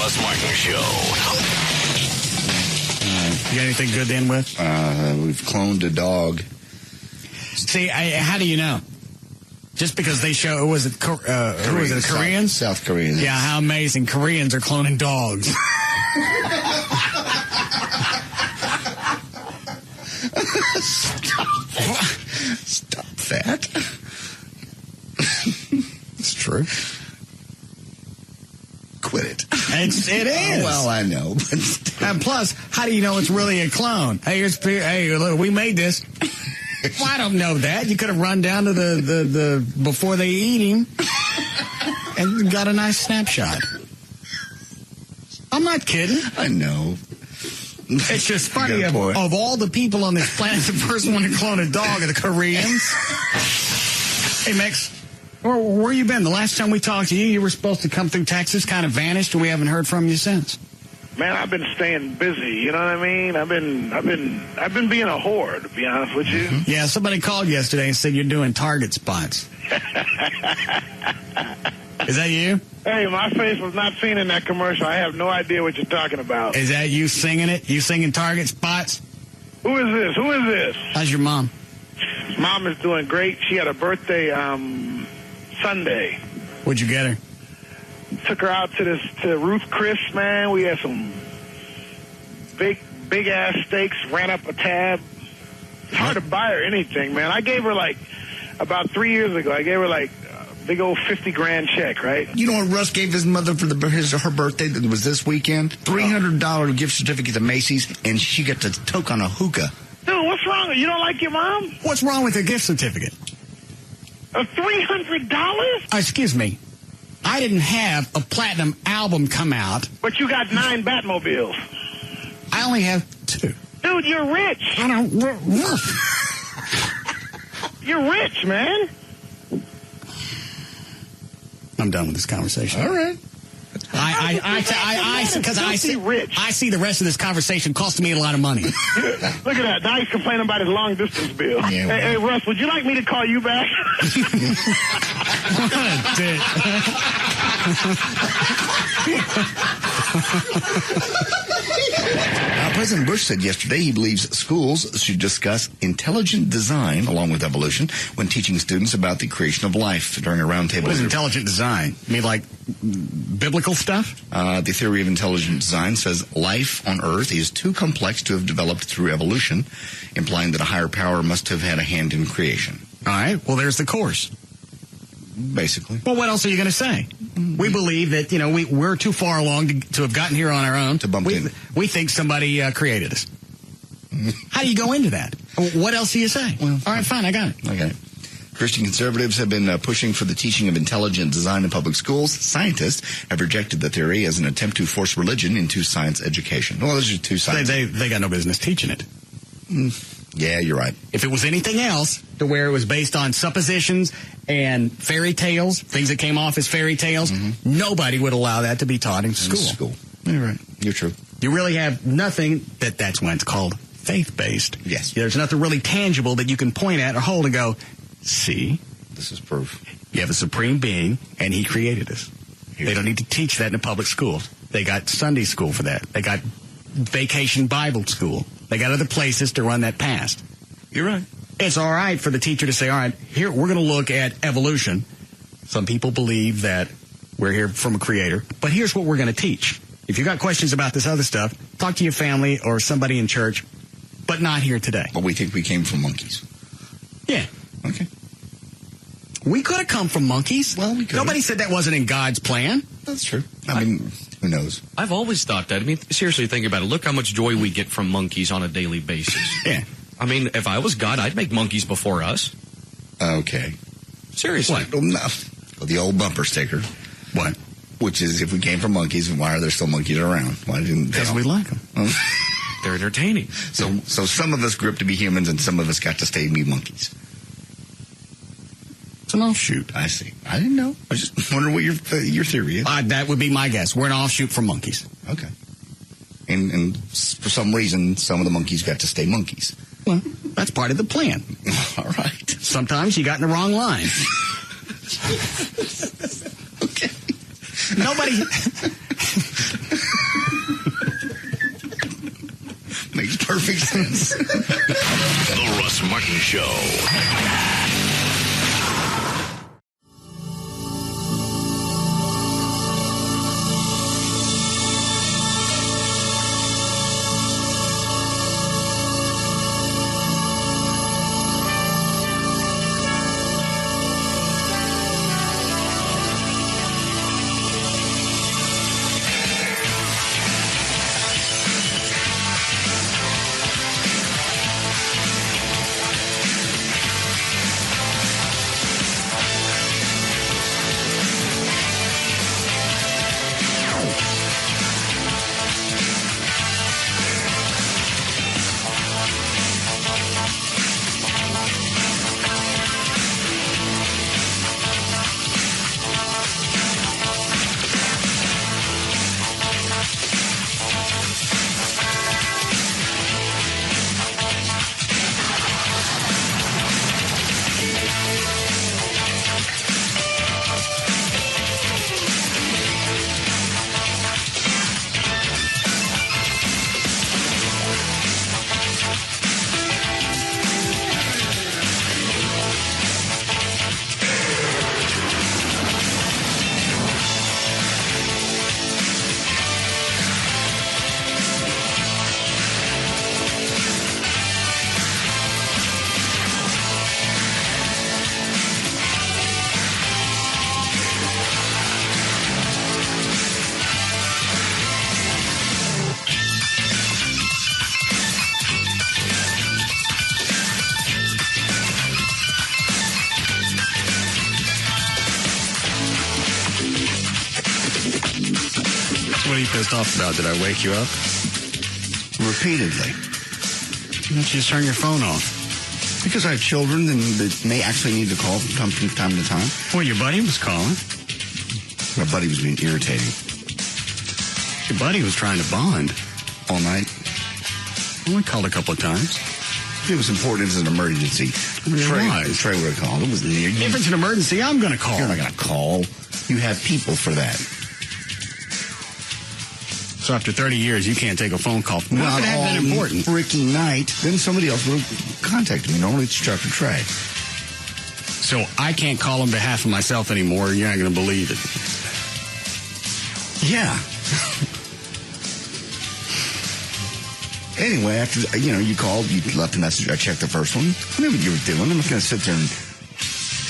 Russ Martin Show. You got anything good to end with? We've cloned a dog. See, how do you know? Just because they show, who was it, Koreans? South Koreans. Yeah, how amazing. Koreans are cloning dogs. Stop that. It's true. Quit it. It is. Oh, well, I know. But and plus, how do you know it's really a clone? Hey, look, we made this. Well, I don't know that. You could have run down to the before they eat him and got a nice snapshot. I'm not kidding. I know. It's just funny. Of all the people on this planet, the first one to clone a dog are the Koreans. Hey, Max, where you been? The last time we talked to you, you were supposed to come through Texas, kind of vanished, and we haven't heard from you since. Man, I've been staying busy. You know what I mean? I've been being a whore, to be honest with you. Mm-hmm. Yeah, somebody called yesterday and said you're doing Target spots. Is that you? Hey, my face was not seen in that commercial. I have no idea what you're talking about. Is that you singing it? You singing Target spots? Who is this? Who is this? How's your mom? Mom is doing great. She had a birthday Sunday. What'd you get her? Took her out to Ruth Chris, man. We had some big ass steaks, ran up a tab. It's hard to buy her anything, man. I gave her about 3 years ago, I gave her a big old $50,000 check, right? You know what Russ gave his mother for her birthday that was this weekend? $300 gift certificate to Macy's, and she got to toke on a hookah. Dude, what's wrong? You don't like your mom? What's wrong with her gift certificate? A $300? Excuse me. I didn't have a platinum album come out. But you got 9 Batmobiles. I only have 2. Dude, you're rich. I don't... You're rich, man. I'm done with this conversation. All right. I see the rest of this conversation costing me a lot of money. Look at that. Now he's complaining about his long distance bill. Yeah, hey, Russ, would you like me to call you back? What a dick. President Bush said yesterday he believes schools should discuss intelligent design along with evolution when teaching students about the creation of life during a roundtable. What is intelligent design? You mean like biblical stuff? The theory of intelligent design says life on Earth is too complex to have developed through evolution, implying that a higher power must have had a hand in creation. All right. Well, there's the course. Basically. Well, what else are you going to say? We believe that, we're too far along to have gotten here on our own. We think somebody created us. How do you go into that? What else do you say? Well, all right, fine, I got it. Okay. Christian conservatives have been pushing for the teaching of intelligent design in public schools. Scientists have rejected the theory as an attempt to force religion into science education. Well, those are two sides. They got no business teaching it. Yeah, you're right. If it was anything else, to where it was based on suppositions and fairy tales, things that came off as fairy tales, nobody would allow that to be taught in school. You're right. You're true. You really have nothing that's when it's called faith-based. Yes. There's nothing really tangible that you can point at or hold and go, see? This is proof. You have a supreme being, and he created us. They don't need to teach that in the public schools. They got Sunday school for that. They got vacation Bible school. They got other places to run that past. You're right. It's all right for the teacher to say, all right, here, we're going to look at evolution. Some people believe that we're here from a creator, but here's what we're going to teach. If you got questions about this other stuff, talk to your family or somebody in church, but not here today. But we think we came from monkeys. Yeah. Okay. We could have come from monkeys. Well, we could. Nobody said that wasn't in God's plan. That's true. I mean, who knows? I've always thought that. I mean, seriously, think about it. Look how much joy we get from monkeys on a daily basis. Yeah. I mean, if I was God, I'd make monkeys before us. Okay. Seriously. Well, no. Well, the old bumper sticker. What? Which is, if we came from monkeys, why are there still monkeys around? Why didn't? Because we like them. They're entertaining. So some of us grew up to be humans, and some of us got to stay and be monkeys. It's an offshoot. I see. I didn't know. I was just wondering what your theory is. That would be my guess. We're an offshoot from monkeys. Okay. And for some reason, some of the monkeys got to stay monkeys. Well, that's part of the plan. All right. Sometimes you got in the wrong line. Okay. Nobody... perfect sense. The Russ Martin Show. What are you pissed off about? Did I wake you up? Repeatedly. Why don't you just turn your phone off? Because I have children that may actually need to call from time to time. Well, your buddy was calling. My buddy was being irritating. Your buddy was trying to bond. All night. Only called a couple of times. If it was important, it was an emergency. Trey would have called. It was near you. If it's an emergency, I'm going to call. You're not going to call. You have people for that. So after 30 years, you can't take a phone call. What Not would have all been important? freaking night. Then somebody else will contact me. Normally it's Chuck or Trey. So I can't call on behalf of myself anymore. You're not going to believe it. Yeah. Anyway, after you called, you left a message. I checked the first one. I knew what you were doing. I'm not going to sit there and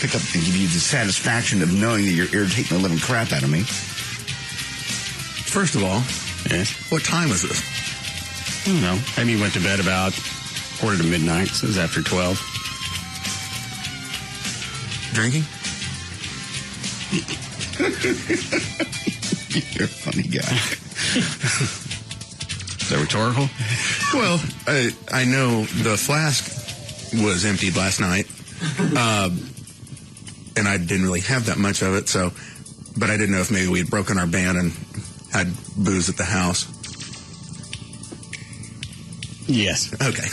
pick up and give you the satisfaction of knowing that you're irritating the living crap out of me. First of all, Yes. what time is this? I don't know. Maybe you went to bed about 11:45, so it was after 12. Drinking? You're a funny guy. Is that rhetorical? Well, I know the flask was emptied last night, and I didn't really have that much of it, but I didn't know if maybe we had broken our ban and had booze at the house. Yes. Okay.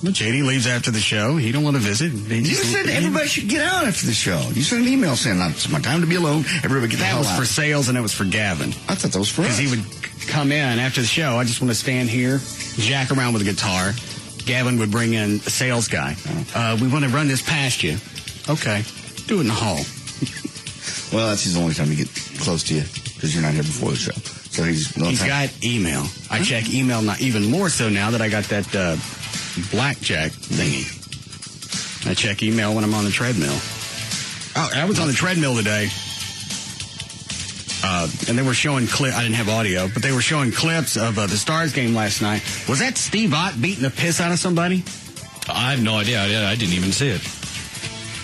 But JD leaves after the show. He don't want to visit. You said everybody should get out after the show. You sent an email saying, it's my time to be alone. Everybody get the hell out. That was for sales, and it was for Gavin. I thought that was for us. Because he would come in after the show. I just want to stand here, jack around with a guitar. Gavin would bring in a sales guy. We want to run this past you. Okay. Do it in the hall. Well, that's his only time to get close to you because you're not here before the show. So he's got email. I check email not even more so now that I got that blackjack thingy. I check email when I'm on the treadmill. Oh, I was on the treadmill today. And they were showing I didn't have audio, but they were showing clips of the Stars game last night. Was that Steve Ott beating the piss out of somebody? I have no idea. I didn't even see it.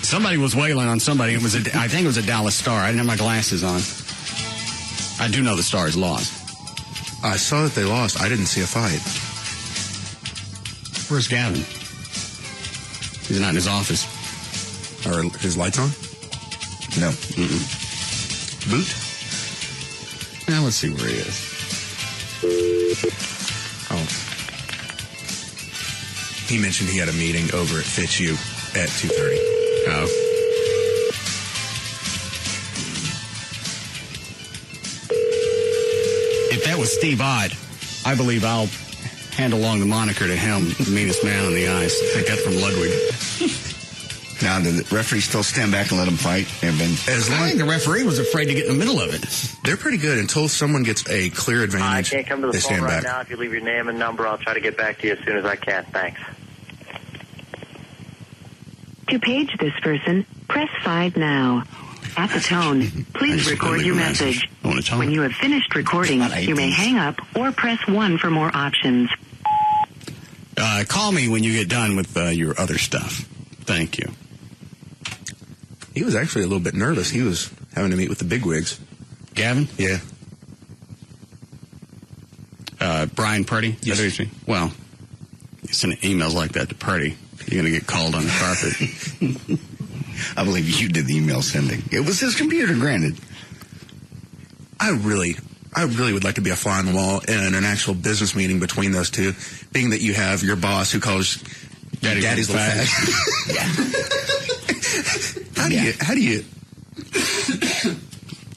Somebody was wailing on somebody. I think it was a Dallas Star. I didn't have my glasses on. I do know the Stars lost. I saw that they lost. I didn't see a fight. Where's Gavin? He's not in his office. Are his lights on? No. Mm-mm. Boot? Now let's see where he is. Oh. He mentioned he had a meeting over at FitU at 2:30. Oh. If that was Steve Ott, I believe I'll hand along the moniker to him, the meanest man on the ice. I got from Ludwig. Now, did the referee still stand back and let him fight? I think the referee was afraid to get in the middle of it. They're pretty good until someone gets a clear advantage. I can't come to the they phone stand right back. now. If you leave your name and number, I'll try to get back to you as soon as I can. Thanks. To page this person, press 5 now. At the tone, please record your message. When you have finished recording, you may hang up or press 1 for more options. Call me when you get done with your other stuff. Thank you. He was actually a little bit nervous. He was having to meet with the bigwigs. Gavin? Yeah. Brian Purdy? Yes. Well, you send emails like that to Purdy, you're going to get called on the carpet. I believe you did the email sending. It was his computer, granted. I really would like to be a fly on the wall in an actual business meeting between those two, being that you have your boss who calls Daddy's little fag. How do you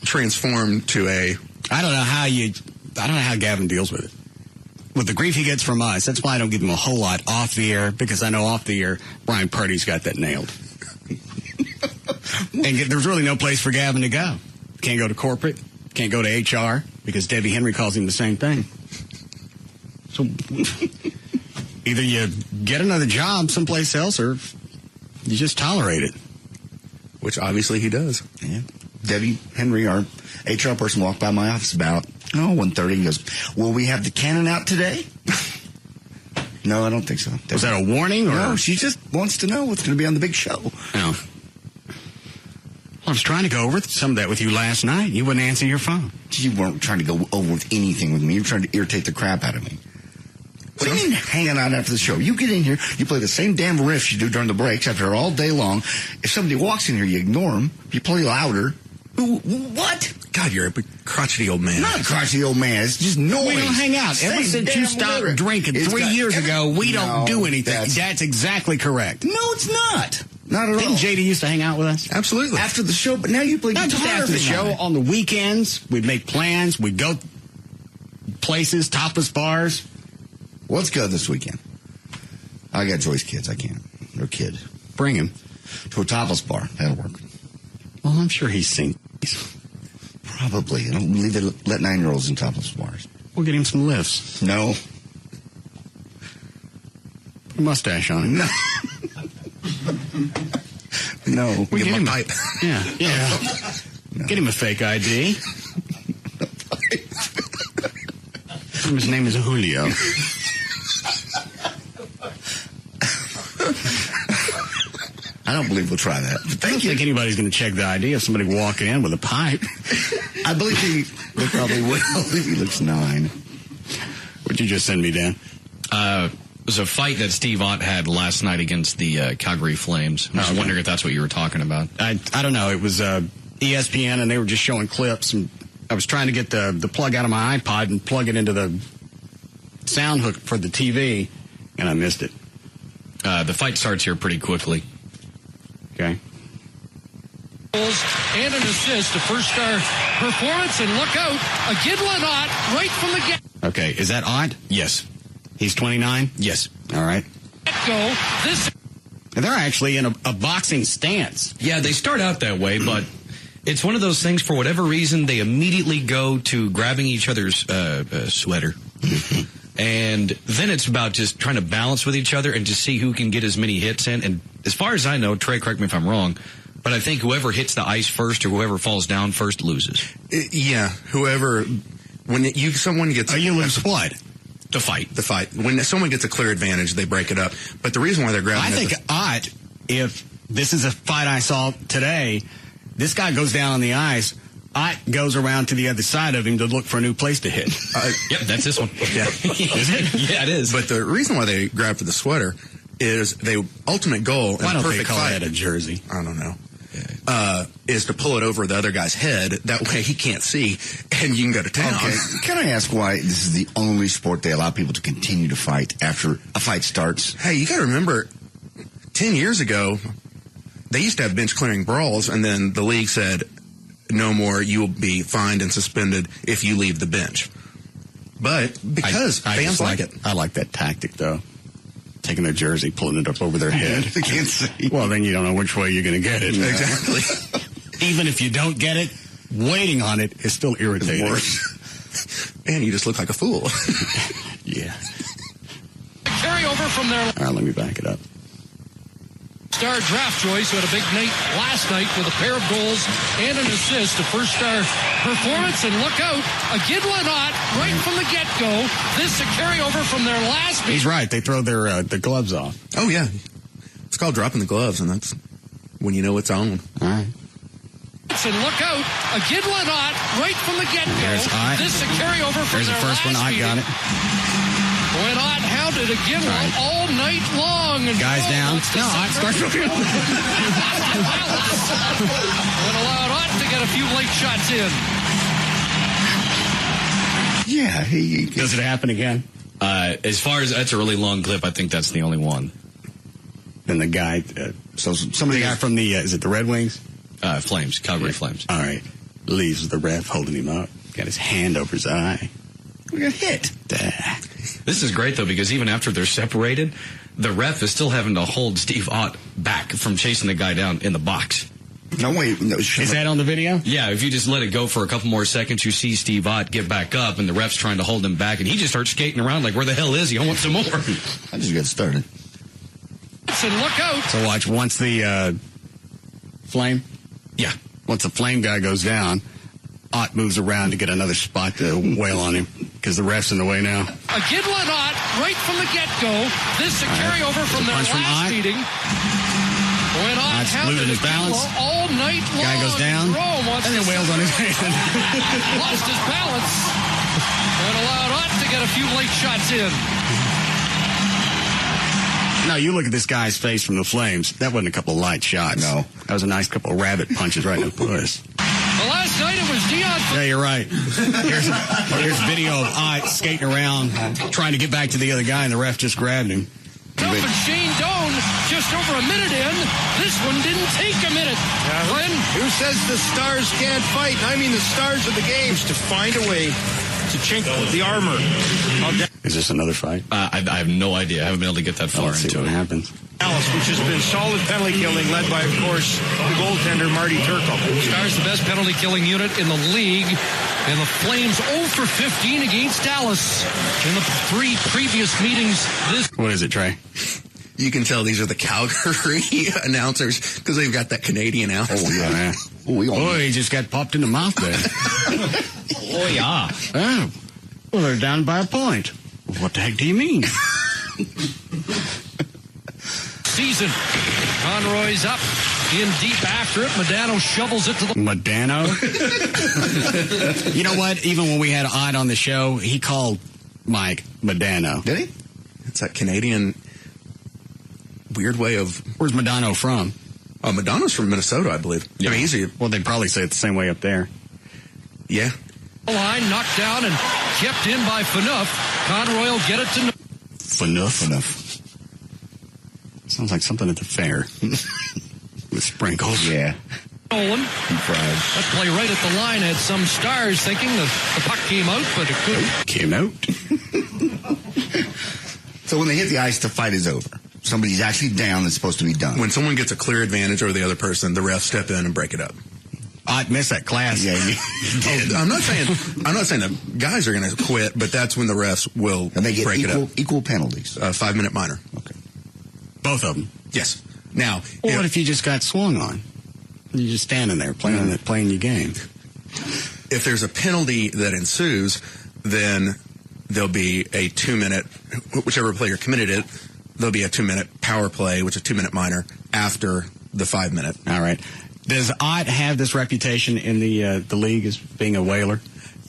transform to a... I don't know how Gavin deals with it. With the grief he gets from us, that's why I don't give him a whole lot off the air, because I know off the air, Brian Purdy's got that nailed. And there's really no place for Gavin to go. Can't go to corporate, can't go to HR, because Debbie Henry calls him the same thing. So either you get another job someplace else, or you just tolerate it. Which obviously he does. Yeah. Debbie Henry, our HR person, walked by my office about 1:30 and goes, "Will we have the cannon out today?" No, I don't think so. Was that a warning? Or? No, she just wants to know what's going to be on the big show. Oh. I was trying to go over some of that with you last night. You wouldn't answer your phone. You weren't trying to go over with anything with me. You were trying to irritate the crap out of me. What do you mean hanging out after the show? You get in here, you play the same damn riffs you do during the breaks after all day long. If somebody walks in here, you ignore them. You play louder. What? God, you're a big crotchety old man. Not a crotchety old man. It's just noise. We don't hang out. Ever since you stopped drinking 3 years ago, we don't do anything. That's exactly correct. No, it's not. Not at all. Didn't JD used to hang out with us? Absolutely. After the show, but now you play guitar. Not just after the show. night. On the weekends, we'd make plans. We'd go places, topless bars. Let's go this weekend. I got Joy's kids. I can't. They're kid. Bring him. To a topless bar. That'll work. Well, I'm sure he's seen these. Probably. I don't believe they let 9-year-olds in topless bars. We'll get him some lifts. No. Put a mustache on him. No. No. We Give get him him a pipe. Yeah. No. Get him a fake ID. His name is Julio. I don't believe we'll try that. But I don't think anybody's going to check the ID of somebody walking in with a pipe. I believe they probably will if he looks 9. What'd you just send me, Dan? It was a fight that Steve Ott had last night against the Calgary Flames. I was wondering if that's what you were talking about. I don't know. It was ESPN, and they were just showing clips. And I was trying to get the plug out of my iPod and plug it into the sound hook for the TV, and I missed it. The fight starts here pretty quickly. Okay. And an assist, a first-star performance, and look out, a Gidlin Ott right from the get. Okay, is that Ott? Yes. He's 29? Yes. All right. Go. This. And they're actually in a boxing stance. Yeah, they start out that way, but it's one of those things, for whatever reason, they immediately go to grabbing each other's sweater. And then it's about just trying to balance with each other and just see who can get as many hits in. And as far as I know, Trey, correct me if I'm wrong, but I think whoever hits the ice first or whoever falls down first loses. Yeah, whoever, when someone gets... Oh, you lose what? The fight. The fight. When someone gets a clear advantage, they break it up. But the reason why they're grabbing... I think Ott, if this is a fight I saw today, this guy goes down on the ice, Ott goes around to the other side of him to look for a new place to hit. Yep, that's this one. Yeah. Is it? Yeah, it is. But the reason why they grab for the sweater is the ultimate goal in Why a don't perfect they call fight. that a jersey? I don't know. Is to pull it over the other guy's head. That way he can't see, and you can go to town. Okay. Can I ask why this is the only sport they allow people to continue to fight after a fight starts? Hey, you got to remember, 10 years ago, they used to have bench clearing brawls, and then the league said, no more, you will be fined and suspended if you leave the bench. But because fans like it. I like that tactic, though. Taking their jersey, pulling it up over their head. They can't see. Well, then you don't know which way you're going to get it. Exactly. Even if you don't get it, waiting on it is still irritating. And you just look like a fool. Yeah. Carryover from their All right, let me back it up. star draft choice, who had a big night last night with a pair of goals and an assist, a first-star performance. And look out, a Gidlanot right from the get-go. This a carryover from their last meeting. He's right. They throw their gloves off. Oh, yeah. It's called dropping the gloves, and that's when you know it's on. All right. And look out, a Gidlanot right from the get-go. There's Ott. This a carryover from There's the their first one. last I got meeting. it. When Ott hounded a Gidlanot all night long. And Guys down. No, Ott starts from here. And allowed Ott to get a few late shots in. Yeah. Does it happen again? As far as that's a really long clip, I think that's the only one. Then the guy, somebody the guy from the, is it the Red Wings? Flames, Calgary Flames. All right. Leaves the ref holding him up. Got his hand over his eye. We got hit. This is great, though, because even after they're separated, the ref is still having to hold Steve Ott back from chasing the guy down in the box. No, wait. No, is that on the video? Yeah, if you just let it go for a couple more seconds, you see Steve Ott get back up, and the ref's trying to hold him back, and he just starts skating around like, where the hell is he? I want some more. I just got started. And look out. So watch, once the flame? Yeah. Once the flame guy goes down, Ott moves around to get another spot to wail on him, because the ref's in the way now. A Gidlanot right from the get-go. This a carryover from their last meeting. When Ott losing his balance. All night long. Guy goes down, and then wails on his hand. Lost his balance. And allowed Ott to get a few late shots in. No, you look at this guy's face from the Flames. That wasn't a couple of light shots. No. That was a nice couple of rabbit punches right in the puss. The last night it was Dion. Yeah, you're right. Here's video of Ott skating around, trying to get back to the other guy, and the ref just grabbed him. And Shane Doan just over a minute in. This one didn't take a minute. Glenn? Who says the Stars can't fight? I mean the stars of the games to find a way to chink the armor. Is this another fight? I have no idea. I haven't been able to get that far Let's see into what it. happens. Dallas, which has been solid penalty killing, led by, of course, the goaltender, Marty Turco. Stars the best penalty killing unit in the league. And the Flames 0 for 15 against Dallas in the 3 previous meetings. What is it, Trey? You can tell these are the Calgary announcers because they've got that Canadian out. Oh, yeah. Oh, he just got popped in the mouth there. Oh, yeah. Oh. Well, they're down by a point. What the heck do you mean? Season. Conroy's up in deep after it. Modano shovels it to the... Modano? You know what? Even when we had Ott on the show, he called Mike Modano. Did he? It's that Canadian weird way of... Where's Modano from? Modano's from Minnesota, I believe. Yeah. I mean, he's Well, they'd probably say it the same way up there. Yeah. Line knocked down and kept in by Phaneuf. Conroy will get it to... Phaneuf. Sounds like something at the fair. With sprinkles. Yeah. Nolan. Fried. That play right at the line had some Stars thinking the puck came out, but it could. Came out. So when they hit the ice, the fight is over. Somebody's actually down that's supposed to be done. When someone gets a clear advantage over the other person, the refs step in and break it up. I'd miss that class. Yeah, I'm not saying that guys are going to quit, but that's when the refs will and they get break it up. Equal penalties. 5-minute minor. Okay. Both of them. Yes. Now, Well, what if you just got swung on? You're just standing there playing your game. if there's a penalty that ensues, then there'll be a 2-minute, whichever player committed it, there'll be a 2-minute power play, which is a 2-minute minor after the 5-minute. All right. Does Ott have this reputation in the league as being a whaler?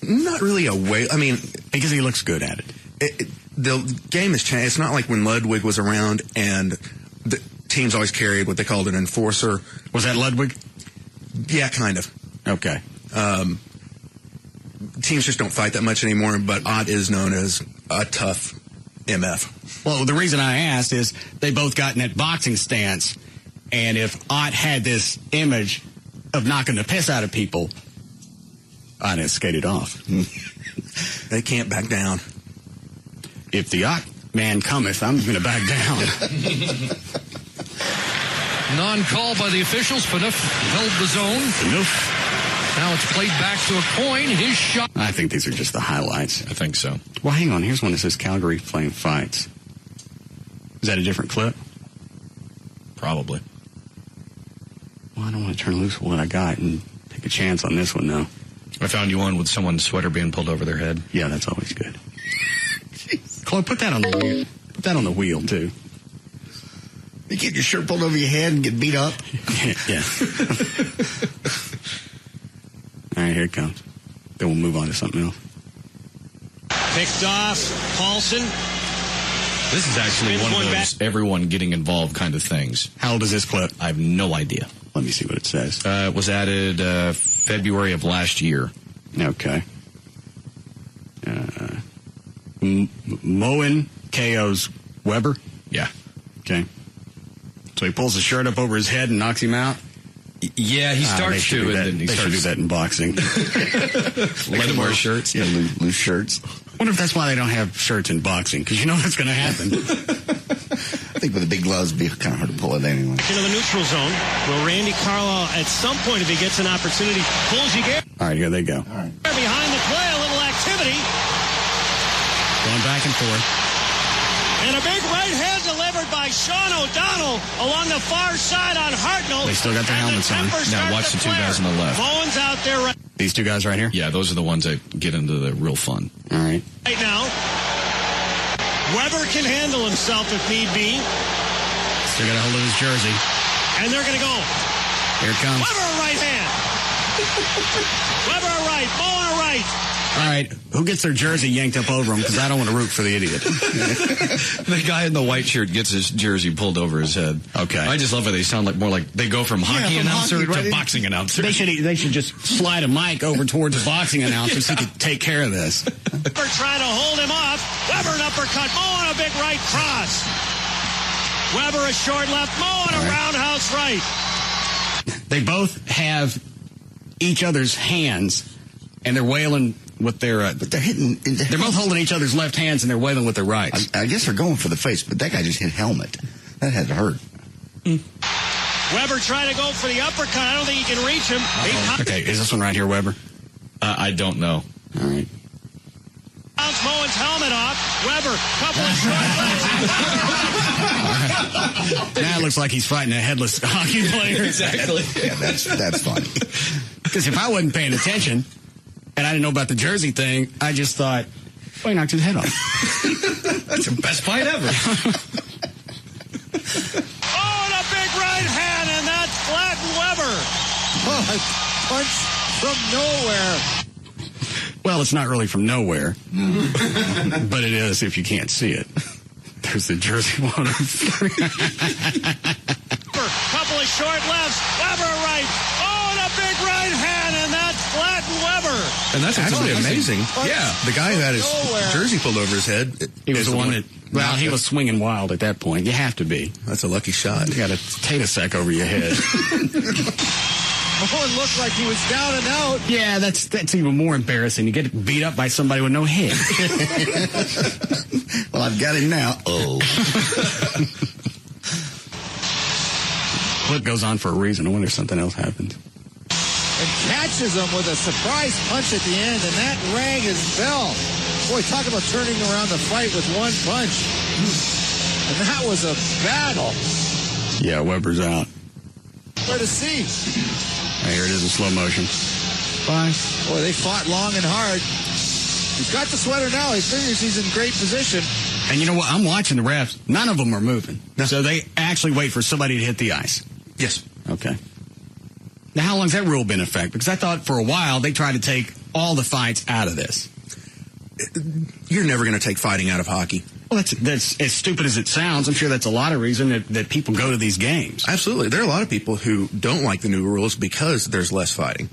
Not really a whaler. I mean, because he looks good at it. The game has changed. It's not like when Ludwig was around and the teams always carried what they called an enforcer. Was that Ludwig? Yeah, kind of. Okay. Teams just don't fight that much anymore, but Ott is known as a tough MF. Well, the reason I asked is they both got in that boxing stance, and if Ott had this image of knocking the piss out of people, I'd have skated off. They can't back down. If the yacht man cometh, I'm going to back down. Non-call by the officials. Phaneuf held the zone. Now it's played back to a coin. His shot. I think these are just the highlights. I think so. Well, hang on. Here's one that says Calgary playing fights. Is that a different clip? Probably. Well, I don't want to turn loose what I got and take a chance on this one, though. I found you one with someone's sweater being pulled over their head. Yeah, that's always good. Chloe, put that on the wheel. Put that on the wheel, too. You get your shirt pulled over your head and get beat up? Yeah. All right, here it comes. Then we'll move on to something else. Picked off. Paulson. This is actually one of those everyone getting involved kind of things. How old is this clip? I have no idea. Let me see what it says. It was added February of last year. Okay. Moen KO's Weber? Yeah. Okay. So he pulls his shirt up over his head and knocks him out? Yeah, he starts to, and then he should do that in boxing. Let him wear shirts. Yeah, loose shirts. I wonder if that's why they don't have shirts in boxing, because you know what's going to happen. I think with the big gloves, it'd be kind of hard to pull it anyway. Into the neutral zone. Will Randy Carlisle, at some point, if he gets an opportunity, pulls you again? All right, here they go. All right. Behind the play, a little activity. Going back and forth. And a big right hand delivered by Sean O'Donnell along the far side on Hartnell. They still got their helmets on. Now watch the two guys on the left. Moen's out there right These two guys right here? Yeah, those are the ones that get into the real fun. All right. now. Weber can handle himself if need be. Still got a hold of his jersey. And they're going to go. Here it comes. Weber right hand. Weber right. Moen right. All right, who gets their jersey yanked up over him? Because I don't want to root for the idiot. The guy in the white shirt gets his jersey pulled over his head. Okay. I just love how they sound like more like they go from hockey announcer to boxing announcer. They should just slide a mic over towards the boxing announcer so he could take care of this. Weber trying to hold him off. Weber an uppercut. Moen a big right cross. Weber a short left. Moen a roundhouse right. They both have each other's hands, and they're wailing with their... but they're hitting... They're both holding each other's left hands, and they're wailing with their rights. I guess they're going for the face, but that guy just hit helmet. That had to hurt. Weber trying to go for the uppercut. I don't think he can reach him. Okay, is this one right here, Weber? I don't know. All right. Bounce Moen's helmet off. Weber, couple of short legs. Now it looks like he's fighting a headless hockey player. Exactly. Yeah, that's funny. Because if I wasn't paying attention, and I didn't know about the jersey thing, I just thought, well, he knocked his head off. That's the best fight ever. Oh, and a big right hand, and that's flattened Weber. Oh, a punch from nowhere. Well, it's not really from nowhere, but it is if you can't see it. There's the jersey one. Couple of short lefts. Weber right. Oh, and a big right hand, and that's flattened Weber. And that's actually amazing. Yeah. The guy who had his jersey pulled over his head. He was the one that... Well, he was swinging wild at that point. You have to be. That's a lucky shot. You got a potato sack over your head. Moen looked like he was down and out. Yeah, that's even more embarrassing. You get beat up by somebody with no head. Well, I've got him now. Oh. Clip goes on for a reason. I wonder if something else happens. And catches him with a surprise punch at the end, and that rang his bell. Boy, talk about turning around the fight with one punch. And that was a battle. Yeah, Weber's out. Where to see? Here it is in slow motion. Bye. Boy, they fought long and hard. He's got the sweater now. He figures he's in great position. And you know what? I'm watching the refs. None of them are moving. No. So they actually wait for somebody to hit the ice. Yes. Okay. Now, how long's that rule been in effect? Because I thought for a while they tried to take all the fights out of this. You're never going to take fighting out of hockey. Well, that's as stupid as it sounds. I'm sure that's a lot of reason that people go to these games. Absolutely. There are a lot of people who don't like the new rules because there's less fighting.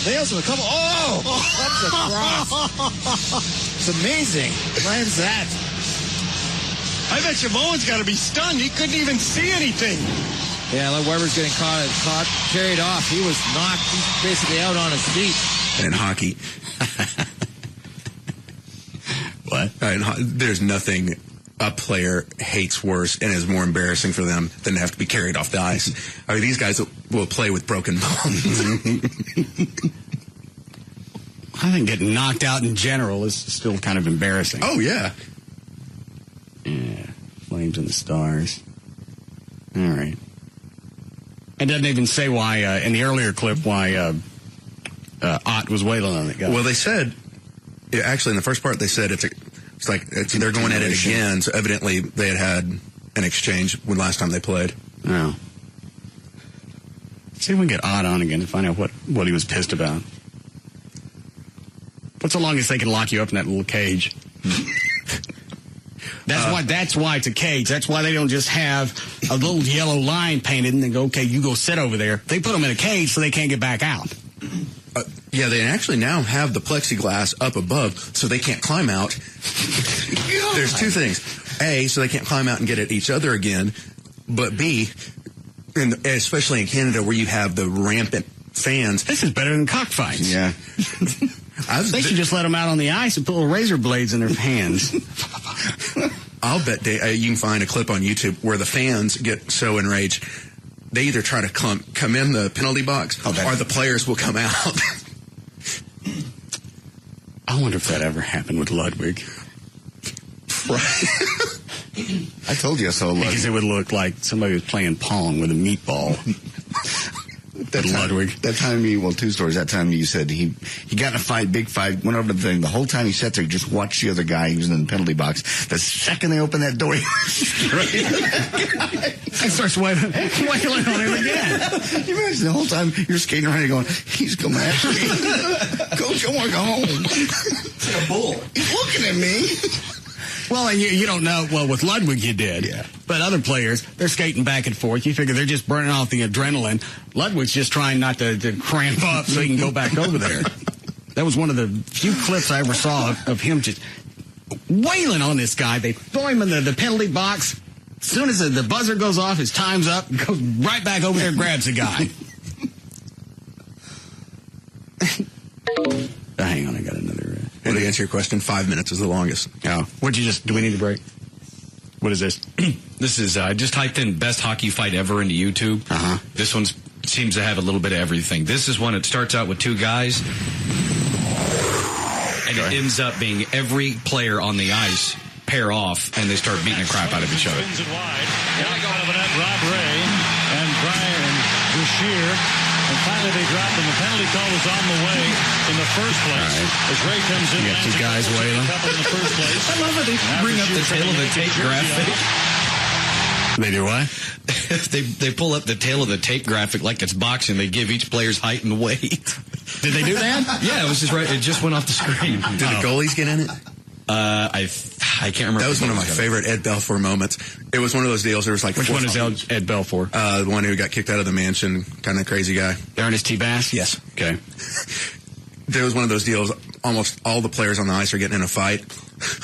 Nails him a couple. Oh! That's a cross. It's amazing. Lands that. I bet you Moen's got to be stunned. He couldn't even see anything. Yeah, like Weber's getting caught, carried off. He was knocked. He's basically out on his feet. In hockey. What? There's nothing a player hates worse and is more embarrassing for them than to have to be carried off the ice. I mean, these guys will play with broken bones. I think getting knocked out in general is still kind of embarrassing. Oh, yeah. Yeah. Flames and the Stars. All right. It doesn't even say why, in the earlier clip, why Ott was wailing on it. Well, they said, actually, in the first part, they said they're going at it again, so evidently they had an exchange when last time they played. Oh. See if we can get Ott on again and find out what he was pissed about. What's the longest they can lock you up in that little cage? That's why it's a cage. That's why they don't just have a little yellow line painted and then go, okay, you go sit over there. They put them in a cage so they can't get back out. Yeah, they actually now have the plexiglass up above so they can't climb out. There's two things. A, so they can't climb out and get at each other again. But B, especially in Canada where you have the rampant fans. This is better than cockfights. Yeah. They should just let them out on the ice and put little razor blades in their hands. I'll bet you can find a clip on YouTube where the fans get so enraged, they either try to come in the penalty box or the players will come out. I wonder if that ever happened with Ludwig. I told you I saw Ludwig. Because it would look like somebody was playing Pong with a meatball. Ludwig. That time, two stories. That time you said he got in a fight, big fight, went over the thing. The whole time he sat there, he just watched the other guy. He was in the penalty box. The second they opened that door, he was straight at the guy. I starts wailing on him again. You imagine the whole time you're skating around and going, he's coming after me. Coach, I want to go home. It's like a bull. He's looking at me. Well, and you don't know. Well, with Ludwig you did. Yeah. But other players, they're skating back and forth. You figure they're just burning off the adrenaline. Ludwig's just trying not to cramp up so he can go back over there. That was one of the few clips I ever saw of him just wailing on this guy. They throw him in the penalty box. As soon as the buzzer goes off, his time's up, goes right back over there and grabs the guy. Hang on, I got another... Well, to answer your question, 5 minutes is the longest. Oh. Do we need a break? What is this? This is, I just typed in best hockey fight ever into YouTube. Uh-huh. This one seems to have a little bit of everything. This is one that starts out with two guys, and it ends up being every player on the ice pair off, and they start beating the crap out of each other. Spins it wide. Now out of it at Rob Ray and Brian Bouchier. And finally they dropped him. The penalty call was on the way in the first place. Right. As Ray comes in. You got two guys wailing. In the first place. I love it. They bring up the tail of the tape graphic. They do what? They pull up the tail of the tape graphic like it's boxing. They give each player's height and weight. Did they do that? Yeah, it was just right. It just went off the screen. Did the goalies get in it? I can't remember. That was one of my favorite Ed Belfour moments. It was one of those deals. There was like which one is Ed Belfour? The one who got kicked out of the mansion, kind of crazy guy. Ernest T. Bass. Yes. Okay. There was one of those deals. Almost all the players on the ice are getting in a fight.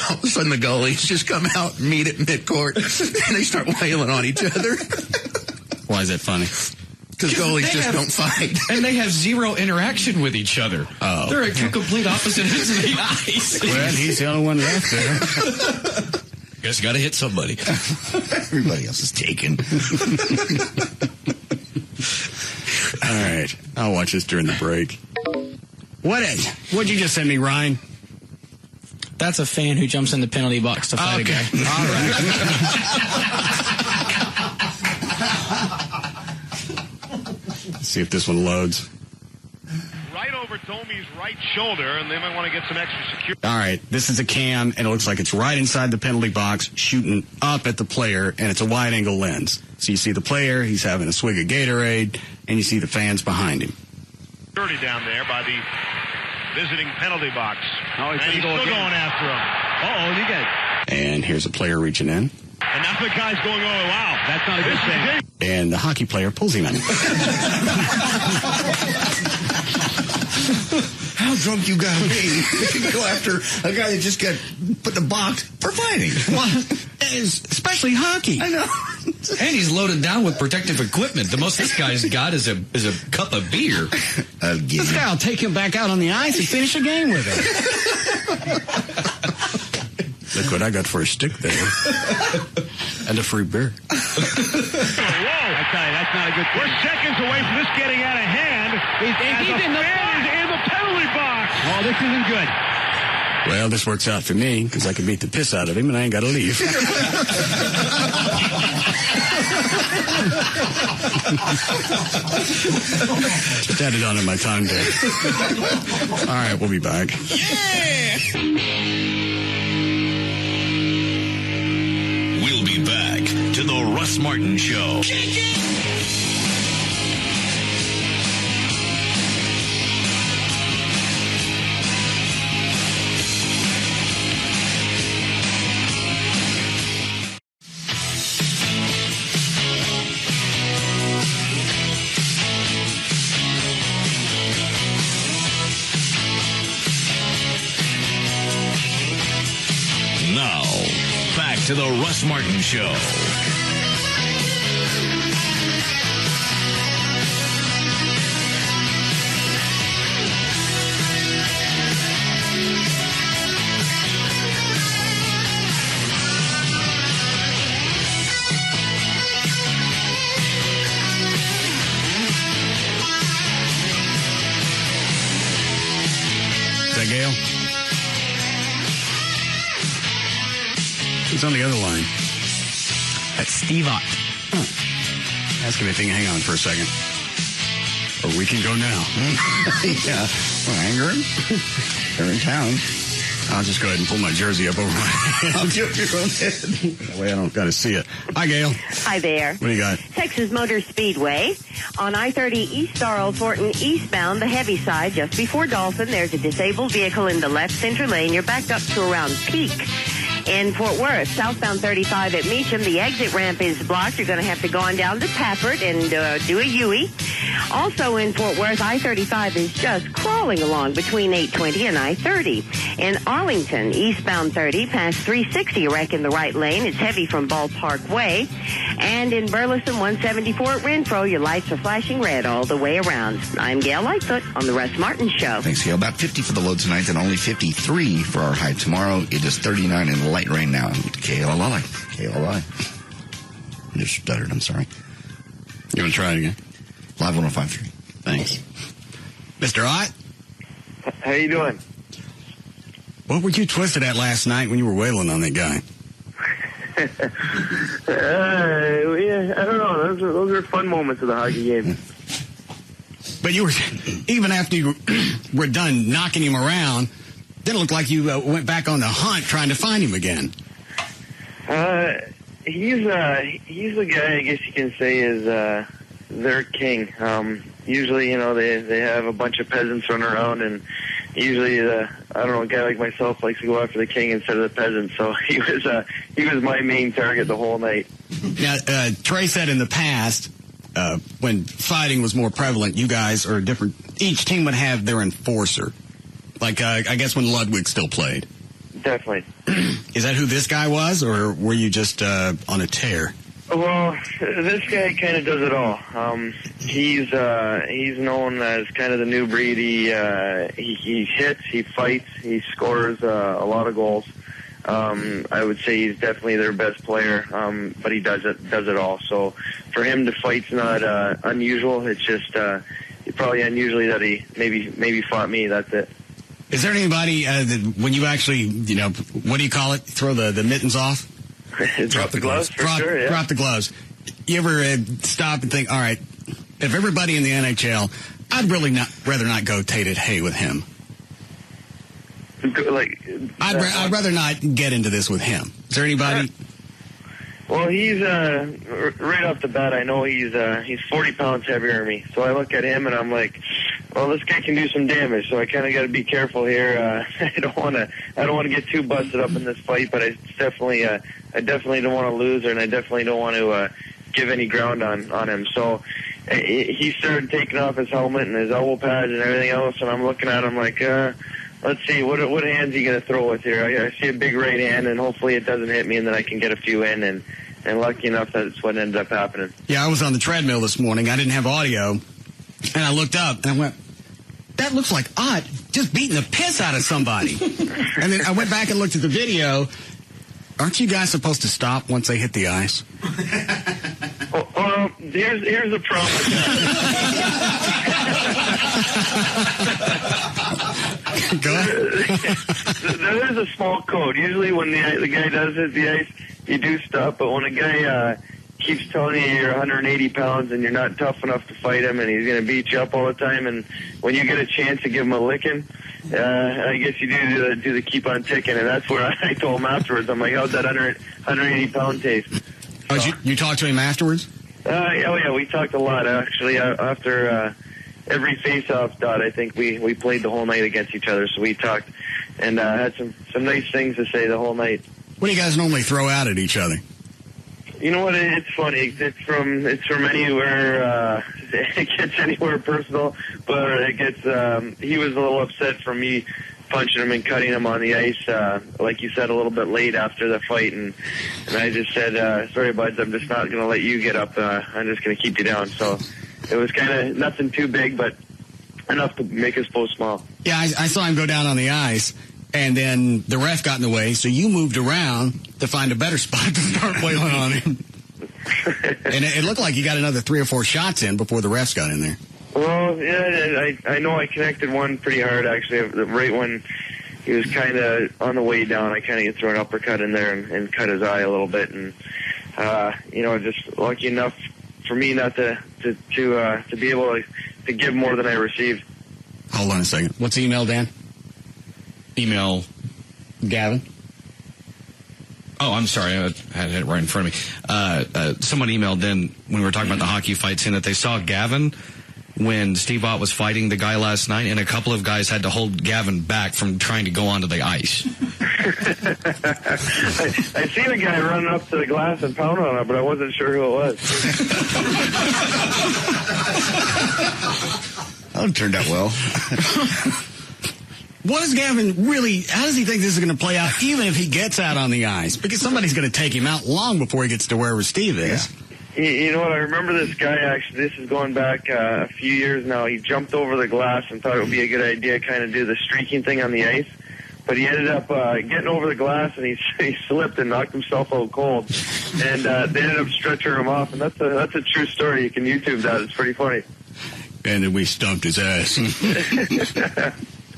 All of a sudden, the goalies just come out and meet at midcourt, and they start wailing on each other. Why is that funny? Because goalies just don't fight. And they have zero interaction with each other. Oh. They're at two complete opposite ends of the ice. Well, he's the only one left there. Guess you got to hit somebody. Everybody else is taken. All right. I'll watch this during the break. What'd you just send me, Ryan? That's a fan who jumps in the penalty box to fight a guy. All right. Let's see if this one loads. Right over Domi's right shoulder, and they might want to get some extra security. All right, this is a cam, and it looks like it's right inside the penalty box, shooting up at the player, and it's a wide-angle lens. So you see the player, he's having a swig of Gatorade, and you see the fans behind him. Dirty down there by the visiting penalty box. Oh, he's still going after him. Uh-oh, he gets. And here's a player reaching in. And now the guy's going, oh, wow, that's not a good thing. And the hockey player pulls him in. How drunk you gotta be to go after a guy that just got put in a box for fighting? Well, especially hockey. I know. And he's loaded down with protective equipment. The most this guy's got is a cup of beer. This guy will take him back out on the ice and finish a game with him. Look what I got for a stick there. And a free beer. Whoa! I tell you, that's not a good thing. We're seconds away from this getting out of hand. He's in the penalty box. Oh, this isn't good. Well, this works out for me because I can beat the piss out of him and I ain't got to leave. Just added on in my time there. All right, we'll be back. Yeah! We'll be back to the Russ Martin Show. Now, back to the Russ Martin Show. Is that Gail? Who's on the other line? That's Steve Ott. That's going to be a thing. Hang on for a second. Or we can go now. Yeah. Well, anger him. They're in town. I'll just go ahead and pull my jersey up over my head. I'll do it your own head. That way I don't got to see it. Hi, Gail. Hi there. What do you got? Texas Motor Speedway. On I-30 East Starl Thornton eastbound, the heavy side, just before Dolphin, there's a disabled vehicle in the left center lane. You're backed up to around Peak. In Fort Worth, southbound 35 at Meacham, the exit ramp is blocked. You're going to have to go on down to Tappert and do a U-E. Also in Fort Worth, I-35 is just crawling along between 820 and I-30. In Arlington, eastbound 30, past 360, a wreck in the right lane. It's heavy from Ballpark Way. And in Burleson, 174 at Renfro, your lights are flashing red all the way around. I'm Gail Lightfoot on the Russ Martin Show. Thanks, Gail. About 50 for the low tonight and only 53 for our high tomorrow. It is 39 and light rain now. KLLI. KLLI. I just stuttered. I'm sorry. You want to try it again? Live 105.3. Thanks. Mr. Ott? How you doing? What were you twisted at last night when you were wailing on that guy? Yeah, I don't know. Those are fun moments of the hockey game. But you were, even after you were done knocking him around, didn't look like you went back on the hunt trying to find him again. He's the guy, I guess you can say, is their king. Usually, they have a bunch of peasants running around, and usually, I don't know, a guy like myself likes to go after the king instead of the peasant. So he was my main target the whole night. Now, Trey said in the past, when fighting was more prevalent, you guys are different. Each team would have their enforcer. Like, I guess when Ludwig still played. Definitely. Is that who this guy was, or were you just on a tear? Well, this guy kind of does it all. He's known as kind of the new breed. He hits, he fights, he scores a lot of goals. I would say he's definitely their best player, but he does it all. So for him to fight's not unusual. It's just probably unusually that he maybe fought me. That's it. Is there anybody that when you actually, what do you call it? Throw the mittens off? Drop the gloves, for sure, yeah. Drop the gloves. You ever stop and think, all right, if everybody in the NHL, I'd really rather not go Tate-Hay with him. I'd rather not get into this with him. Is there anybody? Well, he's right off the bat. I know he's 40 pounds heavier than me. So I look at him and I'm like, well, this guy can do some damage. So I kind of got to be careful here. I don't want to get too busted up in this fight, but I definitely don't want to lose, and I definitely don't want to give any ground on him. So he started taking off his helmet and his elbow pads and everything else, and I'm looking at him like, let's see, what hand's he going to throw with here? I see a big right hand, and hopefully it doesn't hit me, and then I can get a few in. And lucky enough that's what ended up happening. Yeah, I was on the treadmill this morning. I didn't have audio, and I looked up, and I went, that looks like Ott just beating the piss out of somebody. And then I went back and looked at the video. Aren't you guys supposed to stop once they hit the ice? Here's the problem with that. Go ahead. There is a small code. Usually when the guy does hit the ice, you do stop. But when a guy keeps telling you you're 180 pounds and you're not tough enough to fight him and he's going to beat you up all the time, and when you get a chance to give him a licking, I guess you do the keep on ticking. And that's where I told him afterwards, I'm like, how'd that 180-pound taste? Oh, you talked to him afterwards? Yeah, we talked a lot, actually. After every face-off, Dot, I think we played the whole night against each other, so we talked and had some nice things to say the whole night. What do you guys normally throw out at each other? You know what? It's funny. It's from anywhere. It gets anywhere personal, but it gets. He was a little upset from me punching him and cutting him on the ice, like you said, a little bit late after the fight, and I just said, sorry, buds, I'm just not going to let you get up. I'm just going to keep you down. So it was kind of nothing too big, but enough to make us both smile. Yeah, I saw him go down on the ice, and then the ref got in the way, so you moved around to find a better spot to start wailing on him. And it looked like you got another 3 or 4 shots in before the refs got in there. Well, yeah, I know I connected one pretty hard, actually, right when he was kind of on the way down. I kind of threw an uppercut in there and cut his eye a little bit. And, just lucky enough for me not to be able to give more than I received. Hold on a second. What's the email, Dan? Email Gavin? Oh, I'm sorry. I had it right in front of me. Someone emailed then when we were talking about the hockey fight, saying that they saw Gavin when Steve Ott was fighting the guy last night, and a couple of guys had to hold Gavin back from trying to go onto the ice. I seen a guy running up to the glass and pound on it, but I wasn't sure who it was. That turned out well. What is Gavin really, how does he think this is going to play out, even if he gets out on the ice? Because somebody's going to take him out long before he gets to wherever Steve is. Yeah. You know what? I remember this guy, actually. This is going back a few years now. He jumped over the glass and thought it would be a good idea to kind of do the streaking thing on the ice. But he ended up getting over the glass, and he slipped and knocked himself out cold. And they ended up stretching him off. And that's a true story. You can YouTube that. It's pretty funny. And then we stumped his ass.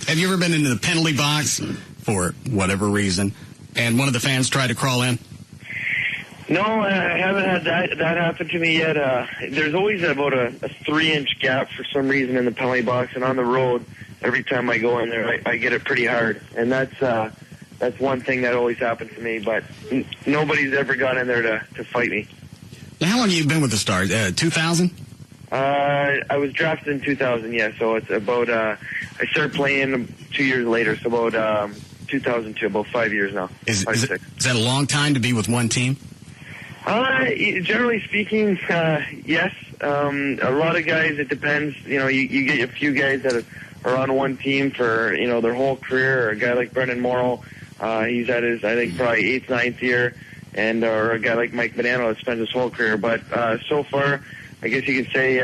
Have you ever been into the penalty box for whatever reason, and one of the fans tried to crawl in? No, I haven't had that happen to me yet. There's always about a 3-inch gap for some reason in the penalty box, and on the road, every time I go in there, I get it pretty hard. And that's one thing that always happens to me, but nobody's ever got in there to fight me. Now, how long have you been with the Stars? 2000? I was drafted in 2000, yeah, so it's about, I started playing 2 years later, so about 2002, about 5 years now. Is that a long time to be with one team? Generally speaking, yes. A lot of guys, it depends. You know, you get a few guys that are on one team for, their whole career, or a guy like Brendan Morrow, he's at his, I think, probably 8th, 9th year, or a guy like Mike Bonanno that spends his whole career. But so far, I guess you could say,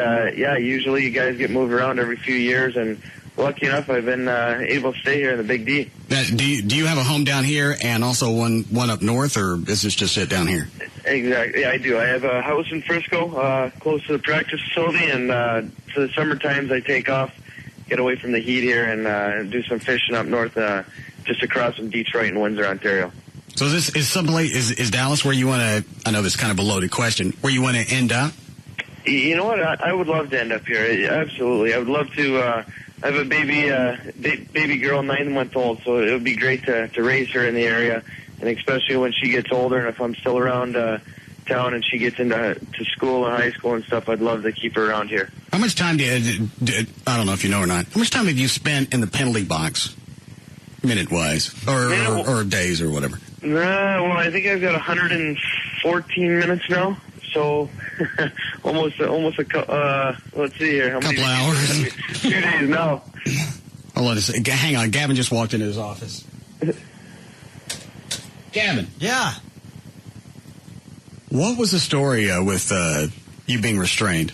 usually you guys get moved around every few years, and lucky enough, I've been able to stay here in the Big D. Now, do you have a home down here and also one up north, or is this just it down here? Exactly. Yeah, I do. I have a house in Frisco, close to the practice facility, and for the summer times I take off, get away from the heat here, and do some fishing up north, just across from Detroit and Windsor, Ontario. So is Dallas where you want to, I know this is kind of a loaded question, where you want to end up? You know what? I would love to end up here. Absolutely. I would love to. I have a baby girl, 9 months old, so it would be great to raise her in the area, and especially when she gets older, and if I'm still around town and she gets into school and high school and stuff, I'd love to keep her around here. How much time I don't know if you know or not, how much time have you spent in the penalty box, minute-wise, or days or whatever? Well, I think I've got 114 minutes now. So almost let's see here. A couple hours. 2 days now. Hold on a second. Hang on. Gavin just walked into his office. Gavin. Yeah. What was the story with you being restrained?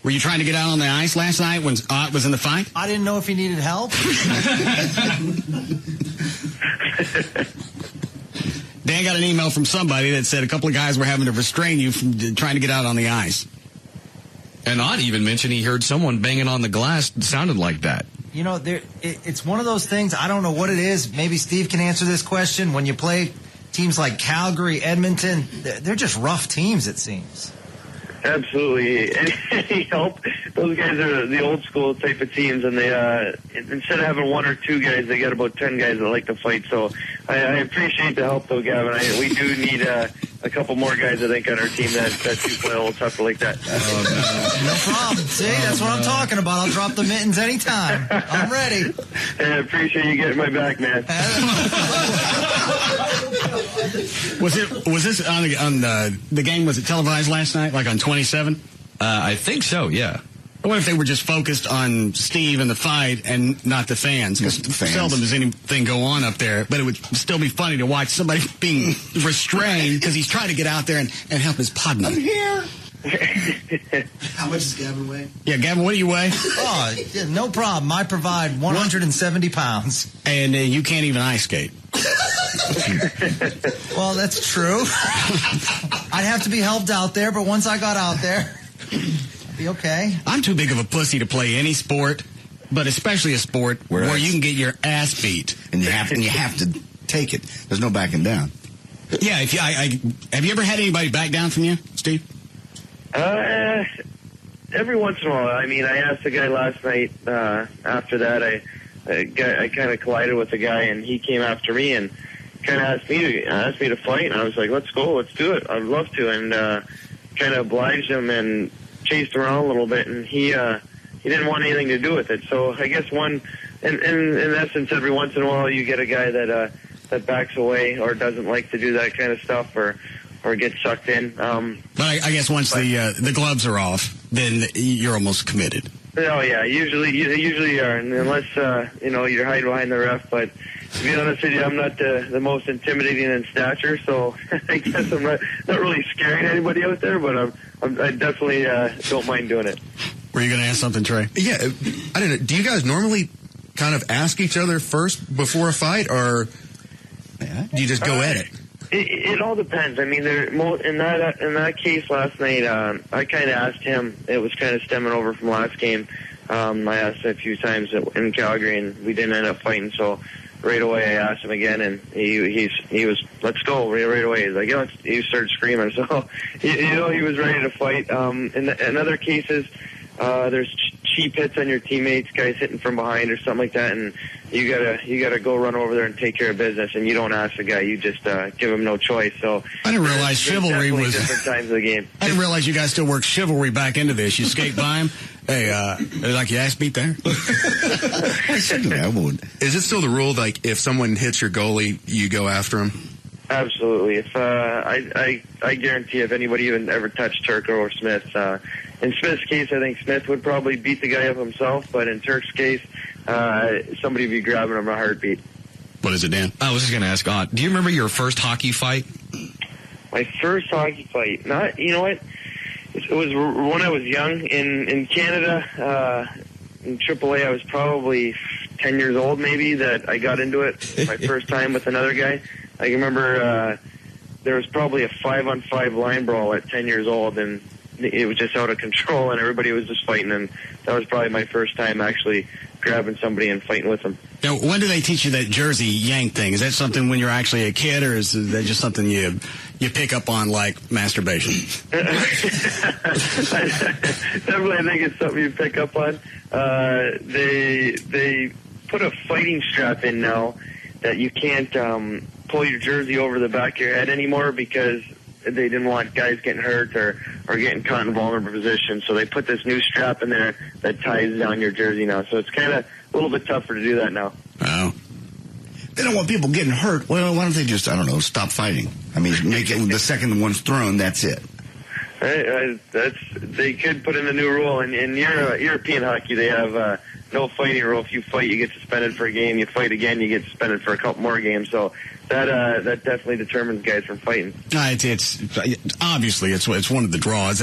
Were you trying to get out on the ice last night when Ott was in the fight? I didn't know if he needed help. Dan got an email from somebody that said a couple of guys were having to restrain you from trying to get out on the ice. And Ott even mentioned he heard someone banging on the glass that sounded like that. You know, it's one of those things, I don't know what it is. Maybe Steve can answer this question. When you play teams like Calgary, Edmonton, they're just rough teams, it seems. Absolutely. Any help? Those guys are the old school type of teams, and they instead of having one or two guys, they got about 10 guys that like to fight. So I appreciate the help, though, Gavin. We do need a couple more guys, I think, on our team that do play a little tougher like that. No problem. See, that's what I'm talking about. I'll drop the mittens anytime. I'm ready. I appreciate you getting my back, man. Was this on the game? Was it televised last night, like on 27? I think so. Yeah. What if they were just focused on Steve and the fight and not the fans? Because seldom does anything go on up there. But it would still be funny to watch somebody being restrained because he's trying to get out there and help his partner. I'm here. How much does Gavin weigh? Yeah, Gavin, what do you weigh? Oh, no problem. I provide 170 pounds. And you can't even ice skate. Well, that's true. I'd have to be helped out there, but once I got out there, I'd be okay. I'm too big of a pussy to play any sport, but especially a sport where you can get your ass beat. And you have to take it. There's no backing down. Yeah, have you ever had anybody back down from you, Steve? Every once in a while. I mean, I asked the guy last night. After that, I kind of collided with the guy, and he came after me and kind of asked me to fight. And I was like, "Let's go, let's do it. I'd love to." And kind of obliged him and chased around a little bit, and he didn't want anything to do with it. So I guess in essence, every once in a while, you get a guy that backs away or doesn't like to do that kind of stuff, or get sucked in. But I guess once the gloves are off, then you're almost committed. Oh yeah, usually are, and unless you're hiding behind the ref. But to be honest with you, I'm not the most intimidating in stature, so I guess I'm not really scaring anybody out there. But I definitely don't mind doing it. Were you going to ask something, Trey? Yeah, I don't know. Do you guys normally kind of ask each other first before a fight, or do you just go at it? It all depends. I mean, in that case last night, I kind of asked him. It was kind of stemming over from last game. I asked him a few times in Calgary, and we didn't end up fighting. So right away, I asked him again, and he was, "Let's go!" right away. He's like, "Yeah." He started screaming. So he was ready to fight. In other cases, there's cheap hits on your teammates, guys hitting from behind or something like that, and you gotta go run over there and take care of business, and you don't ask the guy, you just give him no choice. So I didn't realize chivalry was different times of the game. I didn't realize you guys still work chivalry back into this. You skate by him, hey, like your ass beat there. Is it still the rule, like if someone hits your goalie, you go after him? Absolutely. If I guarantee if anybody even ever touched Turk or Smith, in Smith's case, I think Smith would probably beat the guy up himself, but in Turk's case, somebody would be grabbing him a heartbeat. What is it, Dan? I was just going to ask, do you remember your first hockey fight? My first hockey fight? You know what? It was when I was young in Canada. In AAA, I was probably 10 years old, maybe, that I got into it my first time with another guy. I remember there was probably a 5-on-5 line brawl at 10 years old, and it was just out of control, and everybody was just fighting, and that was probably my first time actually grabbing somebody and fighting with them. Now, when do they teach you that Jersey yank thing? Is that something when you're actually a kid, or is that just something you pick up on like masturbation? Definitely, I think it's something you pick up on. They put a fighting strap in now that you can't pull your jersey over the back of your head anymore because they didn't want guys getting hurt or getting caught in vulnerable positions. So they put this new strap in there that ties down your jersey now. So it's kind of a little bit tougher to do that now. Oh. They don't want people getting hurt. Well, why don't they just, stop fighting? I mean, make it the second one's thrown, that's it. They could put in a new rule. In European hockey, they have no fighting rule. If you fight, you get suspended for a game. You fight again, you get suspended for a couple more games. So that definitely determines guys from fighting. It's obviously it's one of the draws.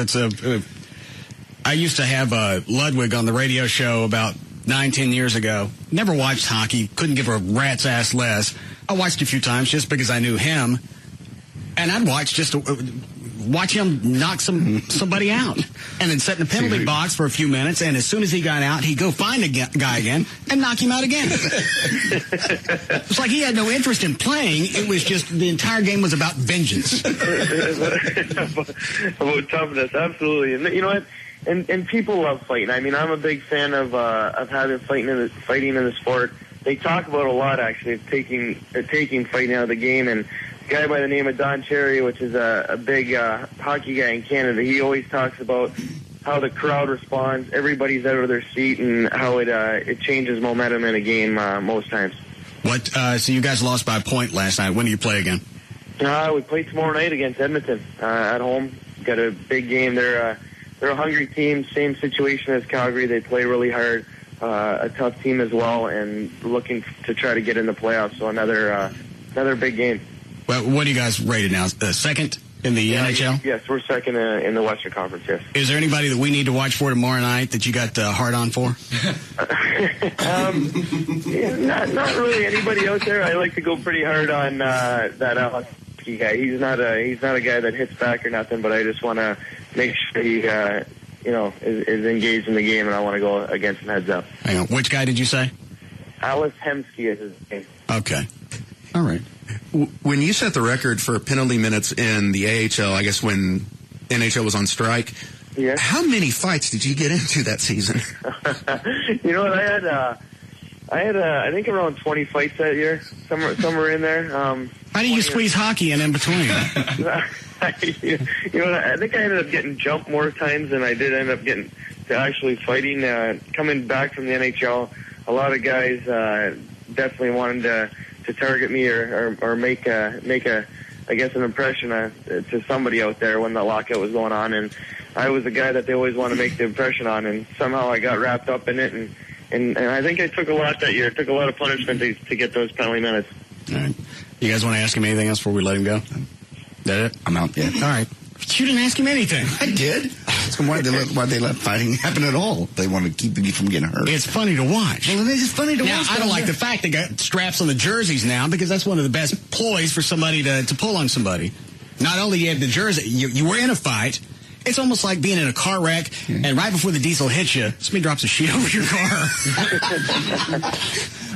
I used to have Ludwig on the radio show about 9-10 years ago. Never watched hockey. Couldn't give a rat's ass less. I watched a few times just because I knew him, and I'd watch him knock somebody out, and then sit in the penalty box for a few minutes. And as soon as he got out, he'd go find a guy again and knock him out again. It's like he had no interest in playing. It was just the entire game was about vengeance. About toughness, absolutely. And you know what? And people love fighting. I mean, I'm a big fan of having fighting in the sport. They talk about a lot, actually, of taking fighting out of the game. And a guy by the name of Don Cherry, which is a big hockey guy in Canada, he always talks about how the crowd responds, everybody's out of their seat, and how it changes momentum in a game most times. So you guys lost by a point last night. When do you play again? We play tomorrow night against Edmonton at home. Got a big game. They're a hungry team, same situation as Calgary. They play really hard, a tough team as well, and looking to try to get in the playoffs. So another big game. Well, what are you guys rated now? Second in the NHL? Yes, we're second in the Western Conference, yes. Is there anybody that we need to watch for tomorrow night that you got hard on for? Not really anybody out there. I like to go pretty hard on that guy. He's not a guy that hits back or nothing, but I just want to make sure he is engaged in the game, and I want to go against him heads up. Hang on. Which guy did you say? Alice Hemsky is his name. Okay. All right. When you set the record for penalty minutes in the AHL, I guess when NHL was on strike, how many fights did you get into that season? You know what? I had I think around 20 fights that year, somewhere in there. How do you squeeze hockey in between? You know, I think I ended up getting jumped more times than I did end up getting to actually fighting. Coming back from the NHL, a lot of guys definitely wanted to target me or make a I guess an impression to somebody out there when the lockout was going on, and I was the guy that they always want to make the impression on, and somehow I got wrapped up in it, and I think I took a lot that year. I took a lot of punishment to get those penalty minutes. All right. You guys want to ask him anything else before we let him go? That it? I'm out. Yeah. All right. You didn't ask him anything. I did. So why'd they let fighting happen at all? They want to keep you from getting hurt. It's funny to watch. Well, it is funny to watch. I don't like the fact they got straps on the jerseys now, because that's one of the best ploys for somebody to pull on somebody. Not only you have the jersey, you were in a fight. It's almost like being in a car wreck, and right before the diesel hits you, somebody drops a sheet over your car.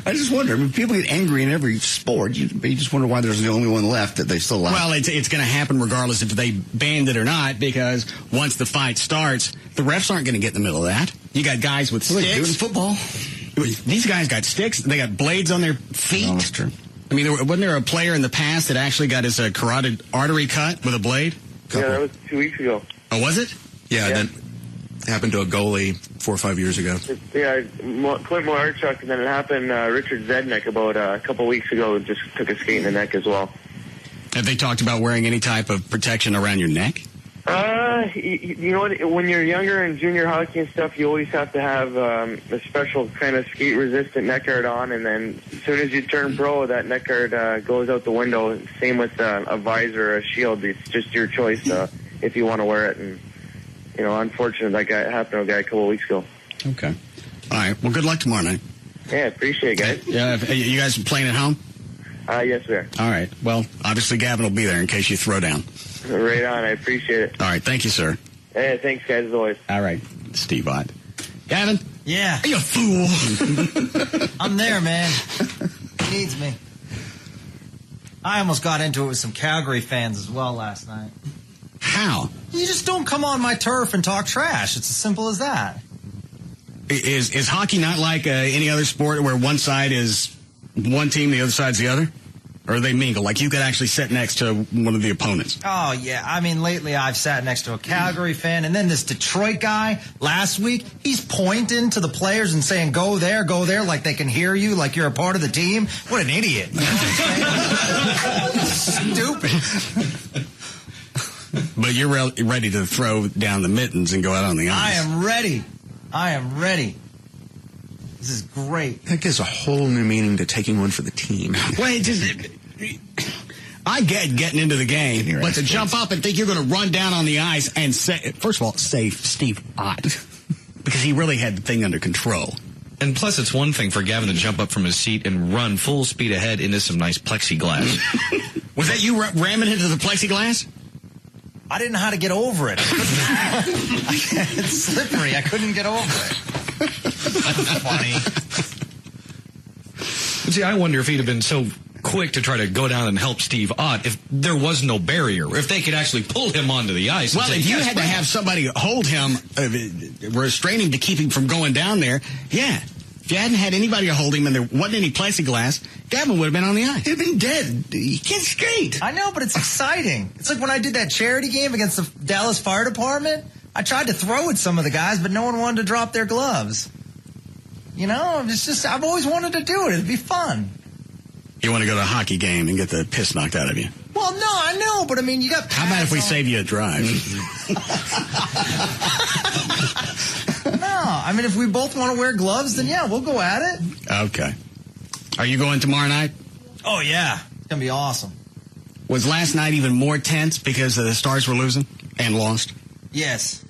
I just wonder. I mean, people get angry in every sport. You just wonder why there's the only one left that they still like. Well, it's going to happen regardless if they banned it or not, because once the fight starts, the refs aren't going to get in the middle of that. You got guys with sticks. They do in football. These guys got sticks. They got blades on their feet. No, that's true. I mean, wasn't there a player in the past that actually got his carotid artery cut with a blade? Yeah, that was 2 weeks ago. Oh, was it? Yeah, that happened to a goalie 4 or 5 years ago. Yeah, Clint Malarchuk, and then it happened, Richard Zednik about a couple weeks ago, just took a skate in the neck as well. Have they talked about wearing any type of protection around your neck? You know what? When you're younger in junior hockey and stuff, you always have to have a special kind of skate-resistant neck guard on, and then as soon as you turn pro, that neck guard goes out the window. Same with a visor or a shield. It's just your choice if you want to wear it. And, you know, unfortunately, that happened to a guy a couple of weeks ago. Okay. All right. Well, good luck tomorrow night. Yeah, appreciate it, guys. Yeah, you guys playing at home? Yes, we are. All right. Well, obviously, Gavin will be there in case you throw down. Right on. I appreciate it. All right. Thank you, sir. Hey, thanks, guys, as always. All right. Steve Ott. Gavin? Yeah. You fool. I'm there, man. He needs me. I almost got into it with some Calgary fans as well last night. How? You just don't come on my turf and talk trash. It's as simple as that. Is hockey not like any other sport where one side is one team, the other side's the other? Or they mingle? Like you could actually sit next to one of the opponents? Oh, yeah. I mean, lately I've sat next to a Calgary fan, and then this Detroit guy last week, he's pointing to the players and saying, go there, like they can hear you, like you're a part of the team. What an idiot. You know what I'm saying? Stupid. But you're ready to throw down the mittens and go out on the ice. I am ready. This is great. That gives a whole new meaning to taking one for the team. Well, I get getting into the game, but to jump up and think you're going to run down on the ice and say, first of all, save Steve Ott, because he really had the thing under control. And plus, it's one thing for Gavin to jump up from his seat and run full speed ahead into some nice plexiglass. Was that you ramming into the plexiglass? I didn't know how to get over it. It's slippery. I couldn't get over it. That's funny. See, I wonder if he'd have been so quick to try to go down and help Steve Ott if there was no barrier, if they could actually pull him onto the ice. Well, if you had to have somebody hold him, restrain him to keep him from going down there, yeah. If you hadn't had anybody to hold him and there wasn't any plexiglass, Gavin would have been on the ice. He'd have been dead. He can't skate. I know, but it's exciting. It's like when I did that charity game against the Dallas Fire Department. I tried to throw at some of the guys, but no one wanted to drop their gloves. You know, it's just, I've always wanted to do it. It'd be fun. You want to go to a hockey game and get the piss knocked out of you? Well, no, I know, but I mean, you got. How about if we save you a drive? No, I mean, if we both want to wear gloves, then yeah, we'll go at it. Okay. Are you going tomorrow night? Oh, yeah. It's going to be awesome. Was last night even more tense because the Stars were losing and lost? Yes.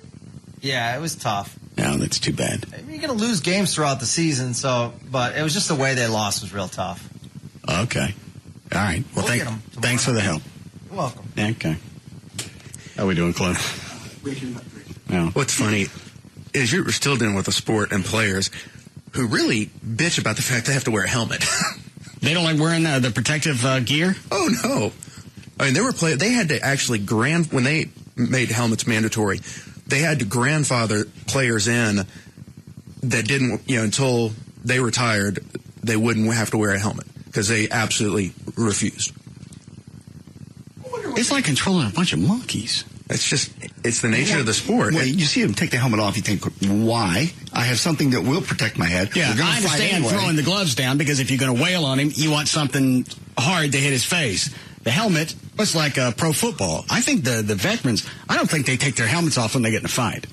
Yeah, it was tough. No, that's too bad. I mean, you're going to lose games throughout the season, but it was just the way they lost was real tough. Okay. All right. Well, thanks for the help. You're welcome. Okay. How are we doing, Clint? No. What's funny is you're still dealing with a sport and players who really bitch about the fact they have to wear a helmet. They don't like wearing the protective gear? Oh, no. I mean, they had to actually when they made helmets mandatory, they had to grandfather players in that didn't, until they retired, they wouldn't have to wear a helmet because they absolutely refused. It's like controlling a bunch of monkeys. It's the nature of the sport. Well, you see them take the helmet off, you think, why? I have something that will protect my head. Yeah, I understand throwing the gloves down because if you're going to wail on him, you want something hard to hit his face. The helmet was like pro football. I think the veterans, I don't think they take their helmets off when they get in a fight.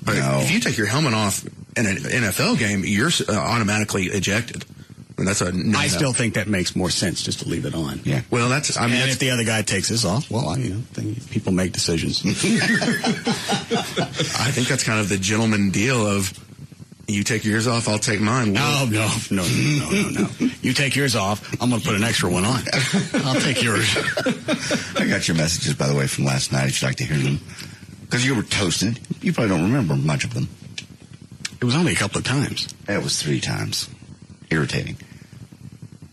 But if you take your helmet off in an NFL game, you're automatically ejected. And that's I still think that makes more sense just to leave it on. Yeah. Well, and if the other guy takes his off, well, I think people make decisions. I think that's kind of the gentleman deal of you take yours off, I'll take mine. No. You take yours off, I'm going to put an extra one on. I'll take yours. I got your messages, by the way, from last night, if you'd like to hear them. Because you were toasted. You probably don't remember much of them. It was only a couple of times. It was 3 times. Irritating.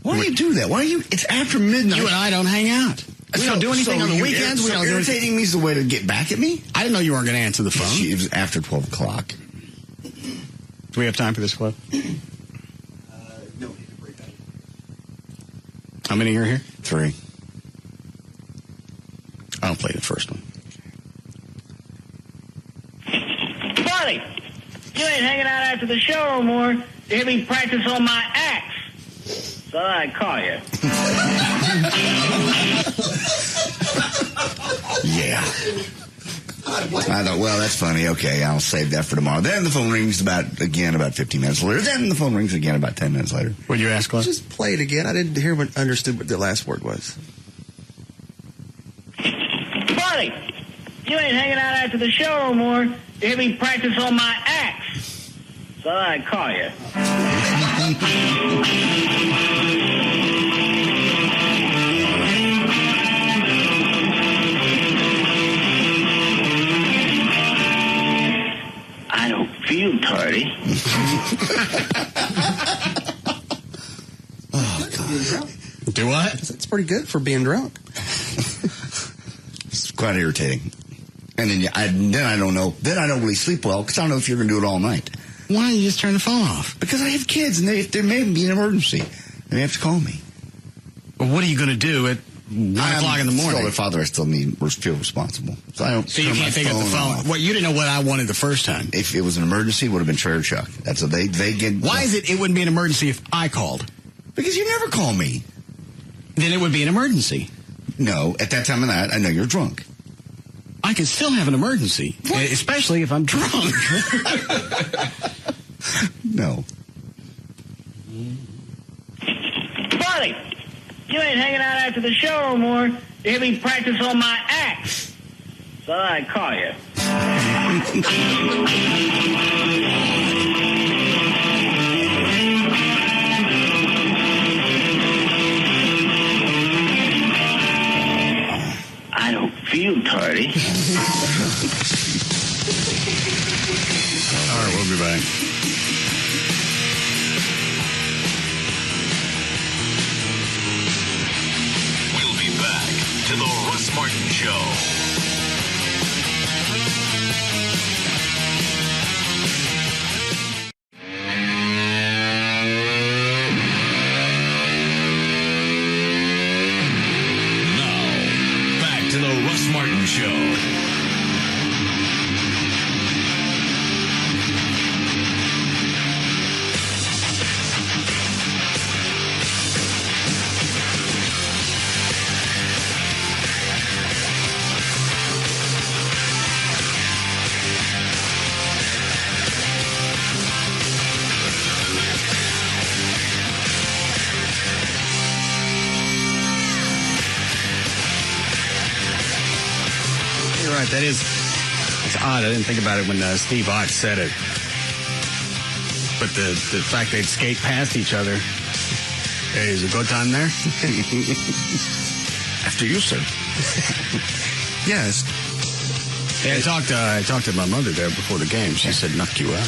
Why do you do that? It's after midnight. You and I don't hang out. We don't do anything on the weekends. We don't do anything. Irritating me is the way to get back at me? I didn't know you weren't going to answer the phone. It was after 12 o'clock. Do we have time for this clip? No. How many are here? 3. I'll play the first one. Buddy, you ain't hanging out after the show no more. You hear me practice on my axe. So I call you. Yeah. I thought, well, that's funny. Okay, I'll save that for tomorrow. Then the phone rings about 15 minutes later. Then the phone rings again about 10 minutes later. What did you ask, Clint? Just play it again. I didn't understood what the last word was. Buddy, you ain't hanging out after the show no more. You hear me practice on my axe. So I call you. I don't feel tardy. Oh, God. Do what? That's pretty good for being drunk. It's quite irritating. And then I don't know. Then I don't really sleep well because I don't know if you're going to do it all night. Why don't you just turn the phone off? Because I have kids, and if there may be an emergency, they may have to call me. Well, what are you going to do at 1 o'clock in the morning? Still their father, I still feel responsible. So I don't. So you can't pick up the phone. Well, you didn't know what I wanted the first time. If it was an emergency, it would have been Trader Chuck. That's what they get. Why is it wouldn't be an emergency if I called? Because you never call me. Then it would be an emergency. No, at that time of night, I know you're drunk. I can still have an emergency, especially if I'm drunk. No. Buddy, you ain't hanging out after the show no more. You hear me practice on my axe. So I call you. I don't feel tardy. All right, we'll be back. We'll be back to the Russ Martin Show. To the Russ Martin Show. Right, that is, it's odd. I didn't think about it when Steve Ott said it. But the fact they'd skate past each other. Hey, is it go time there? After you, sir. Yes. Yeah, I talked to my mother there before the game. She said, knock you out.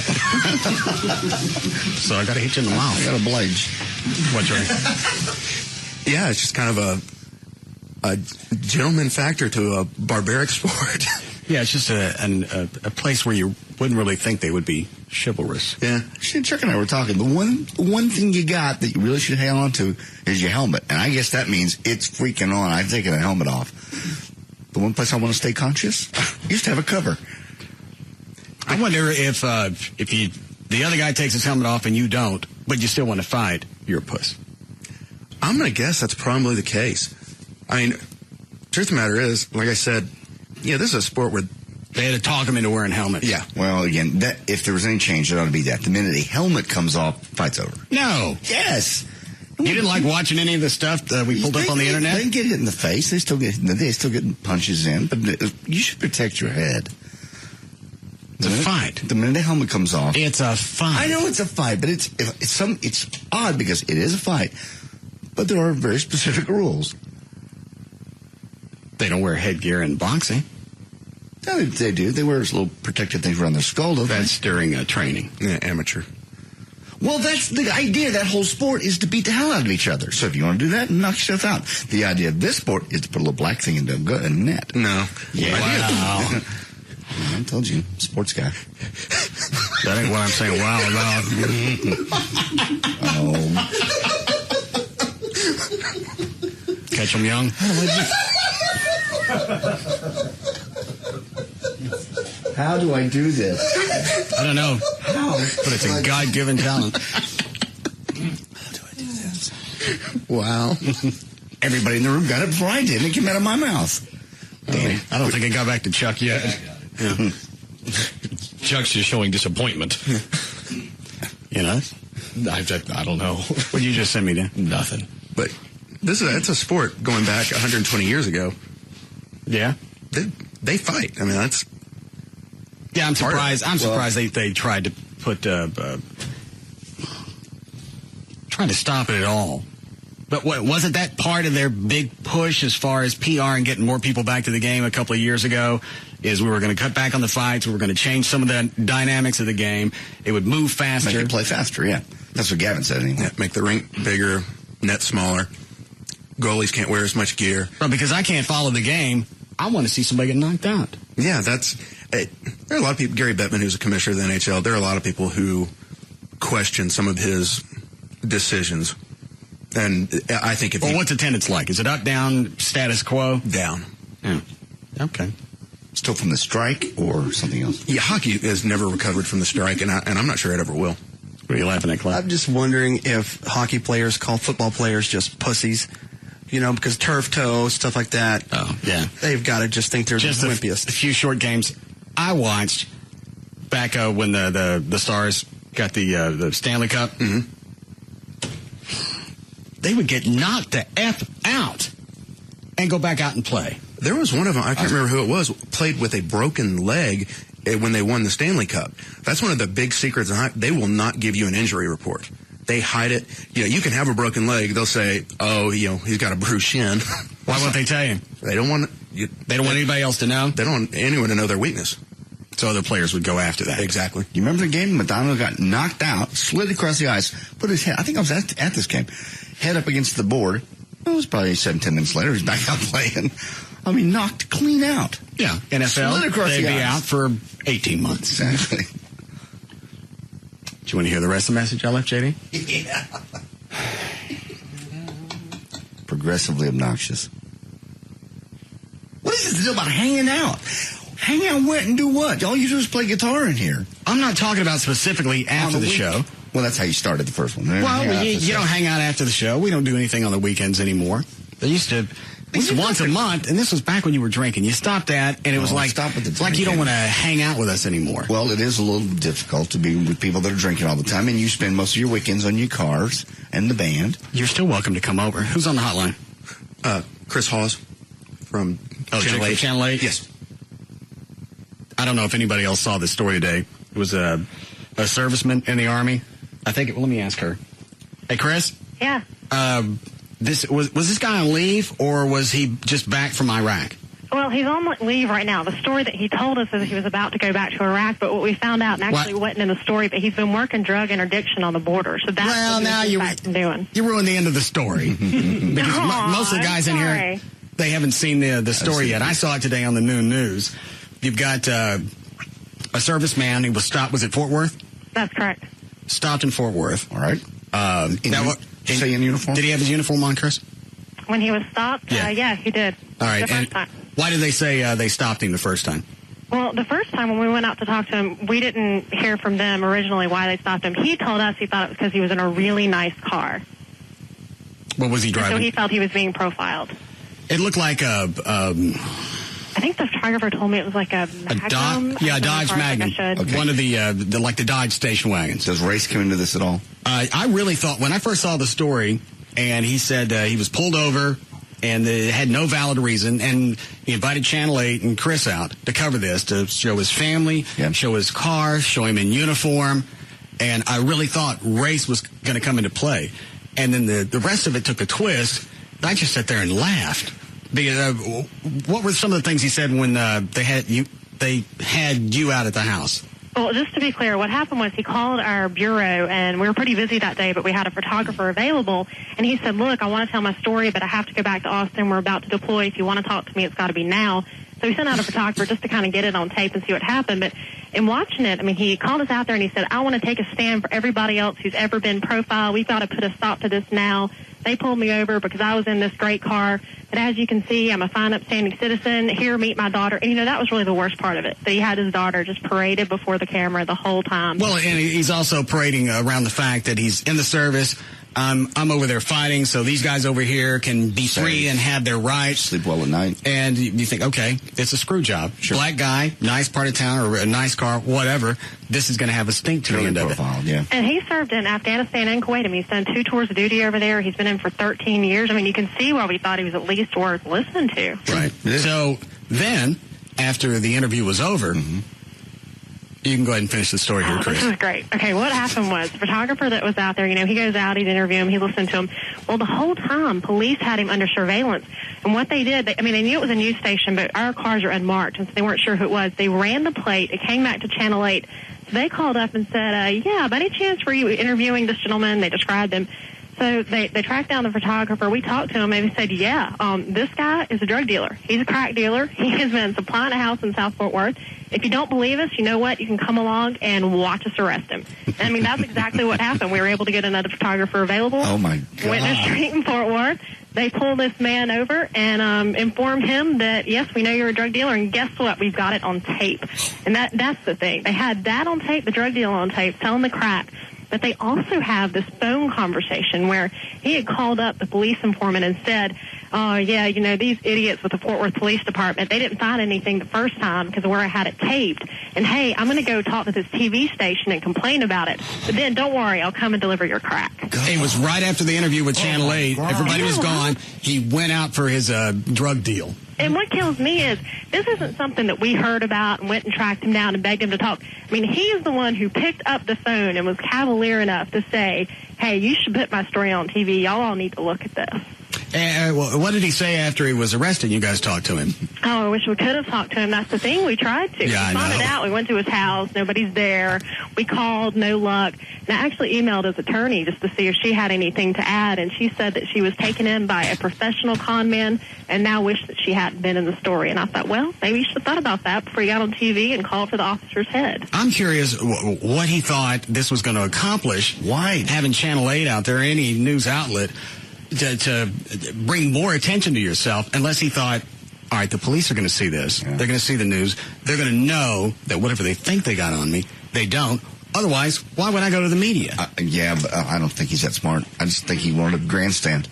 So I got to hit you in the mouth. I got to oblige. What's right? Yeah, it's just kind of a gentleman factor to a barbaric sport. Yeah, it's just a place where you wouldn't really think they would be chivalrous. Yeah. Chuck and I were talking. The one thing you got that you really should hang on to is your helmet. And I guess that means it's freaking on. I've taken the helmet off. The one place I want to stay conscious, used to have a cover. I wonder if the other guy takes his helmet off and you don't, but you still want to fight, you're a puss. I'm going to guess that's probably the case. I mean, truth of the matter is, like I said, this is a sport where they had to talk him into wearing helmets. Yeah. Well, again, that if there was any change, it ought to be that. The minute a helmet comes off, fight's over. No. Yes. You didn't like watching any of the stuff that we pulled up on the internet? They get hit in the face. They still get punches in. But you should protect your head. It's a fight. The minute the helmet comes off, it's a fight. I know it's a fight, but it's odd because it is a fight. But there are very specific rules. They don't wear headgear in boxing. No, they do. They wear those little protective things around their skull. That's during training. Yeah, amateur. Well, that's the idea. That whole sport is to beat the hell out of each other. So if you want to do that, knock yourself out. The idea of this sport is to put a little black thing into a net. No. Yeah. Wow. I told you, sports guy. That ain't what I'm saying. Wow, about. Catch them young. How do I do this? I don't know. How? But it's a God-given talent. How do I do this? Wow. Everybody in the room got it before I did. It came out of my mouth. I don't think it got back to Chuck yet. Yeah. Chuck's just showing disappointment. You know? I don't know. What did you just send me to? Nothing. But it's a sport going back 120 years ago. Yeah? They fight. I mean, that's... Yeah, I'm surprised. I'm surprised they tried to put... trying to stop it at all. But wasn't that part of their big push as far as PR and getting more people back to the game a couple of years ago? Is we were going to cut back on the fights. We were going to change some of the dynamics of the game. It would move faster. Make it play faster, yeah. That's what Gavin said anyway. Yeah, make the rink bigger, net smaller. Goalies can't wear as much gear. But because I can't follow the game, I want to see somebody get knocked out. Yeah, there are a lot of people. Gary Bettman, who's a commissioner of the NHL, there are a lot of people who question some of his decisions. And I think what's attendance like? Is it up, down, status quo? Down. Yeah. Okay. Still from the strike or something else? Yeah, hockey has never recovered from the strike, and I'm not sure it ever will. What are you laughing at, Clive? I'm just wondering if hockey players call football players just pussies. You know, because turf toe, stuff like that. Oh, yeah. They've got to just think they're just the wimpiest. A few short games I watched back when the Stars got the Stanley Cup. Mm-hmm. they would get knocked the F out and go back out and play. There was one of them, I can't remember who it was, played with a broken leg when they won the Stanley Cup. That's one of the big secrets. They will not give you an injury report. They hide it. You can have a broken leg. They'll say, he's got a bruised shin. Why won't they tell you? They don't want anybody else to know? They don't want anyone to know their weakness. So other players would go after that. Exactly. You remember the game? Madonna got knocked out, slid across the ice, put his head, I think I was at this game, head up against the board. It was probably 7-10 minutes later. He's back out playing. I mean, knocked clean out. Yeah. NFL, they'd be out for 18 months. Exactly. Do you want to hear the rest of the message I left, JD? Yeah. Progressively obnoxious. What is this deal about hanging out? Hang out where and do what? All you do is play guitar in here. I'm not talking about specifically after the show. Well, that's how you started the first one. Well, you don't hang out after the show. We don't do anything on the weekends anymore. They used to, at least once a month, and this was back when you were drinking. You stopped that, and it was like you don't want to hang out with us anymore. Well, it is a little difficult to be with people that are drinking all the time, and you spend most of your weekends on your cars and the band. You're still welcome to come over. Who's on the hotline? Chris Hawes from Channel 8. Channel 8? Yes. I don't know if anybody else saw this story today. It was a serviceman in the Army. Let me ask her. Hey, Chris? Yeah. Was this guy on leave, or was he just back from Iraq? Well, he's on leave right now. The story that he told us is he was about to go back to Iraq, but what we found out, and actually wasn't in the story, but he's been working drug interdiction on the border. So that's what he's been doing. You ruined the end of the story. Because most of the guys in here, they haven't seen the story yet. I saw it today on the noon news. You've got a serviceman who was stopped. Was it Fort Worth? That's correct. Stopped in Fort Worth. All right. Did he in uniform? Did he have his uniform on, Chris? When he was stopped? Yeah, he did. All right. The first time. Why did they say they stopped him the first time? Well, the first time when we went out to talk to him, we didn't hear from them originally why they stopped him. He told us he thought it was because he was in a really nice car. What was he driving? So he felt he was being profiled. It looked like I think the photographer told me it was like a Magnum. a Dodge Magnum. Okay. One of the Dodge station wagons. Does race come into this at all? I really thought, when I first saw the story, and he said he was pulled over and had no valid reason, and he invited Channel 8 and Chris out to cover this, to show his family, show his car, show him in uniform, and I really thought race was going to come into play. And then the rest of it took a twist. I just sat there and laughed. Because, what were some of the things he said when they had you out at the house? Well, just to be clear, what happened was he called our bureau, and we were pretty busy that day, but we had a photographer available, and he said, look, I want to tell my story, but I have to go back to Austin. We're about to deploy. If you want to talk to me, it's got to be now. So we sent out a photographer just to kind of get it on tape and see what happened. But in watching it, I mean, he called us out there, and he said, I want to take a stand for everybody else who's ever been profiled. We've got to put a stop to this now. They pulled me over because I was in this great car. But as you can see, I'm a fine, upstanding citizen. Here, meet my daughter. And, that was really the worst part of it. That he had his daughter just paraded before the camera the whole time. Well, and he's also parading around the fact that he's in the service. I'm over there fighting, so these guys over here can be free and have their rights. Sleep well at night. And you think, okay, it's a screw job. Sure. Black guy, nice part of town, or a nice car, whatever. This is going to have a stink to the end of it. Yeah. And he served in Afghanistan and Kuwait. I mean, he's done 2 tours of duty over there. He's been in for 13 years. I mean, you can see why we thought he was at least worth listening to. Right. So then, after the interview was over, you can go ahead and finish the story here, Chris. This is great. Okay, what happened was the photographer that was out there, he goes out, he's interviewing him, he listened to him. Well, the whole time, police had him under surveillance. And what they did, they knew it was a news station, but our cars are unmarked, and so they weren't sure who it was. They ran the plate. It came back to Channel 8. So they called up and said, by any chance were you interviewing this gentleman? They described him. So they tracked down the photographer. We talked to him, and he said, this guy is a drug dealer. He's a crack dealer. He has been supplying a house in South Fort Worth. If you don't believe us, you know what? You can come along and watch us arrest him. And, that's exactly what happened. We were able to get another photographer available. Oh, my God. Went to street in Fort Worth. They pulled this man over and informed him that, yes, we know you're a drug dealer, and guess what? We've got it on tape. And that's the thing. They had that on tape, the drug dealer on tape, selling the crack. But they also have this phone conversation where he had called up the police informant and said, oh, yeah, these idiots with the Fort Worth Police Department, they didn't find anything the first time because of where I had it taped. And, hey, I'm going to go talk to this TV station and complain about it. But then, don't worry, I'll come and deliver your crack. It was right after the interview with Channel 8. Everybody was gone. He went out for his drug deal. And what kills me is this isn't something that we heard about and went and tracked him down and begged him to talk. I mean, he is the one who picked up the phone and was cavalier enough to say, hey, you should put my story on TV. Y'all all need to look at this. What did he say after he was arrested? You guys talked to him. Oh, I wish we could have talked to him. That's the thing. We tried to. Yeah, we found it out. We went to his house. Nobody's there. We called. No luck. And I actually emailed his attorney just to see if she had anything to add, and she said that she was taken in by a professional con man and now wished that she hadn't been in the story. And I thought, well, maybe you should have thought about that before you got on TV and called for the officer's head. I'm curious what he thought this was going to accomplish. Why? Having Channel 8 out there, any news outlet, to bring more attention to yourself, unless he thought, all right, the police are going to see this. Yeah. They're going to see the news. They're going to know that whatever they think they got on me, they don't. Otherwise, why would I go to the media? But I don't think he's that smart. I just think he wanted to grandstand.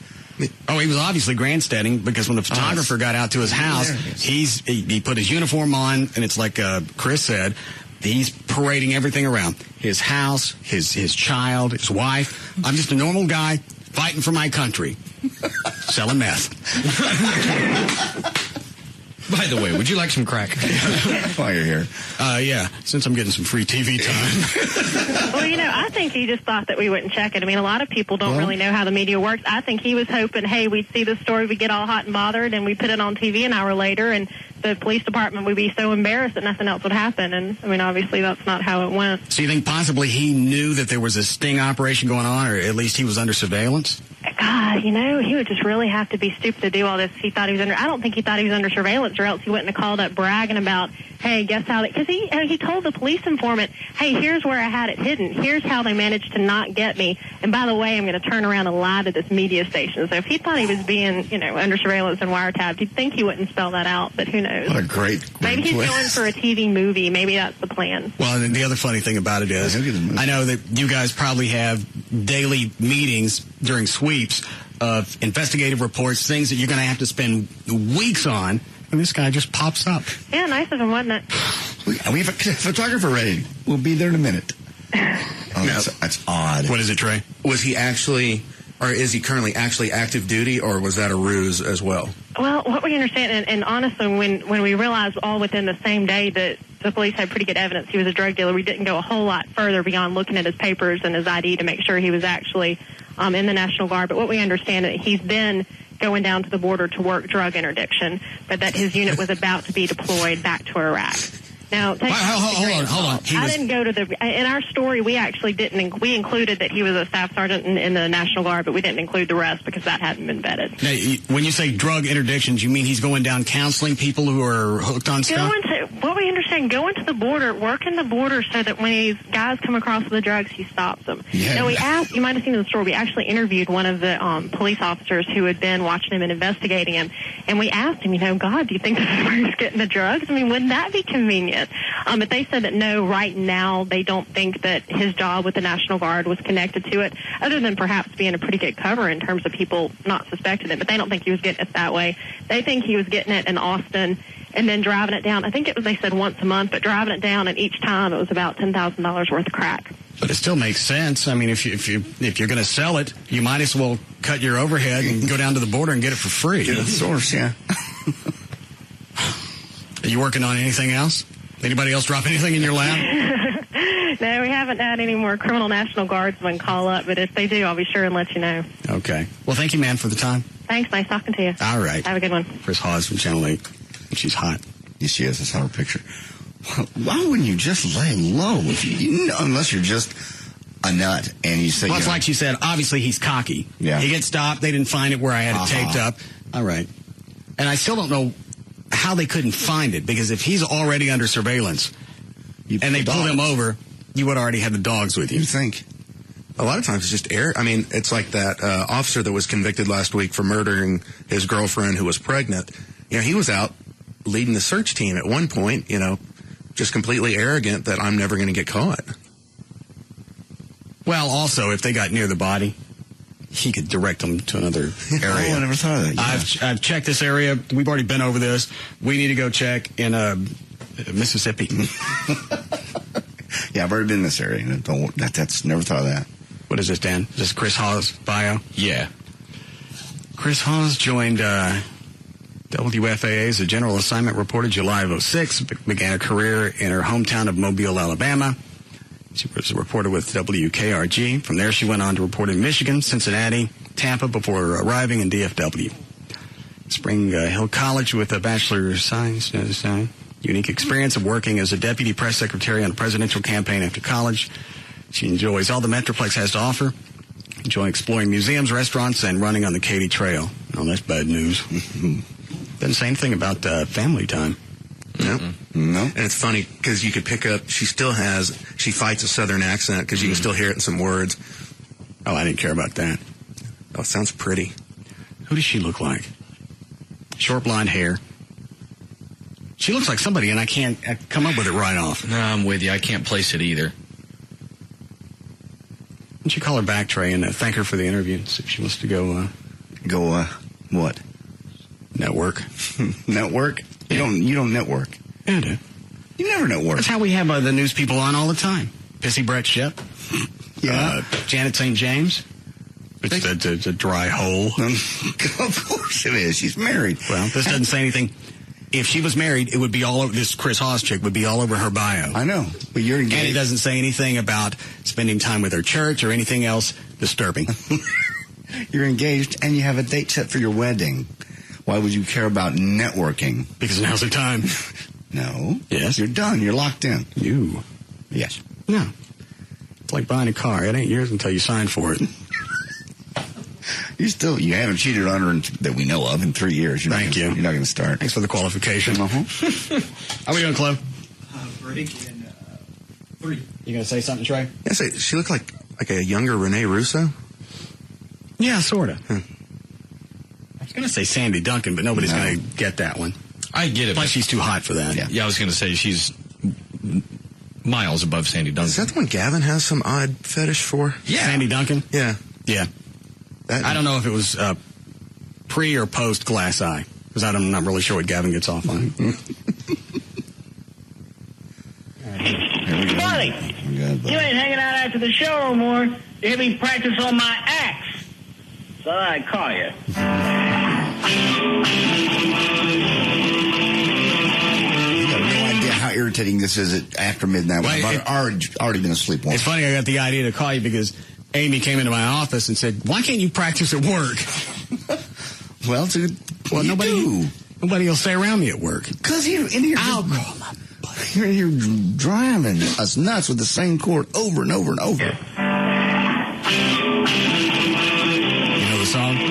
Oh, he was obviously grandstanding because when the photographer got out to his house, he put his uniform on, and it's like Chris said, he's parading everything around. His house, his child, his wife. I'm just a normal guy fighting for my country. Selling meth. By the way, would you like some crack? While you're here. Yeah, since I'm getting some free TV time. Well, I think he just thought that we wouldn't check it. I mean, a lot of people don't really know how the media works. I think he was hoping, hey, we'd see the story, we'd get all hot and bothered, and we put it on TV an hour later, and the police department would be so embarrassed that nothing else would happen. And, I mean, obviously that's not how it went. So you think possibly he knew that there was a sting operation going on, or at least he was under surveillance? God, he would just really have to be stupid to do all this. He thought he was I don't think he thought he was under surveillance, or else he wouldn't have called up bragging about, hey, guess how because he told the police informant, hey, here's where I had it hidden. Here's how they managed to not get me. And by the way, I'm going to turn around and lie to this media station. So if he thought he was being, under surveillance and wiretapped, you'd think he wouldn't spell that out, but who knows? What a great Maybe he's twist. going for a TV movie. Maybe that's the plan. Well, and the other funny thing about it is, I know that you guys probably have daily meetings during sweeps of investigative reports, things that you're going to have to spend weeks on, and this guy just pops up. Yeah, nice of him, wasn't it? We have a photographer ready. We'll be there in a minute. That's odd. What is it, Trey? Was he actually, or is he currently actually active duty, or was that a ruse as well? Well, what we understand, and honestly, when we realized all within the same day that the police had pretty good evidence he was a drug dealer, we didn't go a whole lot further beyond looking at his papers and his ID to make sure he was actually in the National Guard. But what we understand is that he's been going down to the border to work drug interdiction, but that his unit was about to be deployed back to Iraq. Now, hold on. I didn't go to in our story, we actually didn't, we included that he was a staff sergeant in the National Guard, but we didn't include the rest because that hadn't been vetted. Now, when you say drug interdictions, you mean he's going down counseling people who are hooked on stuff? What we understand, going to the border, working the border so that when these guys come across with the drugs, he stops them. Yeah. Now, we asked, you might have seen in the story, we actually interviewed one of the police officers who had been watching him and investigating him, and we asked him, God, do you think this is where he's getting the drugs? I mean, wouldn't that be convenient? But they said that no, right now they don't think that his job with the National Guard was connected to it, other than perhaps being a pretty good cover in terms of people not suspecting it, but they don't think he was getting it that way. They think he was getting it in Austin and then driving it down. I think they said once a month, but driving it down, and each time it was about $10,000 worth of crack. But it still makes sense. I mean, if you're going to sell it, you might as well cut your overhead and go down to the border and get it for free. Get the source, yeah. Are you working on anything else? Anybody else drop anything in your lap? No, we haven't had any more criminal National Guardsmen call up, but if they do, I'll be sure and let you know. Okay. Well, thank you, man, for the time. Thanks. Nice talking to you. All right. Have a good one. Chris Hawes from Channel 8. She's hot. Yes, she is. I saw her picture. Why wouldn't you just lay low? Unless you're just a nut and you say... Well, it's like she said, obviously he's cocky. Yeah. He gets stopped. They didn't find it where I had it taped up. All right. And I still don't know how they couldn't find it, because if he's already under surveillance and they pulled him over, you would already have the dogs with you. You think? A lot of times it's just air. I mean, it's like that officer that was convicted last week for murdering his girlfriend who was pregnant. He was out leading the search team at one point, just completely arrogant that I'm never going to get caught. Well, also, if they got near the body, he could direct them to another area. Oh, I never thought of that. Yeah. I've checked this area. We've already been over this. We need to go check in Mississippi. Yeah, I've already been in this area. That's never thought of that. What is this, Dan? Is this Chris Hawes' bio? Yeah. Chris Hawes joined WFAA as a general assignment reporter July of 06. Began a career in her hometown of Mobile, Alabama. She was a reporter with WKRG. From there, she went on to report in Michigan, Cincinnati, Tampa, before arriving in DFW. Spring Hill College with a Bachelor of Science. Unique experience of working as a deputy press secretary on a presidential campaign after college. She enjoys all the Metroplex has to offer. Enjoy exploring museums, restaurants, and running on the Katy Trail. Oh, that's bad news. Doesn't say anything about family time. No. And it's funny because you could pick up, she fights a southern accent because you can still hear it in some words. Oh, I didn't care about that. Oh, it sounds pretty. Who does she look like? Short blonde hair. She looks like somebody, and I can't come up with it right off. No, I'm with you. I can't place it either. Why don't you call her back, Trey, and thank her for the interview and see if she wants to go... what? Network. Network? You don't network. Yeah, I do. You never network. That's how we have the news people on all the time. Pissy Brett Shep. Yeah. Janet St. James. It's a dry hole. Of course it is. She's married. Well, this doesn't say anything. If she was married, it would be all over. This Chris Hawes chick would be all over her bio. I know, but you're engaged. And it doesn't say anything about spending time with her church or anything else disturbing. You're engaged and you have a date set for your wedding. Why would you care about networking? Because now's the time. No. Yes. You're done. You're locked in. You. Yes. No. It's like buying a car. It ain't yours until you sign for it. You haven't cheated on her that we know of in 3 years. Thank you. You're not going to start. Thanks for the qualification. Uh-huh. How we doing, Chloe? Break in 3. You going to say something, Trey? Yeah, she looked like a younger Rene Russo. Yeah, sort of. I was going to say Sandy Duncan, but nobody's going to get that one. I get it. Plus, she's too hot for that. Yeah, I was going to say she's miles above Sandy Duncan. Is that the one Gavin has some odd fetish for? Yeah. Sandy Duncan? Yeah. Yeah. I don't know if it was pre or post Glass Eye, because I'm not really sure what Gavin gets off on. Buddy, you ain't hanging out after the show no more. You hear me practice on my axe. So I call you. You have no idea how irritating this is after midnight. I've already been asleep once. It's funny I got the idea to call you because Amy came into my office and said, "Why can't you practice at work?" Well, nobody will stay around me at work. Because you're in here. You're in here driving us nuts with the same chord over and over and over. You know the song? No.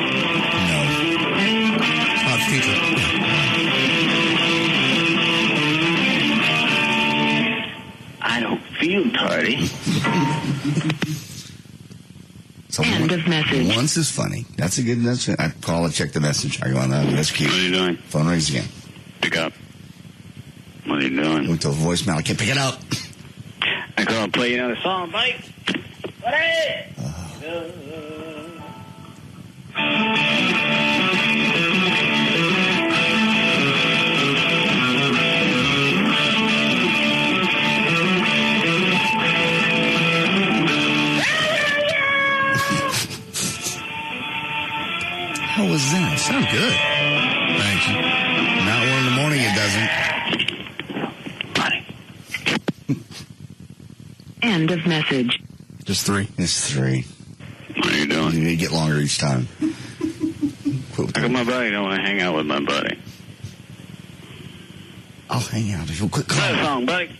Hot feature. I don't feel tardy. So End of message. Once is funny. That's a good message. I call and check the message. Are you on that? That's cute. What are you doing? Phone rings again. Pick up. What are you doing? Went to a voicemail. I can't pick it up. I call and play you another song, buddy. Buddy! How was that? Sound good. Thank you. Not 1 in the morning, it doesn't. End of message. Just 3. It's 3. What are you doing? You need to get longer each time. How come my buddy don't want to hang out with my buddy? I'll hang out if you'll quit Play a calling. song, buddy.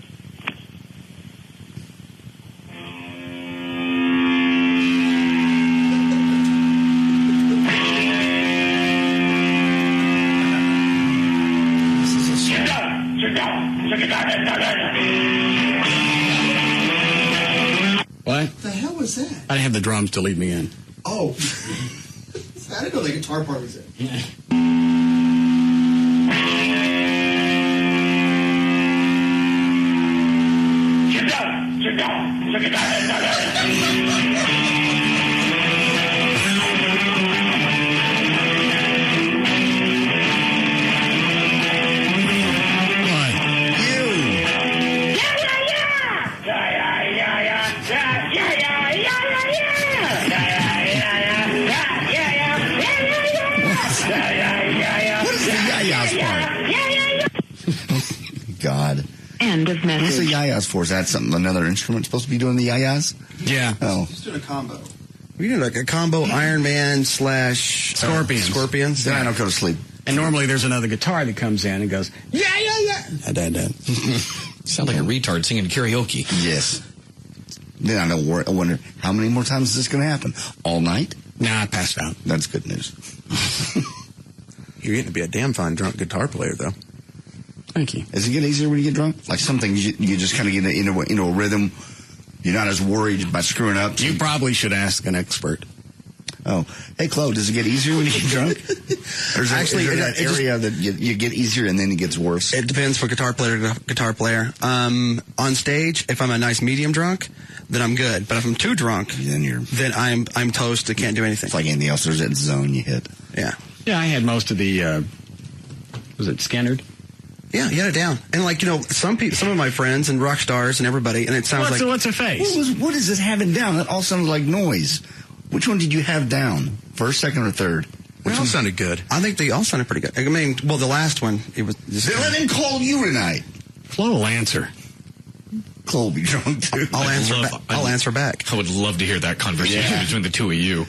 What? The hell was that? I didn't have the drums to lead me in. Oh. I didn't know the guitar part was it. What is the yayas part? God. End of message. What's the yayas for? Is that something, another instrument supposed to be doing the yayas? Yeah. Oh. Just doing a combo. We do like a combo Iron Man / Scorpions. Then I don't go to sleep. And normally there's another guitar that comes in and goes, yeah. Sound like a retard singing karaoke. Yes. Then I wonder, how many more times is this going to happen? All night? Nah, I passed out. That's good news. You're getting to be a damn fine drunk guitar player, though. Thank you. Does it get easier when you get drunk? Like something you just kind of get into a rhythm. You're not as worried about screwing up. You probably should ask an expert. Oh, hey, Chloe, does it get easier when you get drunk? Or is Actually, there that area that you get easier and then it gets worse? It depends from guitar player to guitar player. On stage, if I'm a nice medium drunk, then I'm good. But if I'm too drunk, then I'm toast. I can't do anything. It's like anything else. There's that zone you hit. Yeah. Yeah, I had most of the. Was it Skinnerd? Yeah, you had it down. And some of my friends and rock stars and everybody, and it sounds like. What's a face? What is this having down? That all sounds like noise. Which one did you have down? First, second, or third? Which one sounded good? I think they all sounded pretty good. I mean, well, the last one, it was just. Then let him call you tonight. Flo will answer. Chloe will be drunk too. I'll answer back. I would love to hear that conversation between the two of you.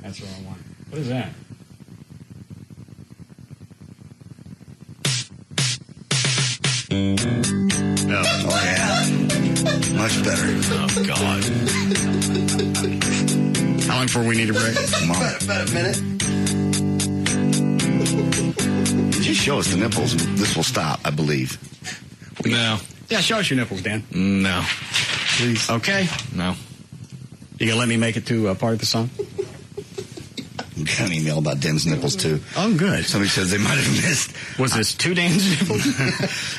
That's what I want. What is that? Oh, yeah. Much better. Oh, God. How long before we need a break? Come on. About a minute. Just show us the nipples and this will stop, I believe. No. Yeah, show us your nipples, Dan. No. Please. Okay. No. You gonna let me make it to part of the song? We got an email about Dan's nipples, too. Oh, good. Somebody says they might have missed. Was this to Dan's nipples?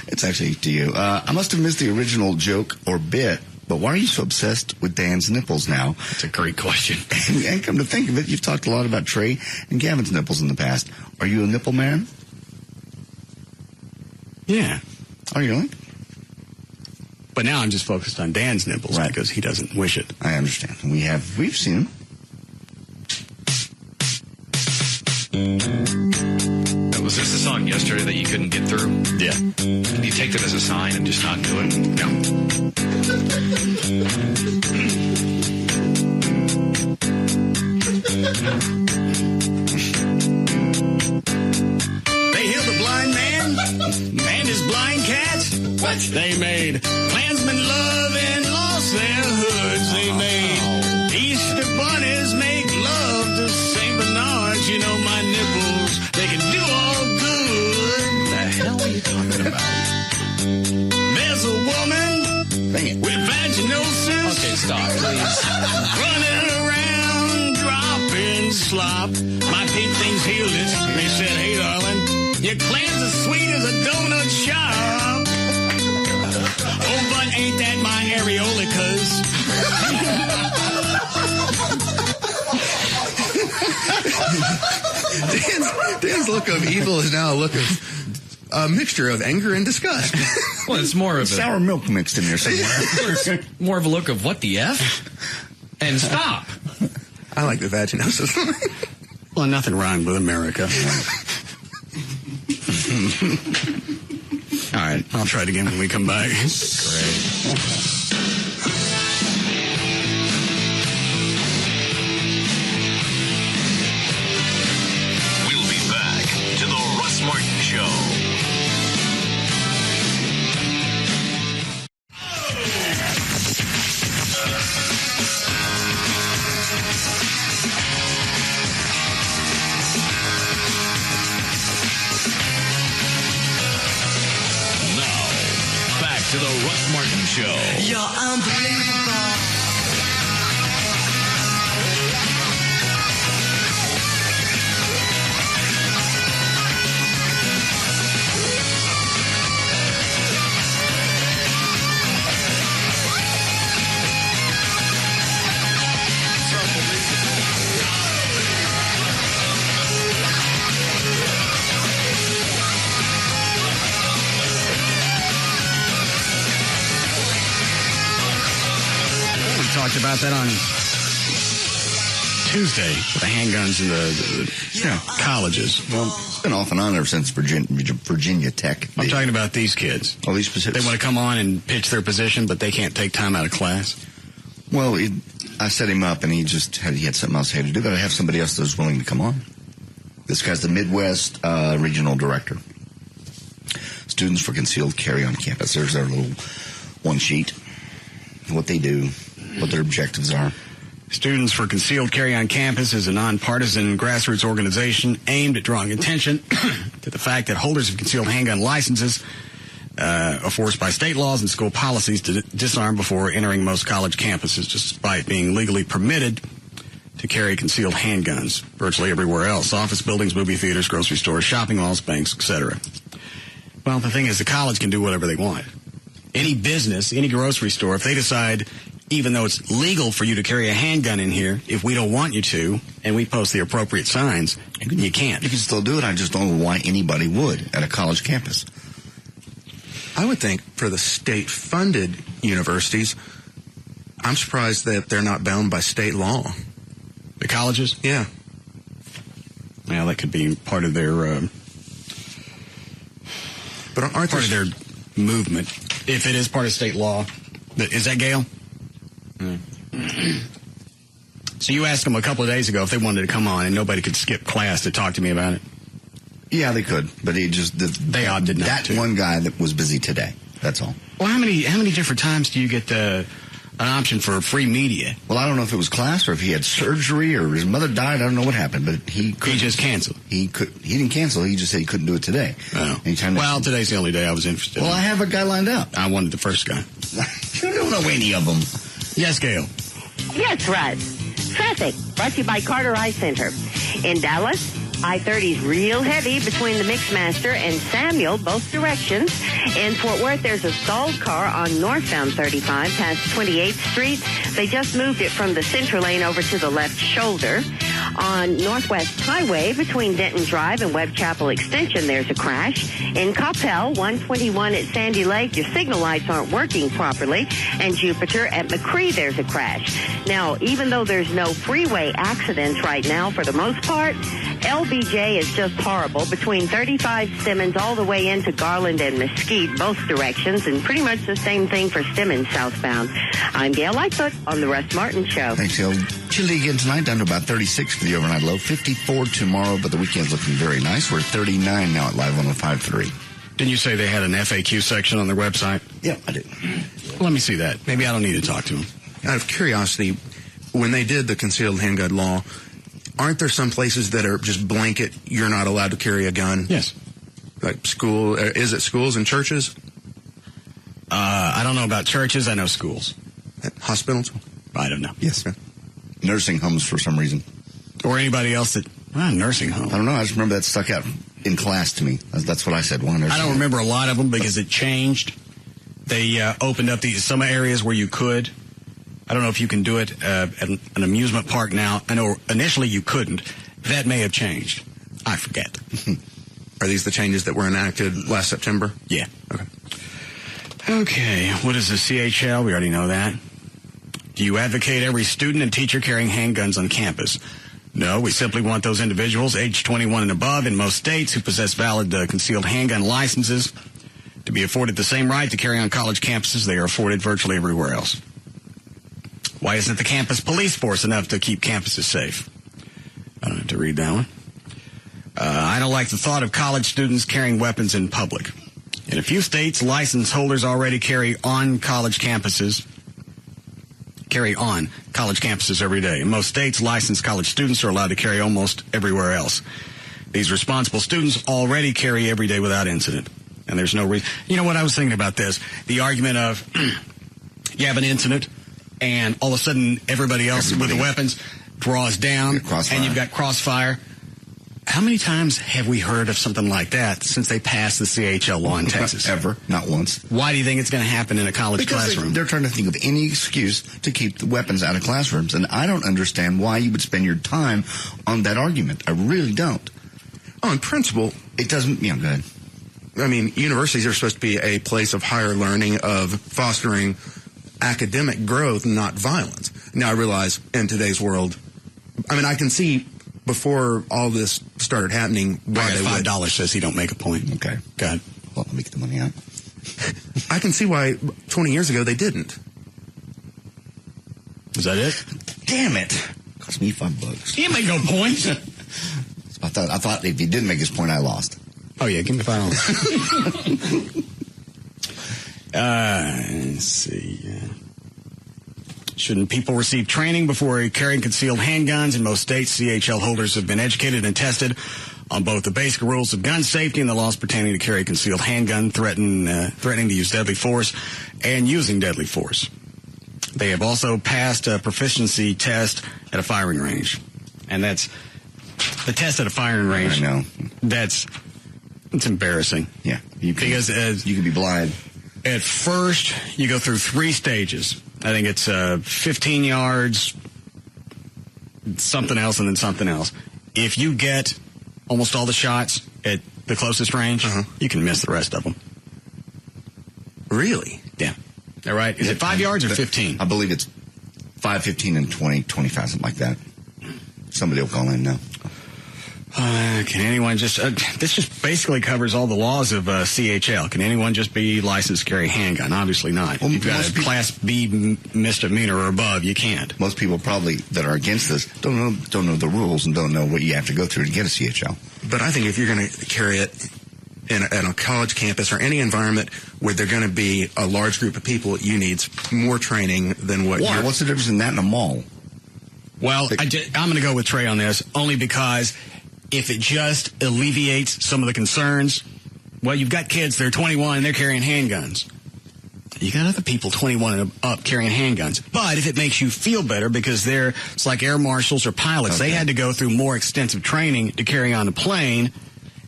It's actually to you. I must have missed the original joke or bit, but why are you so obsessed with Dan's nipples now? That's a great question. And come to think of it, you've talked a lot about Trey and Gavin's nipples in the past. Are you a nipple man? Yeah. Are you really? But now I'm just focused on Dan's nipples because he doesn't wish it. I understand. We've seen him. Was this the song yesterday that you couldn't get through? Yeah. Can you take that as a sign and just not do it? No. They healed the blind man and his blind cat. What? They made Klansmen love and lost their hoods. They made Easter bunnies make love to St. Bernards. You know my nipples, they can do all good. The hell are you talking about? There's a woman with vaginosis. Okay, stop, please. Running around, dropping slop. My pink things healed it. They said, hey, darling, your clan's as sweet as a donut shop. Oh, but ain't that my areolicas? Dan's look of evil is now a look of a mixture of anger and disgust. Well, it's more of sour milk mixed in there somewhere. More of a look of what the F? And stop. I like the vaginosis. Well, nothing wrong with America. All right, I'll try it again when we come back. Great. We'll be back to the Russ Martin Show. Now, back to the Russ Martin Show. You're unbelievable. We talked about that on Tuesday with the handguns in the colleges. Well, it's been off and on ever since Virginia Tech. I'm talking about these kids. Oh, these specific. They want to come on and pitch their position, but they can't take time out of class. Well, I set him up, and he had something else he had to do, but I have somebody else that was willing to come on. This guy's the Midwest Regional Director. Students for Concealed Carry on Campus. There's their little one sheet, what they do, what their objectives are. Students for Concealed Carry on Campus is a nonpartisan grassroots organization aimed at drawing attention to the fact that holders of concealed handgun licenses are forced by state laws and school policies to disarm before entering most college campuses, despite being legally permitted to carry concealed handguns virtually everywhere else. Office buildings, movie theaters, grocery stores, shopping malls, banks, etc. Well, the thing is, the college can do whatever they want. Any business, any grocery store, if they decide, even though it's legal for you to carry a handgun in here, if we don't want you to, and we post the appropriate signs, you can't. You can still do it. I just don't know why anybody would at a college campus. I would think for the state-funded universities, I'm surprised that they're not bound by state law. The colleges? Yeah. Well, that could be part of their but aren't part of their movement. If it is part of state law. Is that Gail? So you asked them a couple of days ago if they wanted to come on, and nobody could skip class to talk to me about it? Yeah, they could, but they opted not that to. One guy that was busy today. That's all. Well, how many different times do you get an option for free media? Well, I don't know if it was class or if he had surgery or his mother died. I don't know what happened, but he just canceled. He didn't cancel. He just said he couldn't do it today. Oh. Well, today's the only day I was interested. Well, I have a guy lined up. I wanted the first guy. You don't know any of them. Yes, Gail. Yes, Russ. Traffic brought to you by Carter Eye Center. In Dallas, I-30 is real heavy between the Mixmaster and Samuel, both directions. In Fort Worth, there's a stalled car on northbound 35 past 28th Street. They just moved it from the center lane over to the left shoulder. On Northwest Highway between Denton Drive and Webb Chapel Extension, there's a crash. In Coppell, 121 at Sandy Lake, your signal lights aren't working properly. And Jupiter at McCree, there's a crash. Now, even though there's no freeway accidents right now for the most part, LBJ is just horrible between 35 Simmons all the way into Garland and Mesquite, both directions, and pretty much the same thing for Simmons southbound. I'm Gail Lightfoot on the Russ Martin Show. Thanks, Gail. Chilly again tonight, down to about 36 for the overnight low. 54 tomorrow, but the weekend's looking very nice. We're at 39 now at Live 105.3. Didn't you say they had an FAQ section on their website? Yeah, I did. Let me see that. Maybe I don't need to talk to them. Out of curiosity, when they did the concealed handgun law, aren't there some places that are just blanket, you're not allowed to carry a gun? Yes. Like school, is it schools and churches? I don't know about churches. I know schools. Hospitals? I don't know. Yes. Okay. Nursing homes for some reason. Or anybody else that, nursing home. I don't know. I just remember that stuck out in class to me. That's what I said. I don't remember a lot of them because it changed. They opened up some areas where you could. I don't know if you can do it at an amusement park now. I know initially you couldn't. That may have changed. I forget. Are these the changes that were enacted last September? Yeah. Okay. Okay. What is the CHL? We already know that. Do you advocate every student and teacher carrying handguns on campus? No, we simply want those individuals aged 21 and above in most states who possess valid concealed handgun licenses to be afforded the same right to carry on college campuses they are afforded virtually everywhere else. Why isn't the campus police force enough to keep campuses safe? I don't have to read that one. I don't like the thought of college students carrying weapons in public. In a few states, license holders already carry on college campuses every day. In most states, licensed college students are allowed to carry almost everywhere else. These responsible students already carry every day without incident. And there's no reason. You know what, I was thinking about this. The argument of you have an incident and all of a sudden everybody else with the weapons draws down and you've got crossfire. How many times have we heard of something like that since they passed the CHL law in Texas? Ever. Not once. Why do you think it's going to happen in a college classroom? They're trying to think of any excuse to keep the weapons out of classrooms, and I don't understand why you would spend your time on that argument. I really don't. Oh, in principle, it doesn't, go ahead. I mean, universities are supposed to be a place of higher learning, of fostering academic growth, not violence. Now, I realize in today's world, I mean, I can see before all this started happening why they would. $5 says he don't make a point. Okay. Go ahead. Well, let me get the money out. I can see why 20 years ago they didn't. Is that it? Damn it. Cost me $5. He didn't make no points. I thought if he didn't make his point, I lost. Oh, yeah, give me $5. Let's see. Shouldn't people receive training before carrying concealed handguns? In most states, CHL holders have been educated and tested on both the basic rules of gun safety and the laws pertaining to carry a concealed handgun, threatening to use deadly force, and using deadly force. They have also passed a proficiency test at a firing range. And that's the test at a firing range. I know. It's embarrassing. Yeah. Because you can be blind. At first, you go through 3 stages. I think it's 15 yards, something else, and then something else. If you get almost all the shots at the closest range, you can miss the rest of them. Really? Yeah. All right. Is it 5 yards or 15? I believe it's 5, 15, and 20, 25, something like that. Somebody will call in now. Can anyone just... this just basically covers all the laws of CHL. Can anyone just be licensed to carry a handgun? Obviously not. Well, if you've got a Class B misdemeanor or above, you can't. Most people probably that are against this don't know the rules and don't know what you have to go through to get a CHL. But I think if you're going to carry it at a college campus or any environment where they're going to be a large group of people, you need more training than what Why? What's the difference in that and a mall? Well, I'm going to go with Trey on this, only because... if it just alleviates some of the concerns, well, you've got kids, they're 21, and they're carrying handguns. You got other people 21 and up carrying handguns. But if it makes you feel better, because it's like air marshals or pilots, they had to go through more extensive training to carry on a plane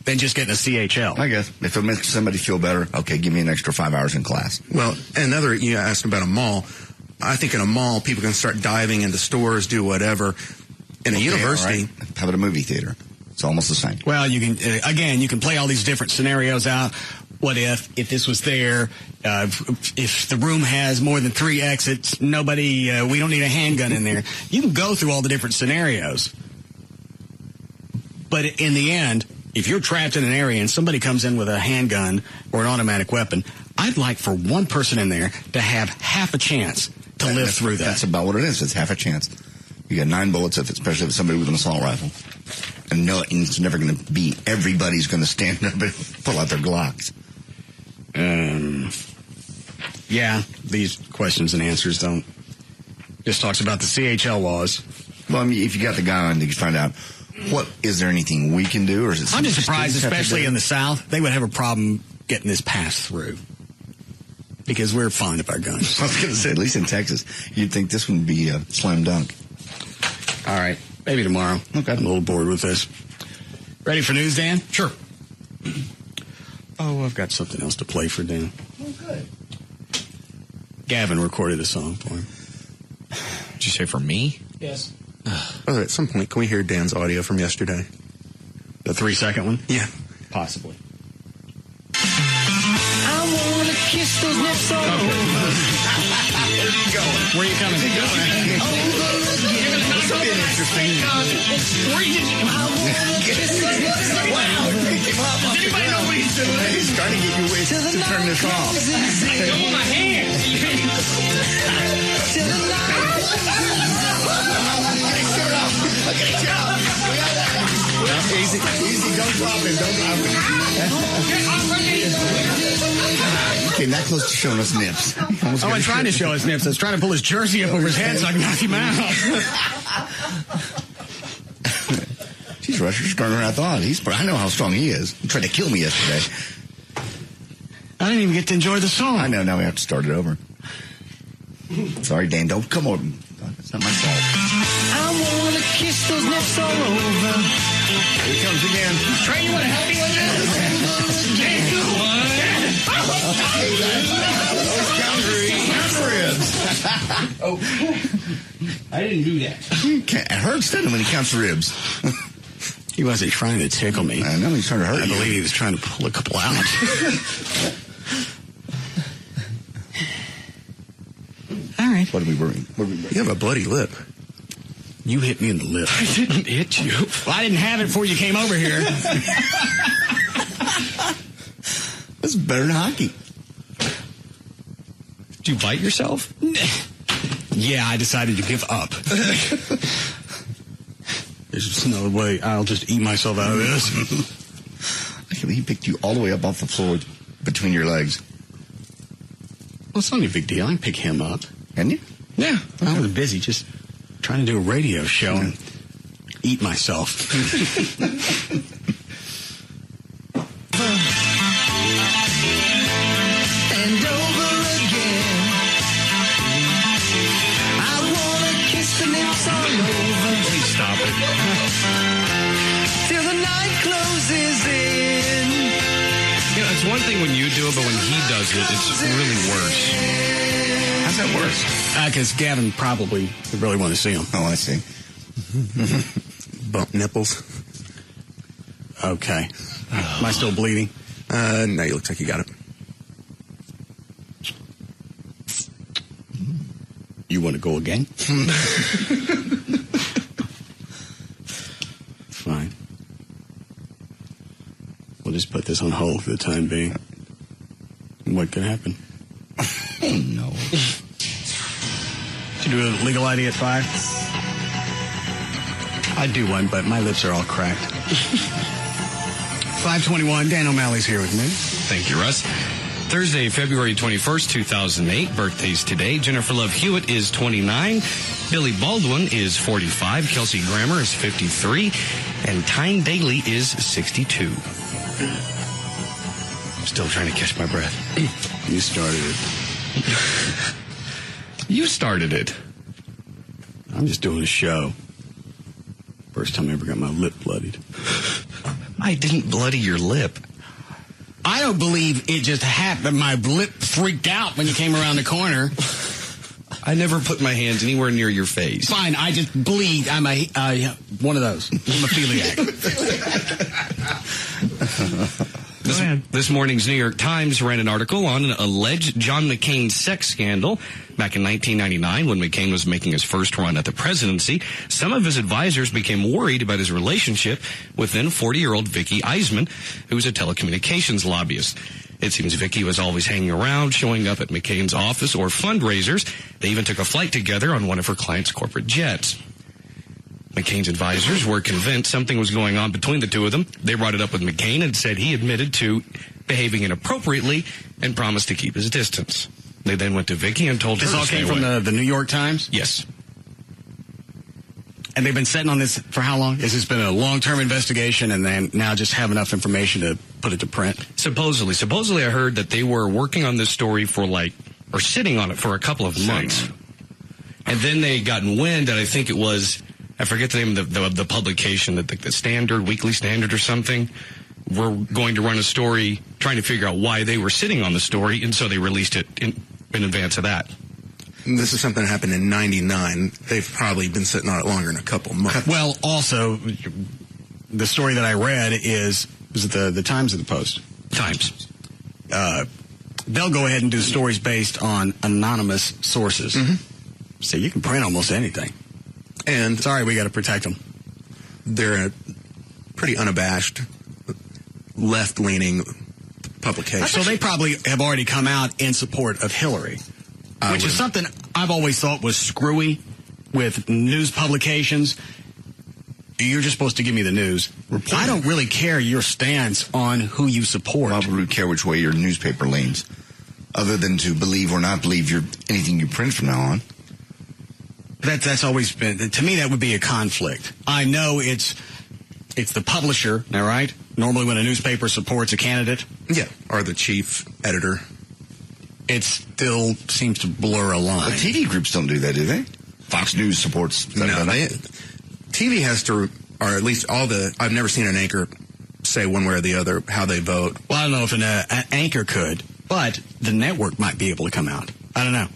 than just getting a CHL. I guess. If it makes somebody feel better, okay, give me an extra 5 hours in class. Well, you asked about a mall. I think in a mall, people can start diving into stores, do whatever. In a university... Right. How about a movie theater? It's almost the same. Well, you can, you can play all these different scenarios out. What if this was there, if the room has more than 3 exits, we don't need a handgun in there. You can go through all the different scenarios. But in the end, if you're trapped in an area and somebody comes in with a handgun or an automatic weapon, I'd like for one person in there to have half a chance to live through that. That's about what it is. It's half a chance. You got 9 bullets, especially if it's somebody with an assault rifle. And it's never going to be everybody's going to stand up and pull out their Glocks. Yeah, these questions and answers don't. Just talks about the CHL laws. Well, I mean, if you got the guy on, you can find out, is there anything we can do? Or is it I'm just surprised, especially in the South, they would have a problem getting this passed through. Because we're fond of our guns. I was going to say, at least in Texas, you'd think this would be a slam dunk. All right. Maybe tomorrow. Okay. I'm a little bored with this. Ready for news, Dan? Sure. Oh, I've got something else to play for Dan. Oh, good. Gavin recorded a song for him. Did you say for me? Yes. Oh, at some point, can we hear Dan's audio from yesterday? The 3-second one? Yeah. Possibly. I want to kiss those lips all over. Where are you going? Where are you coming? This will be an interesting. Does anybody know what he's doing? He's trying to get you ways to turn this off. Hold my hand. Easy, don't drop him, Okay, not close to showing us nips. I'm trying to show his nips. I was trying to pull his jersey up over his head so I can knock him out. Jeez, Russ, you're stronger than I thought. I know how strong he is. He tried to kill me yesterday. I didn't even get to enjoy the song. I know, now we have to start it over. Sorry, Dan, don't come over. It's not my fault. I want to kiss those lips all over. Here he comes again. Trey, you want to help me with I didn't do that. It hurts, doesn't it, when he counts ribs? He wasn't trying to tickle me. I know, he's trying to hurt I you. believe he was trying to pull a couple out. All right. What are we worrying? You have a bloody lip. You hit me in the lip. I didn't hit you. Well, I didn't have it before you came over here. This is better than hockey. Did you bite yourself? Yeah, I decided to give up. There's just no way I'll just eat myself out of this. He picked you all the way up off the floor between your legs. Well, it's not a big deal. I can pick him up. Can you? Yeah. I was busy just trying to do a radio show and eat myself. And over again, I wanna kiss the lips all over. Please stop it. Till the night closes in. You know, it's one thing when you do it, but when he does it, it's really worse. How's that worse? Because Gavin probably would really want to see him. Oh, I see. Bump nipples. Okay. Am I still bleeding? No, you looks like you got it. You want to go again? Fine. We'll just put this on hold for the time being. What could happen? Oh, no. Should you do a legal ID at 5? I'd do one, but my lips are all cracked. 5:21, Dan O'Malley's here with me. Thank you, Russ. Thursday, February 21st, 2008. Birthdays today. Jennifer Love Hewitt is 29. Billy Baldwin is 45. Kelsey Grammer is 53. And Tyne Daly is 62. I'm still trying to catch my breath. You started it. You started it. I'm just doing a show. First time I ever got my lip bloodied. I didn't bloody your lip. I don't believe it just happened. My lip freaked out when you came around the corner. I never put my hands anywhere near your face. Fine, I just bleed. I'm one of those. Hemophiliac. This morning's New York Times ran an article on an alleged John McCain sex scandal. Back in 1999, when McCain was making his first run at the presidency, some of his advisors became worried about his relationship with then 40-year-old Vicky Eisman, who was a telecommunications lobbyist. It seems Vicky was always hanging around, showing up at McCain's office or fundraisers. They even took a flight together on one of her clients' corporate jets. McCain's advisors were convinced something was going on between the two of them. They brought it up with McCain and said he admitted to behaving inappropriately and promised to keep his distance. They then went to Vicky and told her this to all stay came from away. the New York Times? Yes. And they've been sitting on this for how long? Has this been a long-term investigation and then now just have enough information to put it to print? Supposedly I heard that they were working on this story for or sitting on it for a couple of months. And then they got wind that I think it was, I forget the name of the publication, the Standard, Weekly Standard or something. We're going to run a story trying to figure out why they were sitting on the story, and so they released it in advance of that. This is something that happened in 99. They've probably been sitting on it longer than a couple months. Well, also, the story that I read is it the Times or the Post? Times. They'll go ahead and do stories based on anonymous sources. Mm-hmm. So you can print almost anything. And sorry, we got to protect them. They're a pretty unabashed, left-leaning publication. So they probably have already come out in support of Hillary, which is something I've always thought was screwy with news publications. You're just supposed to give me the news. I don't really care your stance on who you support. Why would we care which way your newspaper leans, other than to believe or not believe anything you print from now on? That's always been, to me, that would be a conflict. I know it's the publisher, all right? Normally when a newspaper supports a candidate. Yeah, or the chief editor. It still seems to blur a line. But TV groups don't do that, do they? Fox News supports. TV has to, or at least I've never seen an anchor say one way or the other how they vote. Well, I don't know if an anchor could, but the network might be able to come out. I don't know.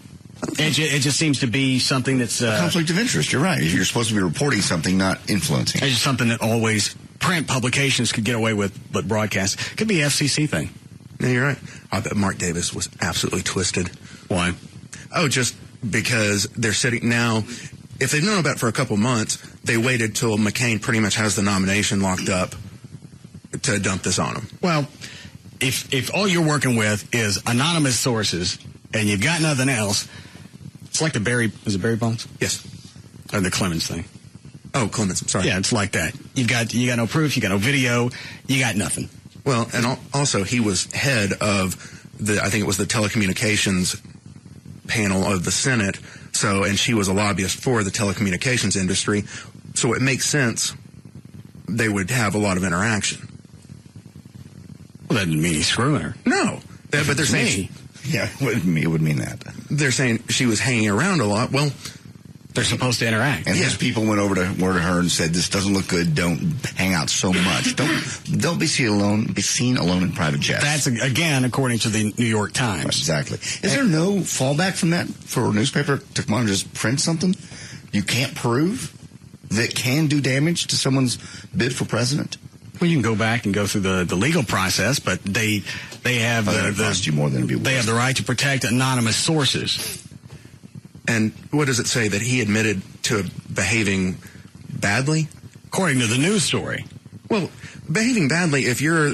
It just seems to be something that's... a conflict of interest, you're right. You're supposed to be reporting something, not influencing. It's just something that always print publications could get away with, but broadcast. Could be an FCC thing. Yeah, you're right. I bet Mark Davis was absolutely twisted. Why? Oh, just because they're sitting now... if they've known about it for a couple months, they waited till McCain pretty much has the nomination locked up to dump this on him. Well, if all you're working with is anonymous sources and you've got nothing else, it's like is it Barry Bonds? Yes. Or the Clemens thing. Oh, Clemens, I'm sorry. Yeah, it's like that. You got no proof, you got no video, you got nothing. Well, and also he was head of I think it was the telecommunications panel of the Senate, and she was a lobbyist for the telecommunications industry, so it makes sense they would have a lot of interaction. Well, that didn't mean he's screwing her. No. But they're saying... Yeah, it would mean that. They're saying she was hanging around a lot. Well, they're supposed to interact. And his people went over to her and said, "This doesn't look good. Don't hang out so much. Don't be seen alone in private jets." That's, again, according to the New York Times. Exactly. Is there no fallback from that for a newspaper to come on and just print something you can't prove that can do damage to someone's bid for president? Well, you can go back and go through the legal process, but they have cost you more than it'd be worth. They have the right to protect anonymous sources. And what does it say, that he admitted to behaving badly? According to the news story. Well, behaving badly, if you're,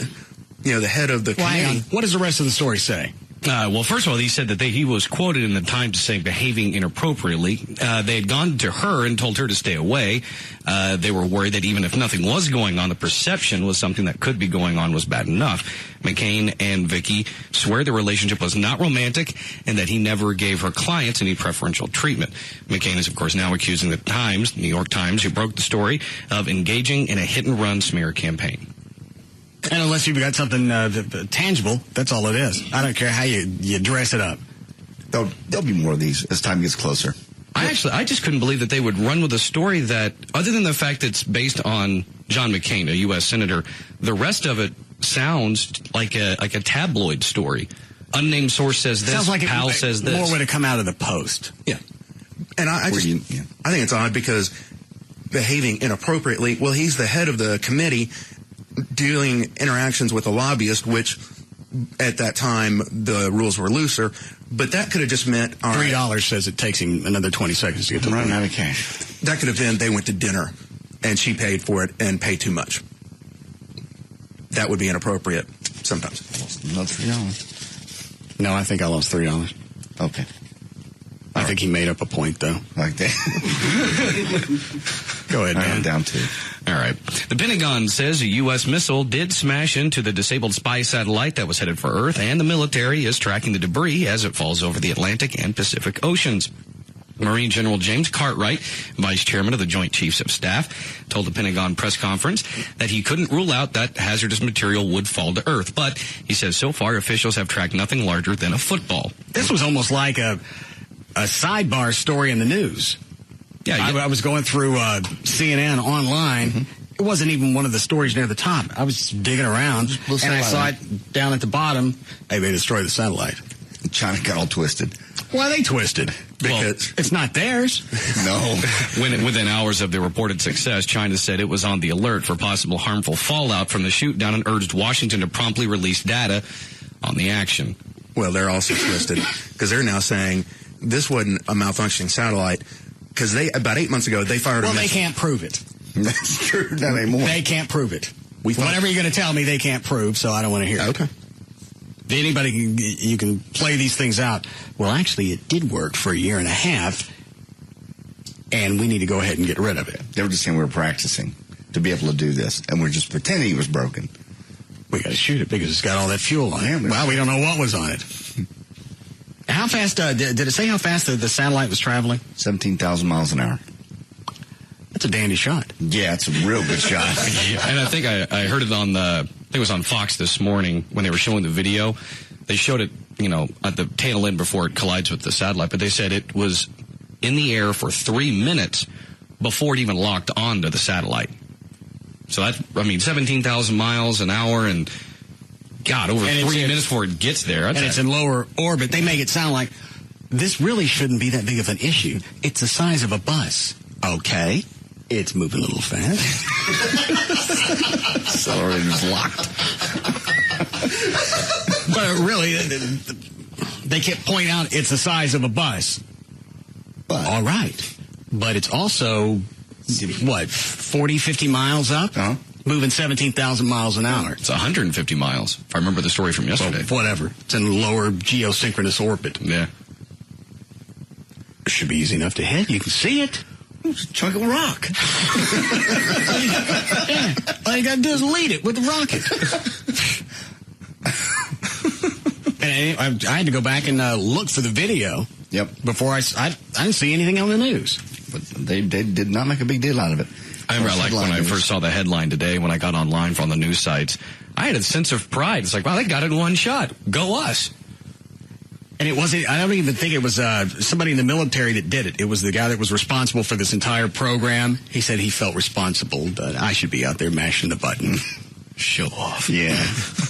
the head of the committee. Hang on. What does the rest of the story say? Well, first of all, he said that he was quoted in the Times as saying behaving inappropriately. They had gone to her and told her to stay away. They were worried that even if nothing was going on, the perception was something that could be going on was bad enough. McCain and Vicky swear the relationship was not romantic and that he never gave her clients any preferential treatment. McCain is, of course, now accusing the Times, New York Times, who broke the story, of engaging in a hit-and-run smear campaign. And unless you've got something tangible, that's all it is. I don't care how you dress it up. There'll be more of these as time gets closer. I just couldn't believe that they would run with a story that, other than the fact that it's based on John McCain, a U.S. senator, the rest of it sounds like a tabloid story. Unnamed source says this, sounds like pal says this. More would have come out of the Post. Yeah. And I think it's odd because behaving inappropriately, well, he's the head of the committee doing interactions with a lobbyist, which at that time the rules were looser, but that could have just meant $3 says it takes him another 20 seconds to get to run out of cash. That could have been they went to dinner and she paid for it and paid too much. That would be inappropriate sometimes. Not $3. No, I think I lost $3. Okay. I think he made up a point, though. Like that. Go ahead, man. I'm down to. All right. The Pentagon says a U.S. missile did smash into the disabled spy satellite that was headed for Earth, and the military is tracking the debris as it falls over the Atlantic and Pacific Oceans. Marine General James Cartwright, Vice Chairman of the Joint Chiefs of Staff, told the Pentagon press conference that he couldn't rule out that hazardous material would fall to Earth. But he says so far officials have tracked nothing larger than a football. This was almost like a sidebar story in the news. Yeah, I was going through CNN online. Mm-hmm. It wasn't even one of the stories near the top. I was just digging around, and I saw it down at the bottom. Hey, they destroyed the satellite. China got all twisted. Why are they twisted? Because it's not theirs. No. Within hours of the reported success, China said it was on the alert for possible harmful fallout from the shoot-down and urged Washington to promptly release data on the action. Well, they're also twisted because they're now saying this wasn't a malfunctioning satellite because about 8 months ago they fired a missile. Well, they can't prove it. That's true. Not anymore. They can't prove it. Whatever you're going to tell me, they can't prove, so I don't want to hear it. Okay. Anybody you can play these things out. Well, actually, it did work for a year and a half, and we need to go ahead and get rid of it. They were just saying we were practicing to be able to do this, and we're just pretending it was broken. We got to shoot it because it's got all that fuel on it. Well, we don't know what was on it. How fast, did it say how fast the satellite was traveling? 17,000 miles an hour. That's a dandy shot. Yeah, it's a real good shot. And I think I heard it on I think it was on Fox this morning when they were showing the video. They showed it, at the tail end before it collides with the satellite, but they said it was in the air for 3 minutes before it even locked onto the satellite. So that's, 17,000 miles an hour and, God, over 3 minutes before it gets there. And it's in lower orbit. They make it sound like this really shouldn't be that big of an issue. It's the size of a bus. Okay. It's moving a little fast. Accelerator's locked. But really, they kept pointing out it's the size of a bus. But, all right. but it's also, 40, 50 miles up? Moving 17,000 miles an hour. It's 150 miles, if I remember the story from yesterday. Well, whatever. It's in lower geosynchronous orbit. Yeah. It should be easy enough to hit. You can see it. It's a chunk of rock. Yeah. All you got to do is lead it with the rocket. And I had to go back and look for the video. Yep. Before I didn't see anything on the news. But they did not make a big deal out of it. I remember, when I first saw the headline today, when I got online from the news sites, I had a sense of pride. It's like, wow, they got it in one shot. Go us. And it wasn't, I don't even think it was somebody in the military that did it. It was the guy that was responsible for this entire program. He said he felt responsible that I should be out there mashing the button. Show off. Yeah.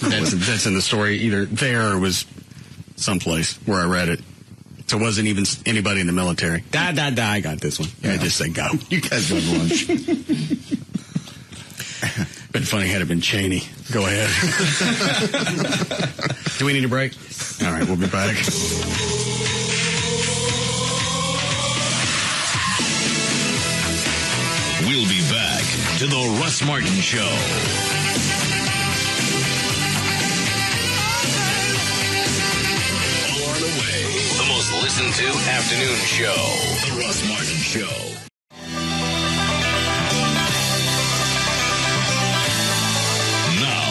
That's in the story, either there or it was someplace where I read it. So it wasn't even anybody in the military. I got this one. Yeah, I just said go. You guys go to lunch. Been funny had it been Cheney. Go ahead. Do we need a break? All right, we'll be back. We'll be back to the Russ Martin Show. Listen to afternoon show, The Russ Martin Show. Now,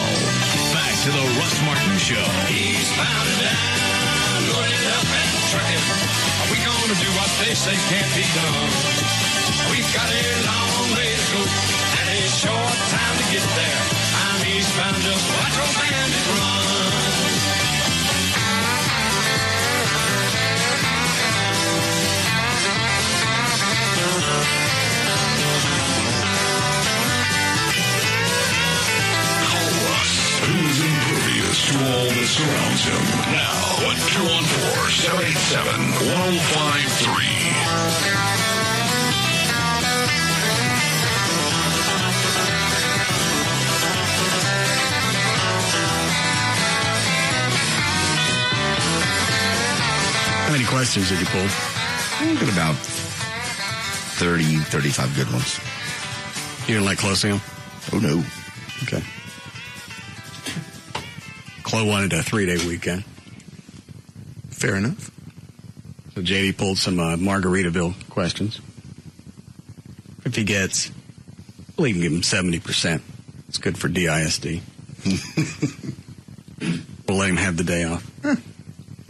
back to The Russ Martin Show. Eastbound and down, loaded up and trucking. Are we going to do what they say can't be done? We've got a long way to go and a short time to get there. I'm eastbound, just watch old bandit run. Who's impervious to all that surrounds him. Now at 214-787-1053. How many questions did you pull? I've got about 30, 35 good ones. You didn't like closing them? Oh, no. Okay. Chloe wanted a 3-day weekend. Fair enough. So JD pulled some Margaritaville questions. If he gets, we'll even give him 70%. It's good for DISD. We'll let him have the day off. Huh.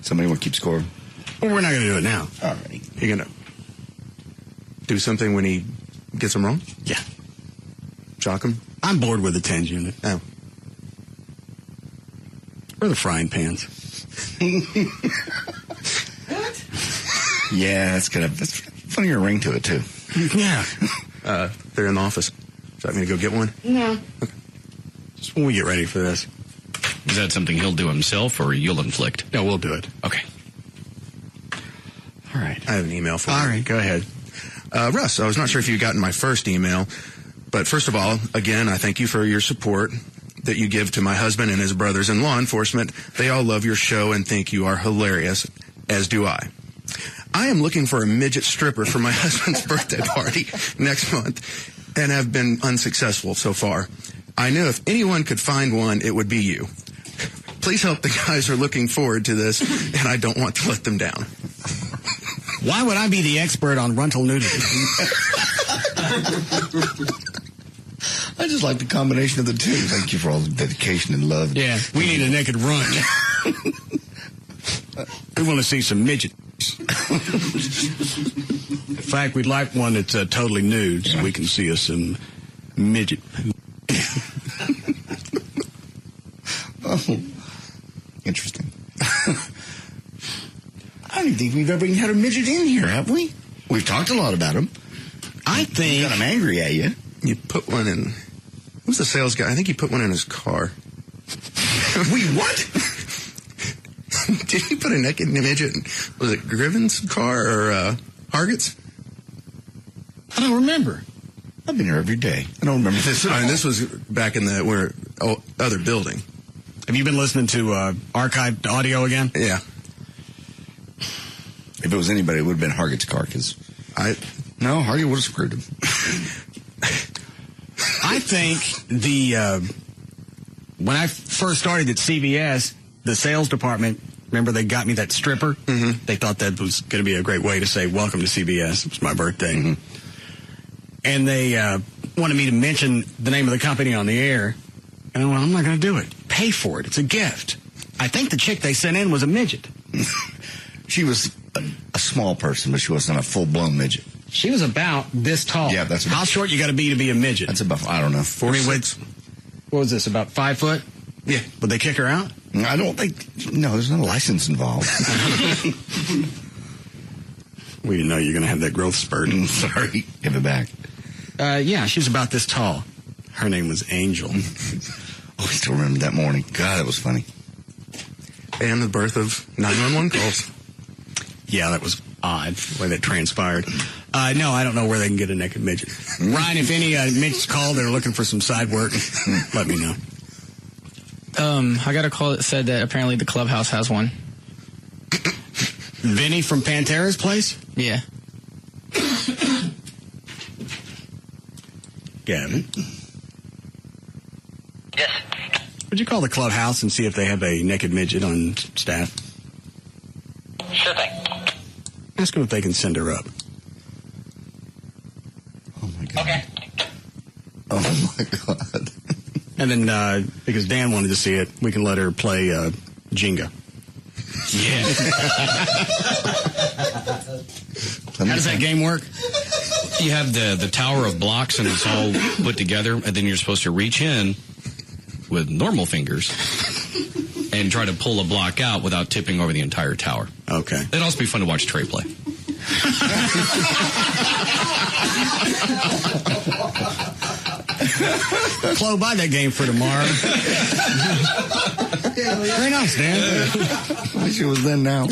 Somebody want to keep score? Well, we're not going to do it now. All right. You're going to do something when he gets them wrong? Yeah. Shock him? I'm bored with the 10s unit. Oh. Or the frying pans. Yeah, that's funnier ring to it, too. Yeah. They're in the office. Would you like me to go get one? No. Okay. Just when we get ready for this. Is that something he'll do himself or you'll inflict? No, we'll do it. Okay. All right. I have an email for you. All right, go ahead. Russ, I was not sure if you'd gotten my first email, but first of all, again, I thank you for your support that you give to my husband and his brothers in law enforcement. They all love your show and think you are hilarious, as do I. I am looking for a midget stripper for my husband's birthday party next month and have been unsuccessful so far. I knew if anyone could find one, it would be you. Please help, the guys are looking forward to this, and I don't want to let them down. Why would I be the expert on rental nudity? I just like the combination of the two. Thank you for all the dedication and love. Yeah, we need a naked run. We want to see some midgets. In fact, we'd like one that's totally nude so we can see us some midget. Oh, interesting. I don't think we've ever even had a midget in here, have we? We've talked a lot about him. I think... got him angry at you. You put one in... Who's the sales guy? I think he put one in his car. We what? Did he put a naked midget in... Was it Griven's car or Hargit's? I don't remember. I've been here every day. I don't remember this at all. I mean, this was back in the other building. Have you been listening to archived audio again? Yeah. If it was anybody, it would have been Hargit's car, because No, Hardy would have screwed him. I think when I first started at CBS, the sales department, remember they got me that stripper? Mm-hmm. They thought that was going to be a great way to say, welcome to CBS. It was my birthday. Mm-hmm. And they wanted me to mention the name of the company on the air. And I went, I'm not going to do it. Pay for it. It's a gift. I think the chick they sent in was a midget. She was a small person, but she wasn't a full-blown midget. She was about this tall. Yeah, that's how short you got to be a midget. That's about, I don't know, 4'6". What was this, about 5 foot? Yeah. Would they kick her out? I don't think, no, there's no license involved. We didn't know you were going to have that growth spurt. Sorry, give it back. Yeah, she was about this tall. Her name was Angel. I still remember that morning. God, that was funny. And the birth of 911 calls. Yeah, that was odd, the way that transpired. No, I don't know where they can get a naked midget. Ryan, if any midgets call, they're looking for some side work, let me know. I got a call that said that apparently the clubhouse has one. Vinny from Pantera's place? Yeah. Gavin? Yes. Would you call the clubhouse and see if they have a naked midget on staff? Sure thing. Ask them if they can send her up. Oh, my God. Okay. Oh, my God. And then, because Dan wanted to see it, we can let her play Jenga. Yeah. How does that game work? You have the tower of blocks, and it's all put together, and then you're supposed to reach in with normal fingers and try to pull a block out without tipping over the entire tower. Okay. It'd also be fun to watch Trey play. Chloe, buy that game for tomorrow. Very nice, Dan. I wish it was then now.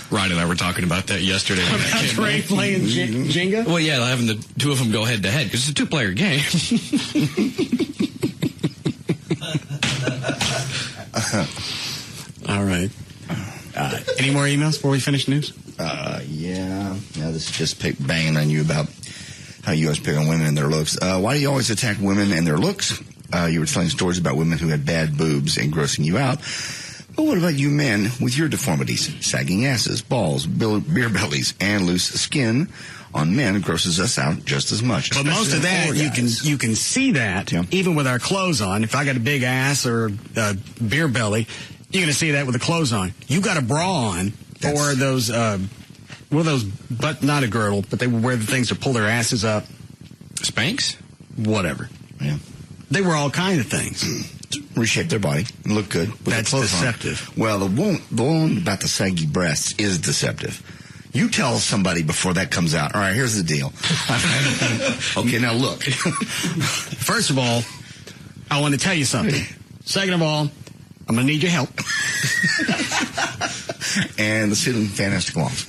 Ryan and I were talking about that yesterday. About Trey playing Jenga? Well, yeah, having the two of them go head-to-head, because it's a two-player game. All right. Any more emails before we finish news? Yeah. This is just banging on you about how you always pick on women and their looks. Why do you always attack women and their looks? You were telling stories about women who had bad boobs and grossing you out. But what about you men with your deformities? Sagging asses, balls, beer bellies, and loose skin on men grosses us out just as much. But most of that, you can see that even with our clothes on. If I got a big ass or a beer belly, you're going to see that with the clothes on. You got a bra on or those, but not a girdle, but they wear the things to pull their asses up. Spanx? Whatever. Yeah. They were all kind of things. Reshape their body and look good. That's deceptive. On. Well, the one about the saggy breasts is deceptive. You tell somebody before that comes out, all right, here's the deal. Okay, now look. First of all, I want to tell you something. Second of all, I'm going to need your help. And the ceiling fan has to come off.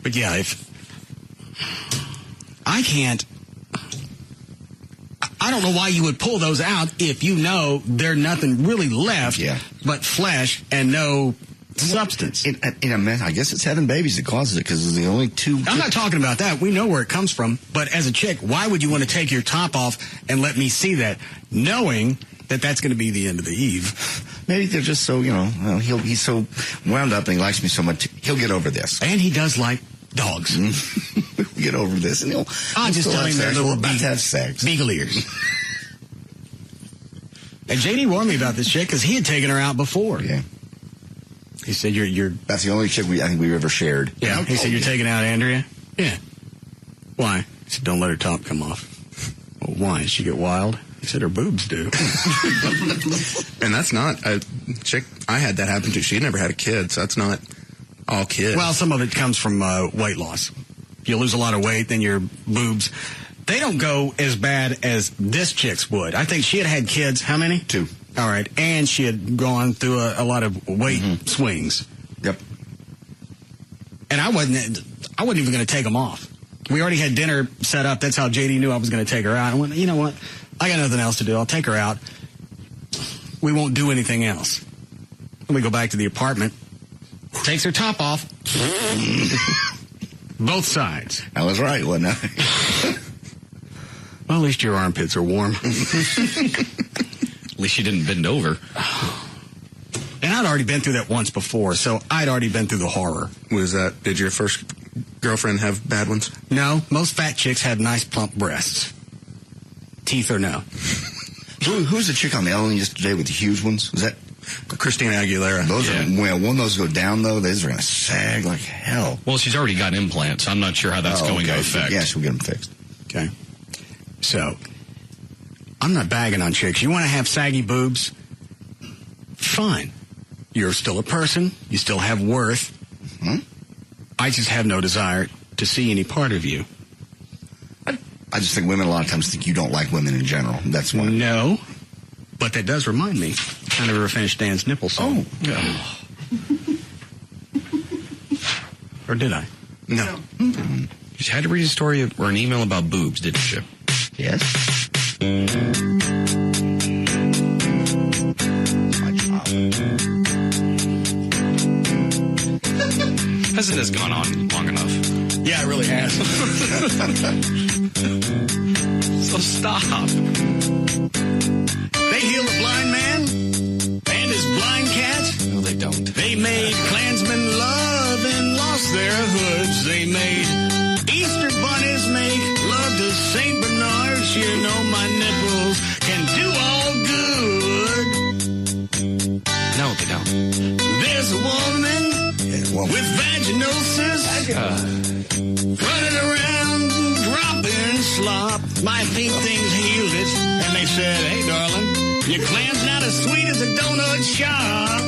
But yeah, if I can't, I don't know why you would pull those out if you know there's nothing really left but flesh and no substance. In a man, I guess it's having babies that causes it because it's the only two. I'm not talking about that. We know where it comes from. But as a chick, why would you want to take your top off and let me see that, knowing that that's going to be the end of the eve? Maybe they're just so, he's so wound up and he likes me so much. He'll get over this. And he does like dogs. Get over this. And I'll just tell him they're little beagle ears. And JD warned me about this chick because he had taken her out before. Yeah. He said, you're that's the only chick I think we've ever shared. Yeah. He said, you're taking out Andrea? Yeah. Why? He said, don't let her top come off. Well, why? Did she get wild? He said her boobs do. And that's not a chick I had that happen to. She never had a kid, so that's not all kids. Well, some of it comes from weight loss. If you lose a lot of weight, then your boobs, they don't go as bad as this chick's would. I think she had kids. How many? 2. All right. And she had gone through a lot of weight swings. Yep. And I wasn't even going to take them off. We already had dinner set up. That's how JD knew I was going to take her out. I went, you know what? I got nothing else to do. I'll take her out. We won't do anything else. And we go back to the apartment. Takes her top off. Both sides. I was right, wasn't I? Well, at least your armpits are warm. At least you didn't bend over. And I'd already been through that once before, so I'd already been through the horror. Was that, did your first girlfriend have bad ones? No, most fat chicks have nice plump breasts. Teeth or no. Who's the chick on the Ellen yesterday with the huge ones? Was that Christina Aguilera? Those are, well, when those go down, though, those are going to sag like hell. Well, she's already got implants. I'm not sure how that's going to affect. Yeah, she'll get them fixed. Okay. So, I'm not bagging on chicks. You want to have saggy boobs? Fine. You're still a person. You still have worth. Mm-hmm. I just have no desire to see any part of you. I just think women a lot of times think you don't like women in general. That's why. No. But that does remind me. I never finished Dan's nipple song. Oh. Or did I? No. Mm-hmm. You had to read a story or an email about boobs, didn't you? Yes. Hasn't this gone on long enough? Yeah, it really has. So stop. They healed a blind man and his blind cat. No, they don't. They made Klansmen love and lost their hoods. They made Easter bunnies make love to St. Bernards. You know my nipples can do all good. No, they don't. There's a woman with vaginosis running around dropping slop. My pink things healed it, and they said, hey, darling, your clam's not as sweet as a donut shop.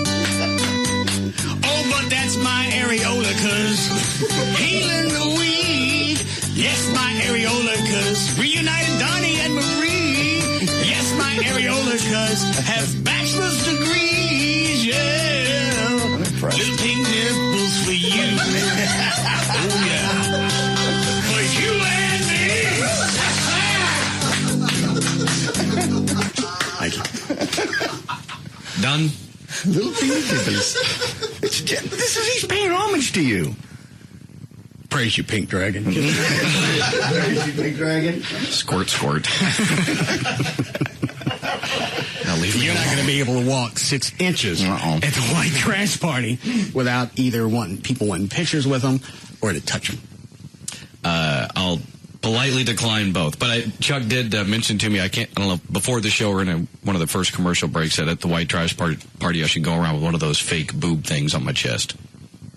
Oh, but that's my areola, 'cause healing the weak. Yes, my areola, 'cause reunited Donnie and Marie. Yes, my areola, 'cause have bachelor's degrees, yeah. Little pink nipples for you. Oh, yeah. For you and me. Thank you. Done? Little pink nipples. He's paying homage to you. Praise you, Pink Dragon. Praise you, Pink Dragon. Squirt, squirt. You're not going to be able to walk 6 inches at the white trash party without either people wanting pictures with them or to touch them. I'll politely decline both. But Chuck did mention to me, I don't know, before the show or in one of the first commercial breaks, that at the white trash party I should go around with one of those fake boob things on my chest.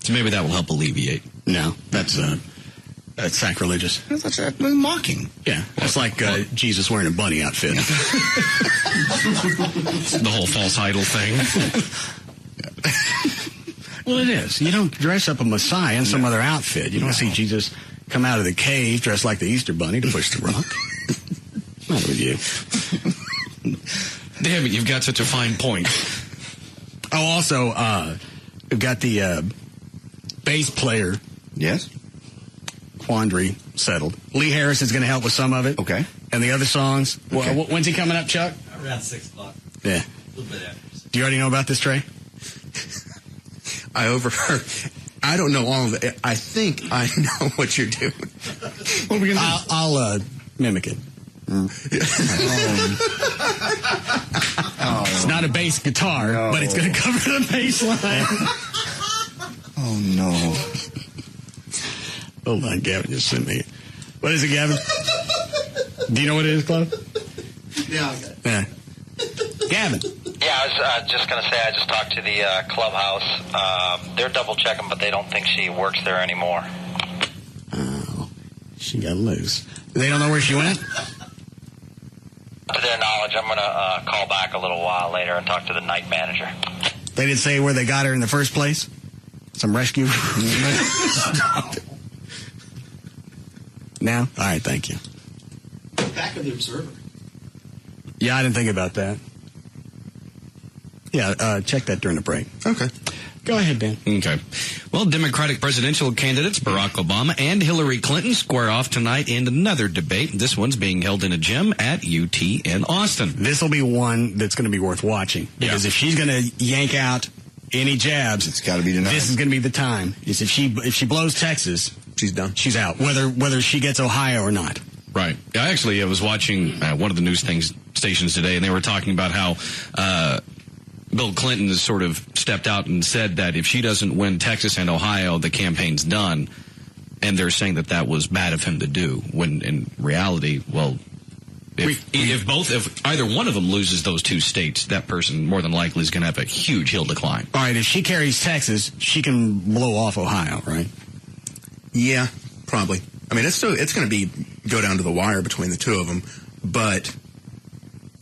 So maybe that will help alleviate. No, that's sacrilegious. That's mocking. Yeah, that's like Jesus wearing a bunny outfit. The whole false idol thing. Well, it is. You don't dress up a Messiah in some other outfit. You don't see Jesus come out of the cave dressed like the Easter bunny to push the rock. What's the matter with you? Damn it, you've got such a fine point. Oh, also, we've got the bass player. Yes. Quandary settled. Lee Harris is going to help with some of it. Okay. And the other songs. Okay. When's he coming up, Chuck? Around 6 o'clock. Yeah. A little bit after. Do you already know about this, Trey? I overheard. I don't know all of it. I think I know what you're doing. What are we going to do? I'll mimic it. It's not a bass guitar, but it's going to cover the bass line. Oh, no. Hold on, Gavin just sent me. What is it, Gavin? Do you know what it is, Clive? Yeah, okay. Yeah. Gavin. Yeah, I was just going to say I just talked to the clubhouse. They're double checking, but they don't think she works there anymore. Oh, she got loose. They don't know where she went? To their knowledge, I'm going to call back a little while later and talk to the night manager. They didn't say where they got her in the first place? Some rescue? Now? All right, thank you. Back of the Observer. Yeah, I didn't think about that. Yeah, check that during the break. Okay. Go ahead, Dan. Okay. Well, Democratic presidential candidates Barack Obama and Hillary Clinton square off tonight in another debate. This one's being held in a gym at UT in Austin. This will be one that's going to be worth watching. Because if she's going to yank out any jabs, it's got to be tonight. This is going to be the time. If she blows Texas, she's done. She's out, whether she gets Ohio or not. Right. I was watching one of the news stations today, and they were talking about how Bill Clinton has sort of stepped out and said that if she doesn't win Texas and Ohio, the campaign's done. And they're saying that was bad of him to do, when in reality, well, if either one of them loses those two states, that person more than likely is going to have a huge hill to climb. All right, if she carries Texas, she can blow off Ohio, right? Yeah, probably. I mean, it's going to go down to the wire between the two of them, but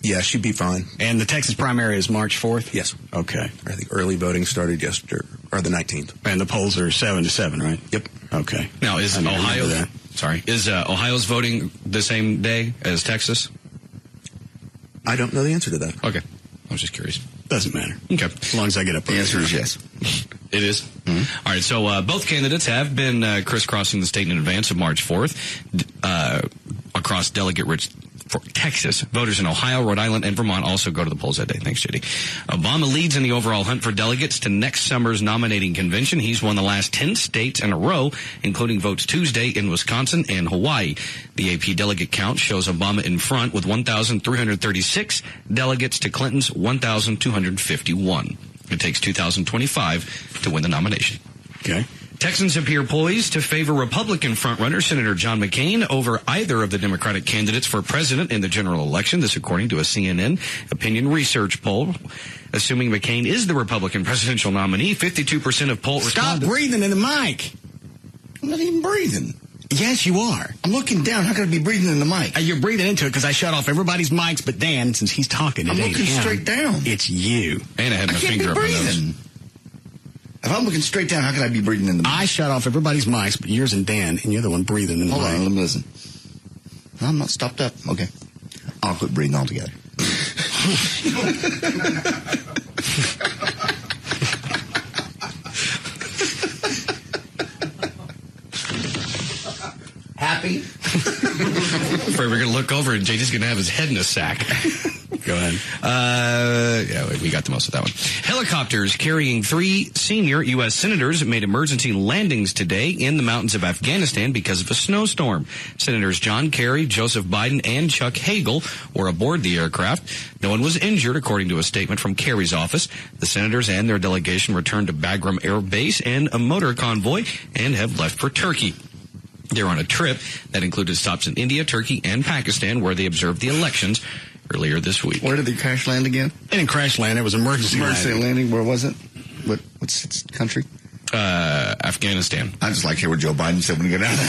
yeah, she'd be fine. And the Texas primary is March 4th? Yes. Okay. I think early voting started yesterday, or the 19th. And the polls are 7-7, right? Yep. Okay. Now, is Ohio's voting the same day as Texas? I don't know the answer to that. Okay. I was just curious. Doesn't matter. Okay. As long as I get up. The answer is yes. It is? Mm-hmm. All right, so both candidates have been crisscrossing the state in advance of March 4th across delegate-rich for Texas. Voters in Ohio, Rhode Island, and Vermont also go to the polls that day. Thanks, JD. Obama leads in the overall hunt for delegates to next summer's nominating convention. He's won the last 10 states in a row, including votes Tuesday in Wisconsin and Hawaii. The AP delegate count shows Obama in front with 1,336 delegates to Clinton's 1,251. It takes 2,025 to win the nomination. Okay. Texans appear poised to favor Republican frontrunner Senator John McCain over either of the Democratic candidates for president in the general election. This according to a CNN opinion research poll. Assuming McCain is the Republican presidential nominee, 52% of poll respondents... Stop breathing in the mic. I'm not even breathing. Yes, you are. I'm looking down. How can I be breathing in the mic? You're breathing into it because I shut off everybody's mics, but Dan, since he's talking, I'm looking straight down. It's you. And I had my finger up my nose. If I'm looking straight down, how can I be breathing in the mic? I shut off everybody's mics, but yours and Dan, and you're the one breathing in the mic. Hold on, let me listen. I'm not stopped up. Okay. I'll quit breathing altogether. Happy? Afraid we're going to look over and JJ's going to have his head in a sack. Go ahead. Yeah, we got the most of that one. Helicopters carrying 3 senior U.S. senators made emergency landings today in the mountains of Afghanistan because of a snowstorm. Senators John Kerry, Joseph Biden, and Chuck Hagel were aboard the aircraft. No one was injured, according to a statement from Kerry's office. The senators and their delegation returned to Bagram Air Base in a motor convoy and have left for Turkey. They're on a trip that included stops in India, Turkey, and Pakistan, where they observed the elections earlier this week. Where did they crash land again? They didn't crash land. It was emergency landing. Where was it? What's its country? Afghanistan. I just like to hear what Joe Biden said when he got out of the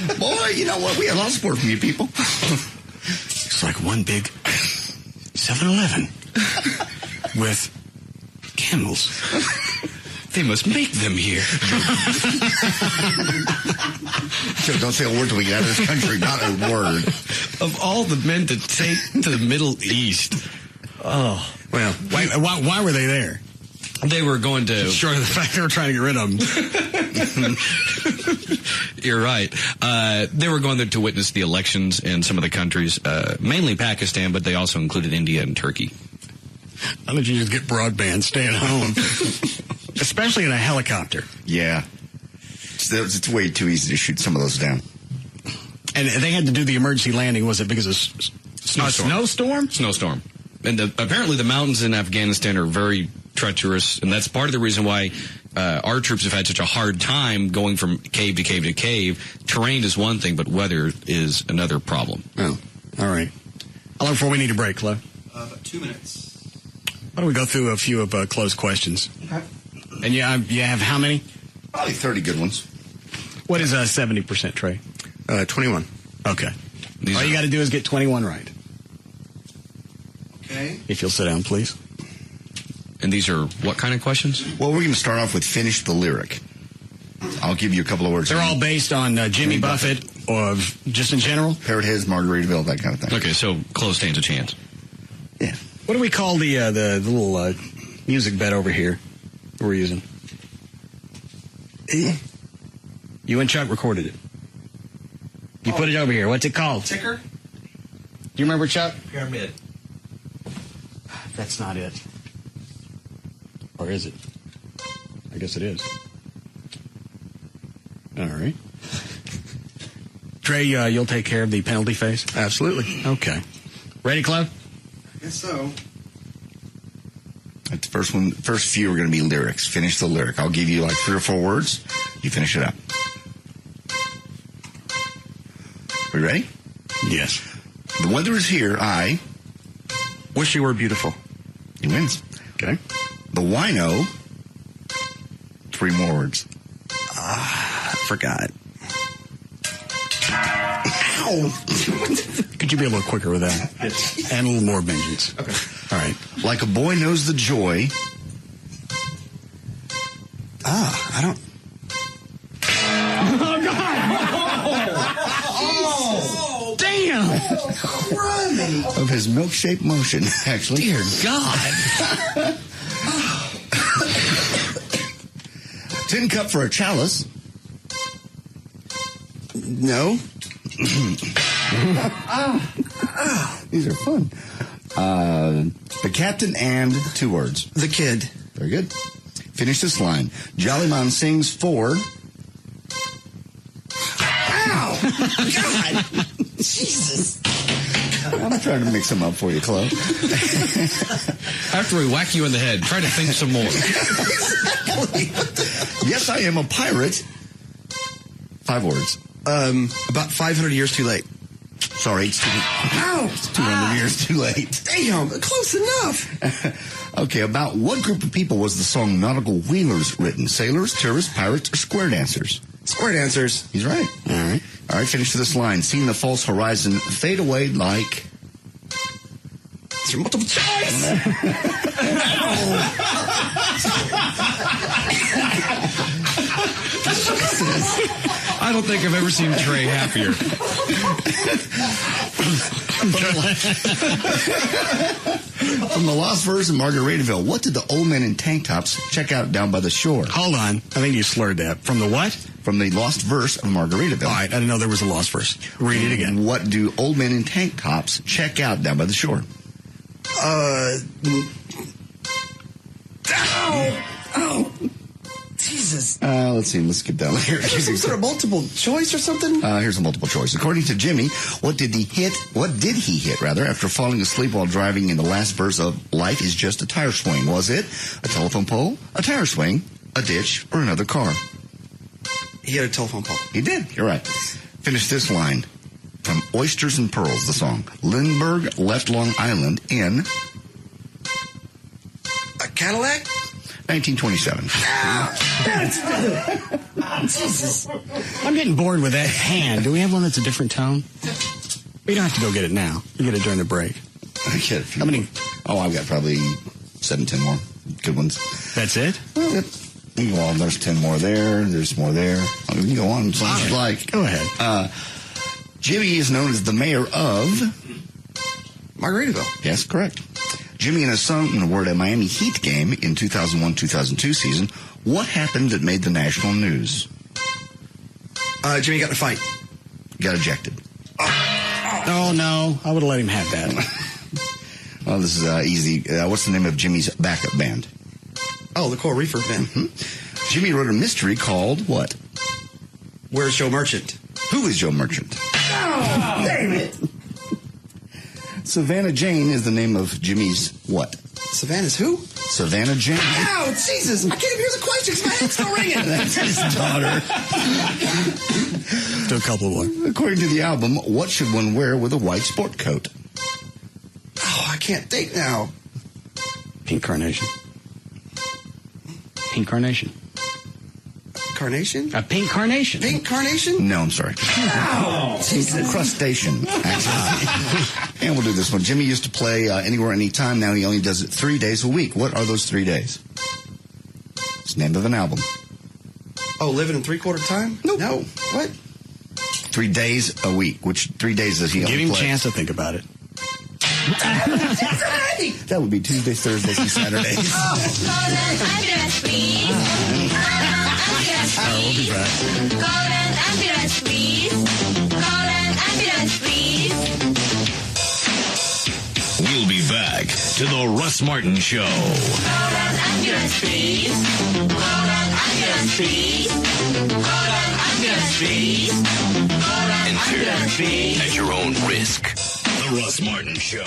helicopter. Boy, you know what? We have a lot of support from you people. It's like one big 7-Eleven with camels. They must make them here. Joe, don't say a word till we get out of this country. Not a word. Of all the men to take to the Middle East. Oh. Well, why were they there? They were going to... Sure, the fact they were trying to get rid of them. You're right. They were going there to witness the elections in some of the countries, mainly Pakistan, but they also included India and Turkey. Why don't you just get broadband, stay at home? Especially in a helicopter. Yeah. It's way too easy to shoot some of those down. And they had to do the emergency landing, was it because of snowstorm? Snowstorm. And apparently the mountains in Afghanistan are very treacherous, and that's part of the reason why our troops have had such a hard time going from cave to cave to cave. Terrain is one thing, but weather is another problem. Oh, all right. How long before we need a break, Cliff? About 2 minutes. Why don't we go through a few of closed questions? Okay. And you have how many? Probably 30 good ones. What is 70%, Trey? 21. Okay. All you got to do is get 21 right. Okay. If you'll sit down, please. And these are what kind of questions? Well, we're going to start off with finish the lyric. I'll give you a couple of words. They're all based on Jimmy Buffett or just in general? Parrot Heads, Margaritaville, that kind of thing. Okay, so close stands a chance. Yeah. What do we call the little music bed over here we're using? You and Chuck recorded it. You put it over here. What's it called? Ticker? Do you remember, Chuck? Pyramid. That's not it. Or is it? I guess it is. All right. Trey, you'll take care of the penalty phase? Absolutely. Okay. Ready, Clive? I guess so. The first few are going to be lyrics. Finish the lyric. I'll give you like 3 or 4 words. You finish it up. Are you ready? Yes. The weather is here. I wish you were beautiful. He wins. Okay. The wino. 3 more words. Forgot. Ow! Could you be a little quicker with that? And a little more vengeance. Okay. All right. Like a boy knows the joy. I don't. Oh, God! Oh! Damn! Of his milkshake motion, actually. Dear God. Tin cup for a chalice. No. These are fun. The captain and 2 words. The kid. Very good. Finish this line. Jollyman sings for... Ow! God! Jesus! I'm trying to mix them up for you, Chloe. After we whack you in the head, try to think some more. Yes, I am a pirate. 5 words. About 500 years too late. Sorry, it's 200 years too late. Damn, close enough. Okay, about what group of people was the song Nautical Wheelers written? Sailors, tourists, pirates, or square dancers? Square dancers. He's right. All right. All right, finish this line. Seeing the false horizon fade away like... It's your multiple choice. I don't think I've ever seen Trey happier. From the Lost Verse in Margaritaville, what did the old men in tank tops check out down by the shore? Hold on. I think you slurred that. From the what? From the Lost Verse of Margaritaville. All right. I didn't know there was a Lost Verse. Read it again. What do old men in tank tops check out down by the shore? Oh. Jesus. Let's see. Let's get down here. Some sort of multiple choice or something? Here's a multiple choice. According to Jimmy, what did he hit after falling asleep while driving in the last verse of Life is Just a Tire Swing? Was it a telephone pole, a tire swing, a ditch, or another car? He had a telephone pole. He did. You're right. Finish this line. From Oysters and Pearls, the song. Lindbergh left Long Island in... A Cadillac? 1927. Jesus. I'm getting bored with that hand. Do we have one that's a different tone? We don't have to go get it now. You get it during the break. I get a few. How many? Oh, I've got probably 7, 10 more good ones. That's it? Well, you can go on. There's 10 more there. There's more there. I mean, you can go on as long as you like. Go ahead. Jimmy is known as the mayor of Margaritaville. Yes, correct. Jimmy and his son were at a Miami Heat game in 2001-2002 season. What happened that made the national news? Jimmy got in a fight. Got ejected. Oh, no. I would have let him have that. Well, this is easy. What's the name of Jimmy's backup band? Oh, the Coral Reefer Band. Mm-hmm. Jimmy wrote a mystery called what? Where's Joe Merchant? Who is Joe Merchant? Oh, damn it. Savannah Jane is the name of Jimmy's what? Savannah's who? Savannah Jane. Ow, Jesus. I can't even hear the question because my head's still ringing. That's his daughter. Do a couple more. According to the album, what should one wear with a white sport coat? Oh, I can't think now. Pink carnation. Pink carnation. Carnation? A pink carnation. Pink carnation? No, I'm sorry. Ow. Pink crustacean, actually. And we'll do this one. Jimmy used to play Anywhere, Anytime. Now he only does it 3 days a week. What are those 3 days? It's the name of an album. Oh, Living in Three-Quarter Time? Nope. No. What? 3 days a week. Which 3 days does he only play? Give him a chance to think about it. That would be Tuesdays, Thursdays, and Saturdays. We'll be back. Call an ambulance, please. Call an ambulance, please. We'll be back to the Russ Martin Show. Call an ambulance, please. Call an ambulance, please. Call an ambulance. Enter at your own risk. The Russ Martin Show.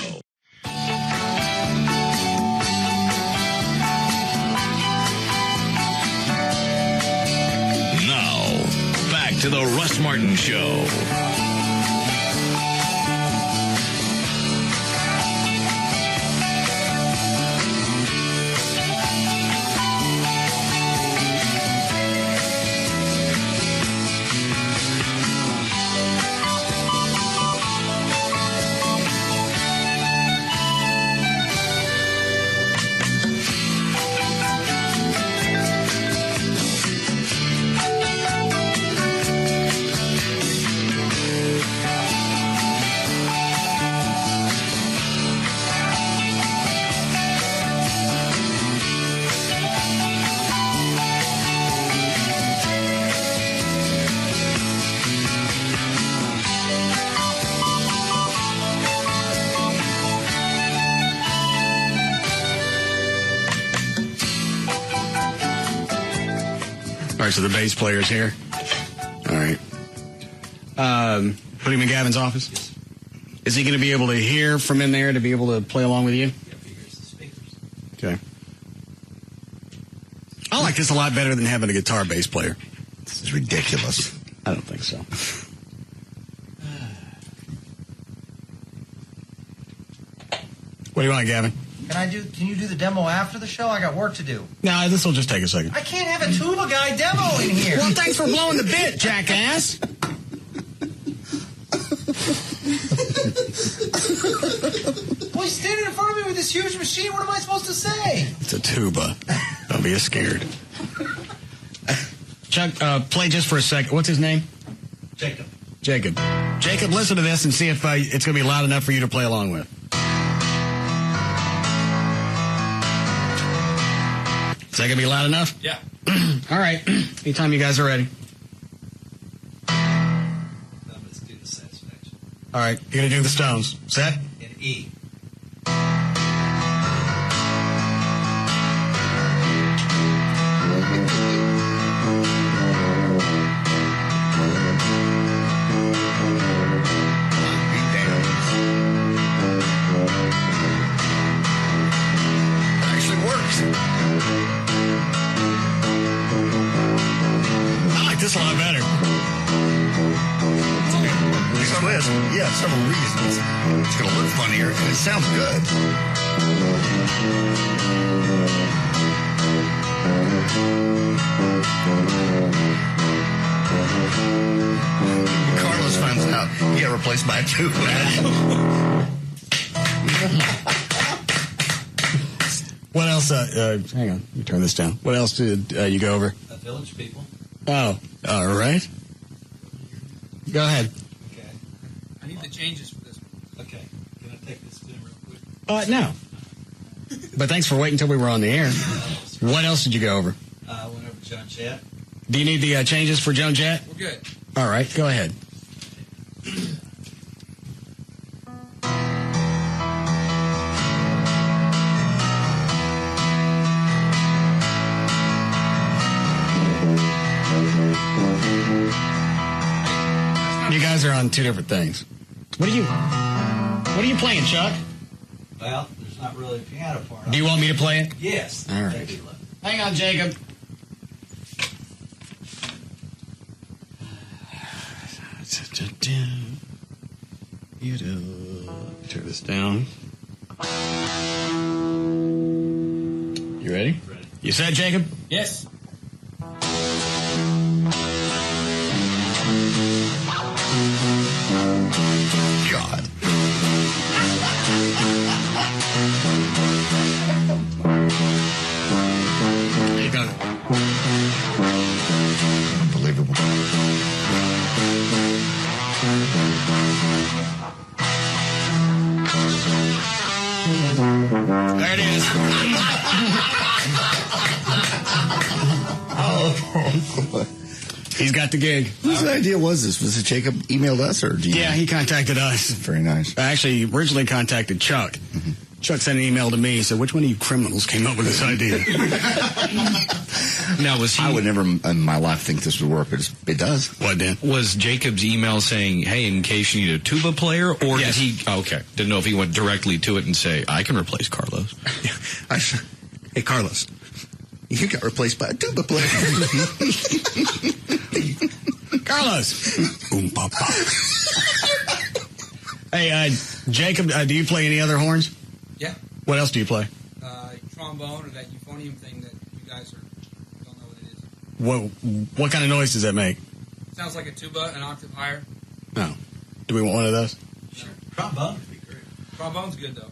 Now, back to the Russ Martin Show. All right, so the bass player's here. All right. Put him in Gavin's office? Yes. Is he going to be able to hear from in there to be able to play along with you? Yep, he hears the speakers. Okay. I like this a lot better than having a guitar bass player. This is ridiculous. I don't think so. What do you want, Gavin? Can you do the demo after the show? I got work to do. No, this will just take a second. I can't have a tuba guy demo in here. Well, thanks for blowing the bit, jackass. Well, he's standing in front of me with this huge machine. What am I supposed to say? It's a tuba. Don't be scared. Chuck, play just for a second. What's his name? Jacob. Jacob, listen to this and see if it's going to be loud enough for you to play along with. Is that going to be loud enough? Yeah. All right. Anytime you guys are ready. Let's do the satisfaction. All right. You're going to do the Stones. Set? In E. This a lot better. Yeah, several reasons. It's going to look funnier, and it sounds good. Carlos finds out he got replaced by a tuba. What else? Hang on. Let me turn this down. What else did you go over? Village People. Oh, all right. Go ahead. Okay. I need the changes for this one. Okay. Can I take this spin real quick? No. But thanks for waiting until we were on the air. What else did you go over? Went over Joan Jett. Do you need the changes for Joan Jett? We're good. All right. Go ahead. You guys are on two different things. What are you playing, Chuck? Well, there's not really a piano part. Do you want me to play it? Yes. All right. Hang on, Jacob. Turn this down. You ready? Ready. You set, Jacob? Yes. God. You got it. Unbelievable. There it is. Oh. He's got the gig. Whose idea was this? Was it Jacob emailed us or do you? Yeah, he contacted us. Very nice. I actually originally contacted Chuck. Mm-hmm. Chuck sent an email to me. He said, which one of you criminals came up with this idea? Now, was he... I would never in my life think this would work, but it does. What, Dan? Was Jacob's email saying, hey, in case you need a tuba player? Or yes. did he... Oh, okay. Didn't know if he went directly to it and say, I can replace Carlos. Hey, Carlos, you got replaced by a tuba player. Carlos. Boom, pop, pop. Hey, Jacob, do you play any other horns? Yeah. What else do you play? Trombone or that euphonium thing that you guys don't know what it is. What kind of noise does that make? Sounds like a tuba, an octave higher. No. Do we want one of those? Sure. Trombone would be great. Trombone's good, though.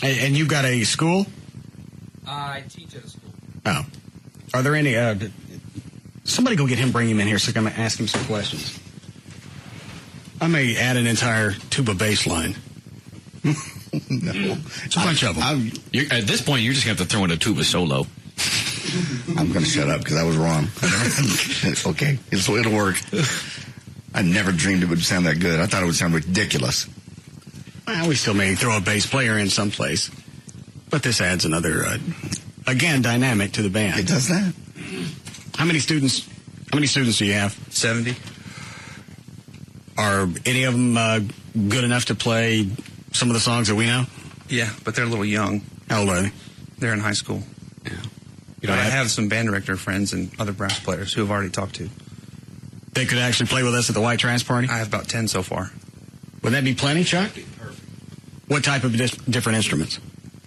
And you've got a school? I teach at a school. Oh. Are there any... somebody go get him, bring him in here so I can ask him some questions. I may add an entire tuba bass line. No. It's a bunch of them. At this point, you're just going to have to throw in a tuba solo. I'm going to shut up because I was wrong. Okay, it'll work. I never dreamed it would sound that good. I thought it would sound ridiculous. Well, we still may throw a bass player in someplace. But this adds another, again, dynamic to the band. It does that. How many students do you have? 70. Are any of them good enough to play some of the songs that we know? Yeah, but they're a little young. How old are they? They're in high school. Yeah. But I have some band director friends and other brass players who I've already talked to. They could actually play with us at the White Trash Party? I have about 10 so far. Would that be plenty, Chuck? Perfect. What type of different instruments?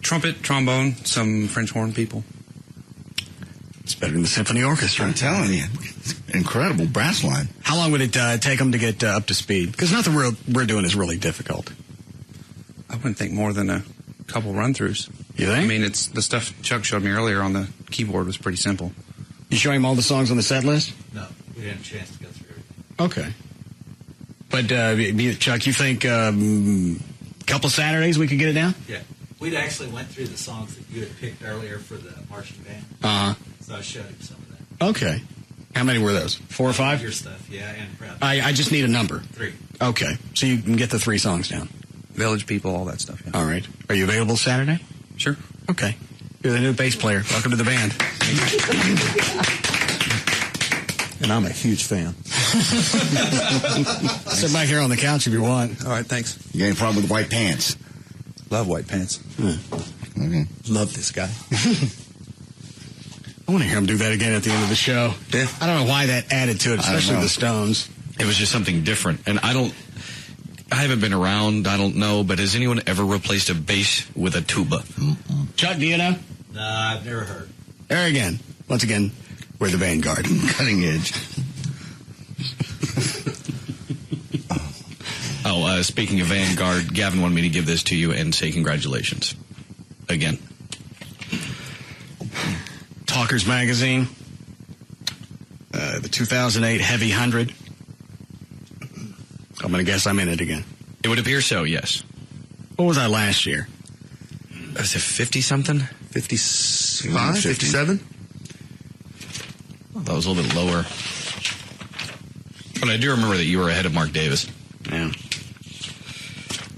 Trumpet, trombone, some French horn people. It's better than the symphony orchestra. I'm telling you. Incredible brass line. How long would it take them to get up to speed? Because nothing we're doing is really difficult. I wouldn't think more than a couple run-throughs. You think? I mean, it's the stuff Chuck showed me earlier on the keyboard was pretty simple. You show him all the songs on the set list? No, we didn't have a chance to go through everything. Okay. But, Chuck, you think a couple Saturdays we could get it down? Yeah. We'd actually went through the songs that you had picked earlier for the marching band. Uh-huh. So I showed him some of that. Okay. How many were those? 4 or 5? Your stuff, yeah, and proud. I just need a number. 3. Okay. So you can get the 3 songs down. Village People, all that stuff. Yeah. All right. Are you available Saturday? Sure. Okay. You're the new bass player. Welcome to the band. And I'm a huge fan. Sit back here on the couch if you want. All right, thanks. You got any problem with white pants? Love white pants. Okay. Love this guy. I want to hear him do that again at the end of the show. Yeah. I don't know why that added to it, especially the Stones. It was just something different. And I haven't been around, I don't know, but has anyone ever replaced a bass with a tuba? Mm-mm. Chuck, do you know? No, I've never heard. There again. Once again, we're the vanguard. Cutting edge. Speaking of vanguard, Gavin wanted me to give this to you and say congratulations. Again. Talkers Magazine. The 2008 Heavy 100. I'm going to guess I'm in it again. It would appear so, yes. What was I last year? Was it 50-something? 55? 57? That was a little bit lower. But I do remember that you were ahead of Mark Davis. Yeah.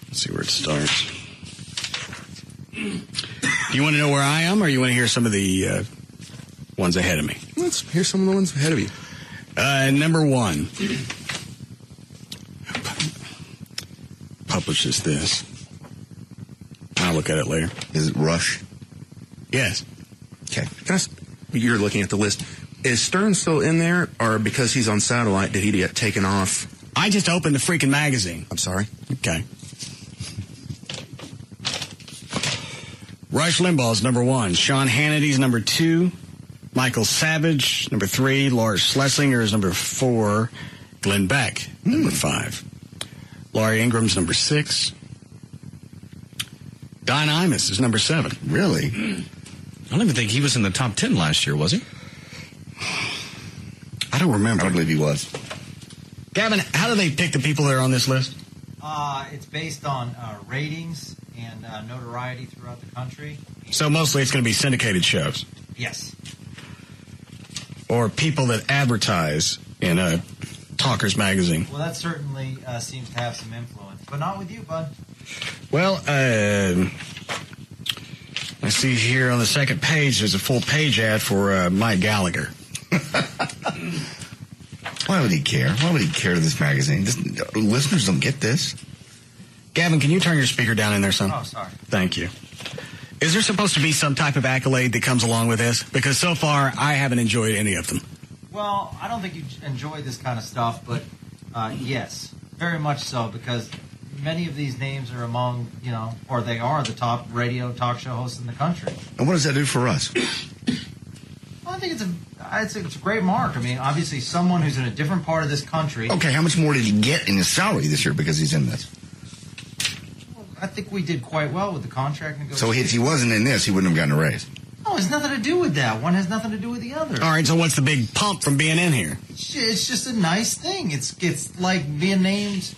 Let's see where it starts. Do you want to know where I am, or you want to hear some of the ones ahead of me? Let's hear some of the ones ahead of you. Number 1. Publishes this. I'll look at it later. Is it Rush? Yes. Okay. You're looking at the list. Is Stern still in there, or because he's on satellite, did he get taken off? I just opened the freaking magazine. I'm sorry. Okay. Rush Limbaugh's number 1. Sean Hannity's number 2. Michael Savage, number 3. Lars Schlesinger is number 4. Glenn Beck, number 5. Laurie Ingram's number 6. Don Imus is number 7. Really? I don't even think he was in the top 10 last year, was he? I don't remember. I don't believe he was. Gavin, how do they pick the people that are on this list? It's based on ratings and notoriety throughout the country. So mostly it's going to be syndicated shows. Yes. Or people that advertise in a Talkers Magazine. Well, that certainly seems to have some influence, but not with you, bud. Well, I see here on the second page there's a full page ad for Mike Gallagher. Why would he care? Why would he care to this magazine? Listeners don't get this. Gavin, can you turn your speaker down in there, son? Oh, sorry. Thank you. Is there supposed to be some type of accolade that comes along with this? Because so far, I haven't enjoyed any of them. Well, I don't think you enjoy this kind of stuff, but yes, very much so, because many of these names are among, or they are the top radio talk show hosts in the country. And what does that do for us? Well, I think it's a great mark. I mean, obviously, someone who's in a different part of this country. Okay, how much more did he get in his salary this year because he's in this? Well, I think we did quite well with the contract negotiation. So if he wasn't in this, he wouldn't have gotten a raise. No, it has nothing to do with that. One has nothing to do with the other. All right, so what's the big pump from being in here? It's just a nice thing. It's like being named,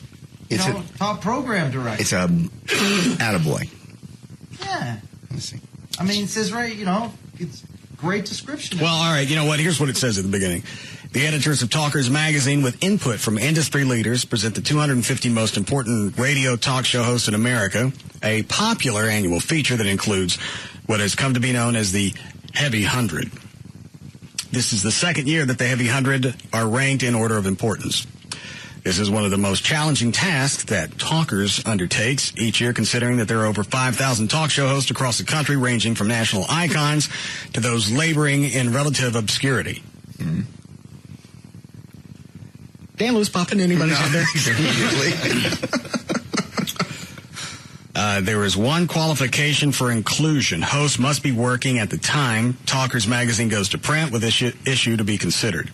top program director. It's a attaboy. Yeah. Let's see. I mean, it says right, it's great description. Well, all right, you know what? Here's what it says at the beginning. The editors of Talkers Magazine, with input from industry leaders, present the 250 most important radio talk show hosts in America, a popular annual feature that includes what has come to be known as the Heavy 100. This is the second year that the Heavy 100 are ranked in order of importance. This is one of the most challenging tasks that Talkers undertakes each year, considering that there are over 5,000 talk show hosts across the country, ranging from national icons to those laboring in relative obscurity. Mm-hmm. Dan Lewis popping anybody's out there? There is one qualification for inclusion. Hosts must be working at the time Talkers Magazine goes to print with this issue to be considered.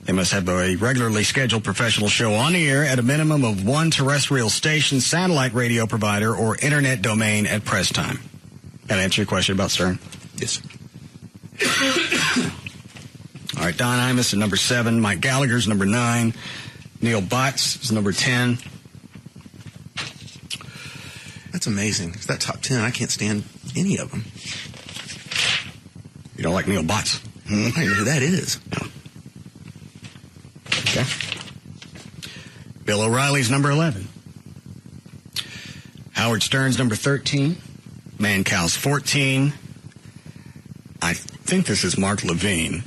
They must have a regularly scheduled professional show on the air at a minimum of one terrestrial station, satellite radio provider, or internet domain at press time. That answer your question about Stern? Yes. All right, Don Imus is number 7. Mike Gallagher's number 9. Neil Botts is number 10. That's amazing. It's that top 10. I can't stand any of them. You don't like Neil Botts? I don't know who that is. Okay. Bill O'Reilly's number 11. Howard Stern's number 13. Mancow's 14. I think this is Mark Levine.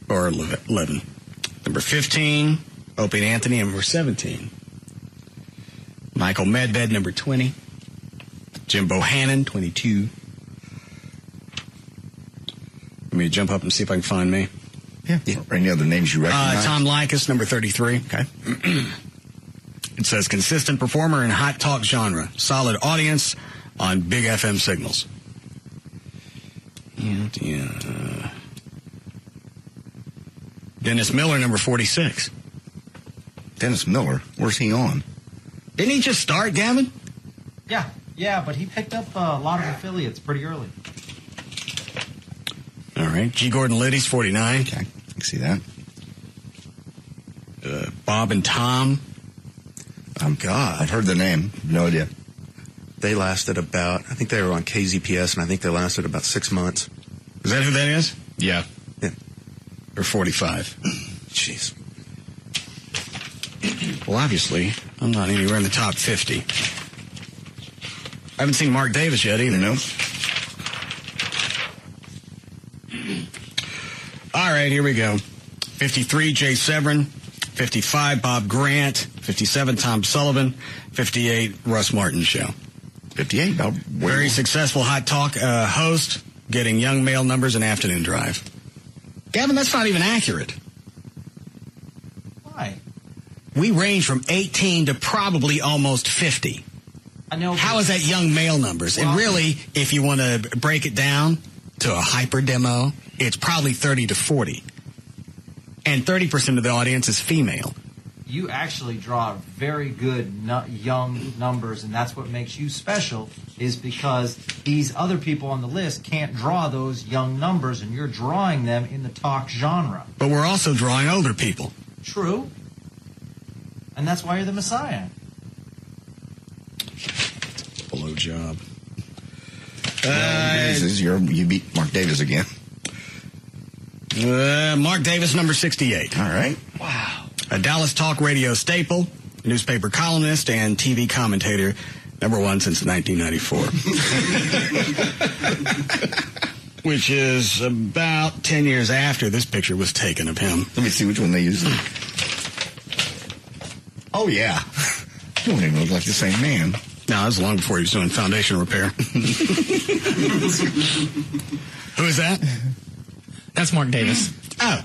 Or 11. Number 15. Opie and Anthony, number 17. Michael Medved, number 20. Jim Bohannon, 22. Let me jump up and see if I can find me. Yeah. Or any other names you recognize? Tom Likas, number 33. Okay. It says consistent performer in hot talk genre. Solid audience on big FM signals. Yeah. Dennis Miller, number 46. Dennis Miller? Where's he on? Didn't he just start, Gavin? Yeah, but he picked up a lot of affiliates pretty early. All right. G. Gordon Liddy's 49. Okay. I can see that. Bob and Tom. God. I've heard the name. No idea. They lasted about, I think they were on KZPS, and I think they lasted about 6 months. Is that who that is? Yeah. Or 45. Jeez. Well, obviously, I'm not anywhere in the top 50. I haven't seen Mark Davis yet either, no? All right, here we go. 53, Jay Severin. 55, Bob Grant. 57, Tom Sullivan. 58, Russ Martin Show. 58, Bob. Very successful hot talk host, getting young male numbers in afternoon drive. Gavin, that's not even accurate. Why? We range from 18 to probably almost 50. I know. How is that young male numbers? Well, and really, if you want to break it down to a hyper demo, it's probably 30 to 40. And 30% of the audience is female. You actually draw very good young numbers, and that's what makes you special, is because these other people on the list can't draw those young numbers, and you're drawing them in the talk genre. But we're also drawing older people. True. And that's why you're the Messiah. Below job. You beat Mark Davis again. Mark Davis, number 68. All right. Wow. A Dallas talk radio staple, newspaper columnist, and TV commentator, #1 since 1994. Which is about 10 years after this picture was taken of him. Let me see which one they used. Oh, yeah. You don't even look like the same man. No, that was long before he was doing foundation repair. Who is that? That's Mark Davis. Oh.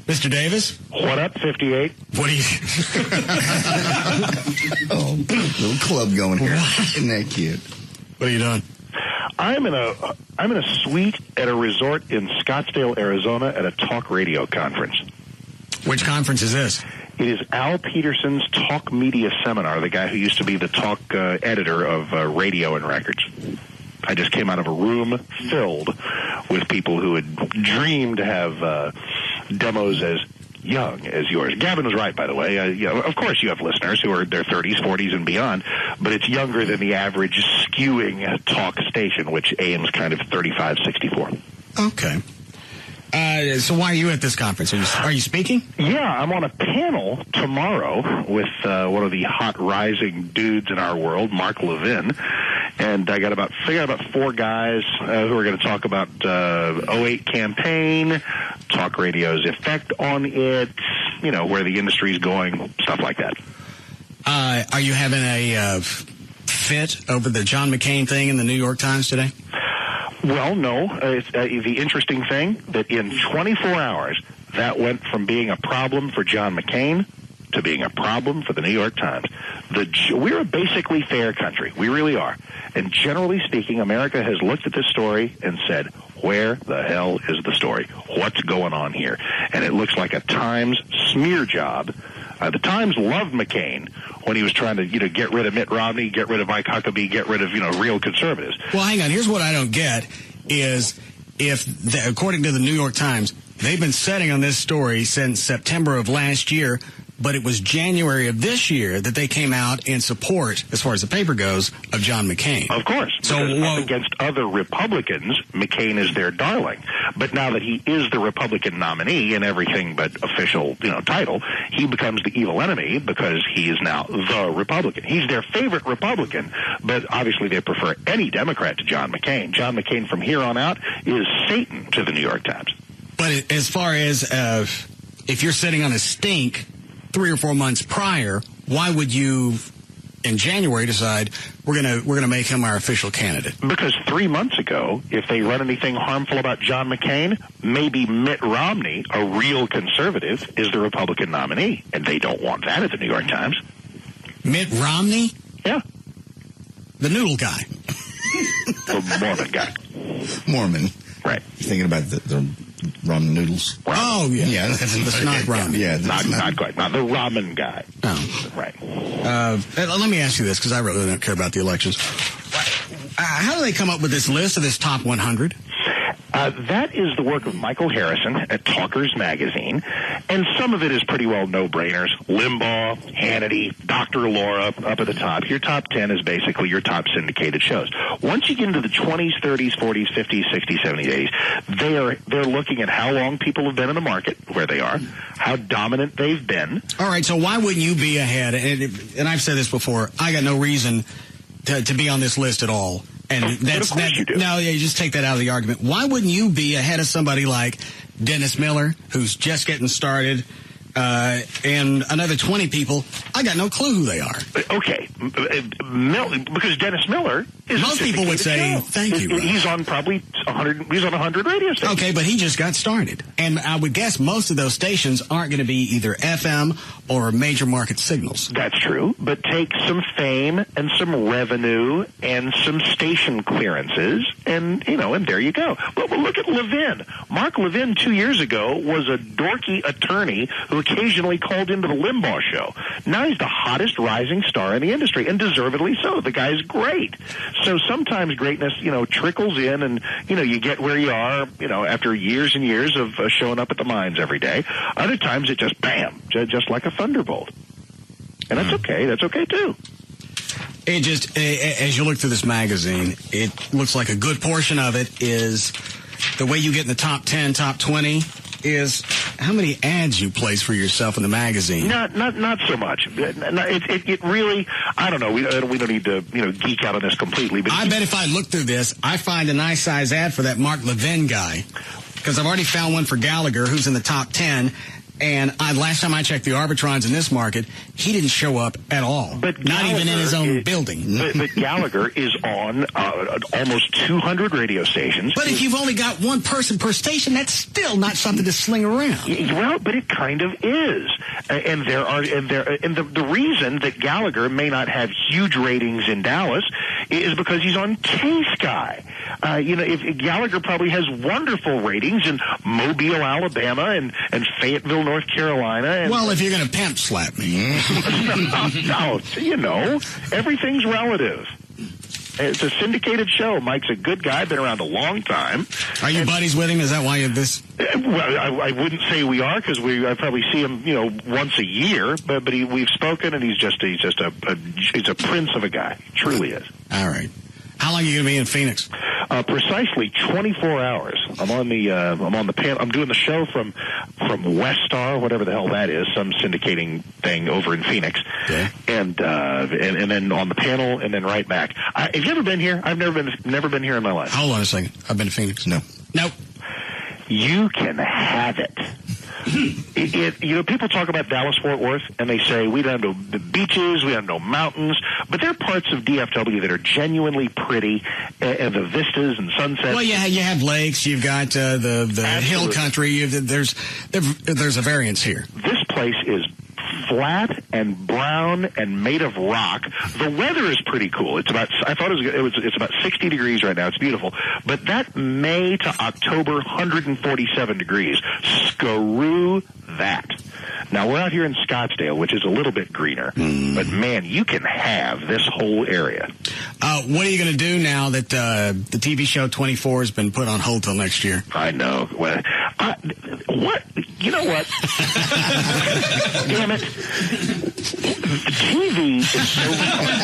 Mr. Davis? What up, 58? What are you... Oh, little club going here. Isn't that cute? What are you doing? I'm in a suite at a resort in Scottsdale, Arizona at a talk radio conference. Which conference is this? It is Al Peterson's Talk Media Seminar, the guy who used to be the talk editor of radio and records. I just came out of a room filled with people who had dreamed to have demos as young as yours. Gavin was right, by the way. Of course you have listeners who are in their 30s, 40s, and beyond, but it's younger than the average skewing talk station, which AM's kind of 35, 64. Okay. So why are you at this conference? Are you speaking? Yeah, I'm on a panel tomorrow with one of the hot rising dudes in our world, Mark Levin, and I got about 4 guys who are going to talk about 08 campaign, talk radio's effect on it, where the industry's going, stuff like that. Are you having a fit over the John McCain thing in the New York Times today? Well, no. It's, the interesting thing, that in 24 hours, that went from being a problem for John McCain to being a problem for the New York Times. We're a basically fair country. We really are. And generally speaking, America has looked at this story and said, where the hell is the story? What's going on here? And it looks like a Times smear job. The Times loved McCain when he was trying to, get rid of Mitt Romney, get rid of Mike Huckabee, get rid of, real conservatives. Well, hang on. Here's what I don't get is according to the New York Times, they've been setting on this story since September of last year, but it was January of this year that they came out in support, as far as the paper goes, of John McCain. Of course. So up against other Republicans, McCain is their darling. But now that he is the Republican nominee in everything but official, title, he becomes the evil enemy because he is now the Republican. He's their favorite Republican, but obviously they prefer any Democrat to John McCain. John McCain from here on out is Satan to the New York Times. But as far as if you're sitting on a stink 3 or 4 months prior, why would you, in January, decide we're gonna make him our official candidate? Because 3 months ago, if they run anything harmful about John McCain, maybe Mitt Romney, a real conservative, is the Republican nominee, and they don't want that at the New York Times. Mitt Romney? Yeah. The noodle guy. The Mormon guy. Mormon. Right. You're thinking about the ramen noodles. Oh, yeah. Yeah, the snot ramen. Yeah, not quite. Not the ramen guy. Oh. Right. Let me ask you this, because I really don't care about the elections. How do they come up with this list of this top 100? That is the work of Michael Harrison at Talkers Magazine, and some of it is pretty well no-brainers. Limbaugh, Hannity, Dr. Laura up at the top. Your top 10 is basically your top syndicated shows. Once you get into the 20s, 30s, 40s, 50s, 60s, 70s, 80s, they're looking at how long people have been in the market, where they are, how dominant they've been. All right, so why wouldn't you be ahead? And I've said this before, I got no reason to be on this list at all. And you just take that out of the argument. Why wouldn't you be ahead of somebody like Dennis Miller, who's just getting started, and another 20 people? I got no clue who they are. Okay, because Dennis Miller is most people would say, "Thank you." He's on probably 100. He's on 100 radio stations. Okay, but he just got started, and I would guess most of those stations aren't going to be either FM or major market signals. That's true, but take some fame and some revenue and some station clearances, and and there you go. But look at Levin. Mark Levin 2 years ago was a dorky attorney who occasionally called into the Limbaugh show. Now he's the hottest rising star in the industry, and deservedly so. The guy's great. So sometimes greatness, trickles in, and you get where you are, after years and years of showing up at the mines every day. Other times it just bam, just like a thunderbolt. And that's okay. That's okay too. It just, as you look through this magazine, it looks like a good portion of it is the way you get in the top 10, top 20 is how many ads you place for yourself in the magazine? Not so much. It really, I don't know. We don't need to geek out on this completely. But I bet if I look through this, I find a nice size ad for that Mark Levin guy, because I've already found one for Gallagher, who's in the top 10. And last time I checked the arbitrons in this market, he didn't show up at all. But not even in his own building. But Gallagher is on almost 200 radio stations. But if you've only got one person per station, that's still not something to sling around. Well, but it kind of is. And the reason that Gallagher may not have huge ratings in Dallas is because he's on K-Sky. If Gallagher probably has wonderful ratings in Mobile, Alabama, and Fayetteville, North Carolina. Well, if you're going to pimp slap me. No, everything's relative. It's a syndicated show. Mike's a good guy, been around a long time. Are you buddies with him? Is that why you're this? Well, I wouldn't say we are, because I probably see him, once a year. But we've spoken, and he's a prince of a guy. He truly is. All right. How long are you going to be in Phoenix? Precisely 24 hours. I'm on the panel. I'm doing the show from West Star, whatever the hell that is, some syndicating thing over in Phoenix. Okay. And then on the panel, and then right back. Have you ever been here? I've never been here in my life. Hold on a second. I've been to Phoenix. No. Nope. You can have it. People talk about Dallas-Fort Worth, and they say, we don't have no beaches, we have no mountains, but there are parts of DFW that are genuinely pretty, and the vistas and sunsets. Well, yeah, you have lakes, you've got the hill country, there's a variance here. This place is flat and brown and made of rock. The weather is pretty cool. It's about 60 degrees right now. It's beautiful. But that May to October, 147 degrees. Screw that. Now, we're out here in Scottsdale, which is a little bit greener. But, man, you can have this whole area. What are you going to do now that the TV show 24 has been put on hold till next year? I know. Well, what? You know what? Damn it. TV is so retarded.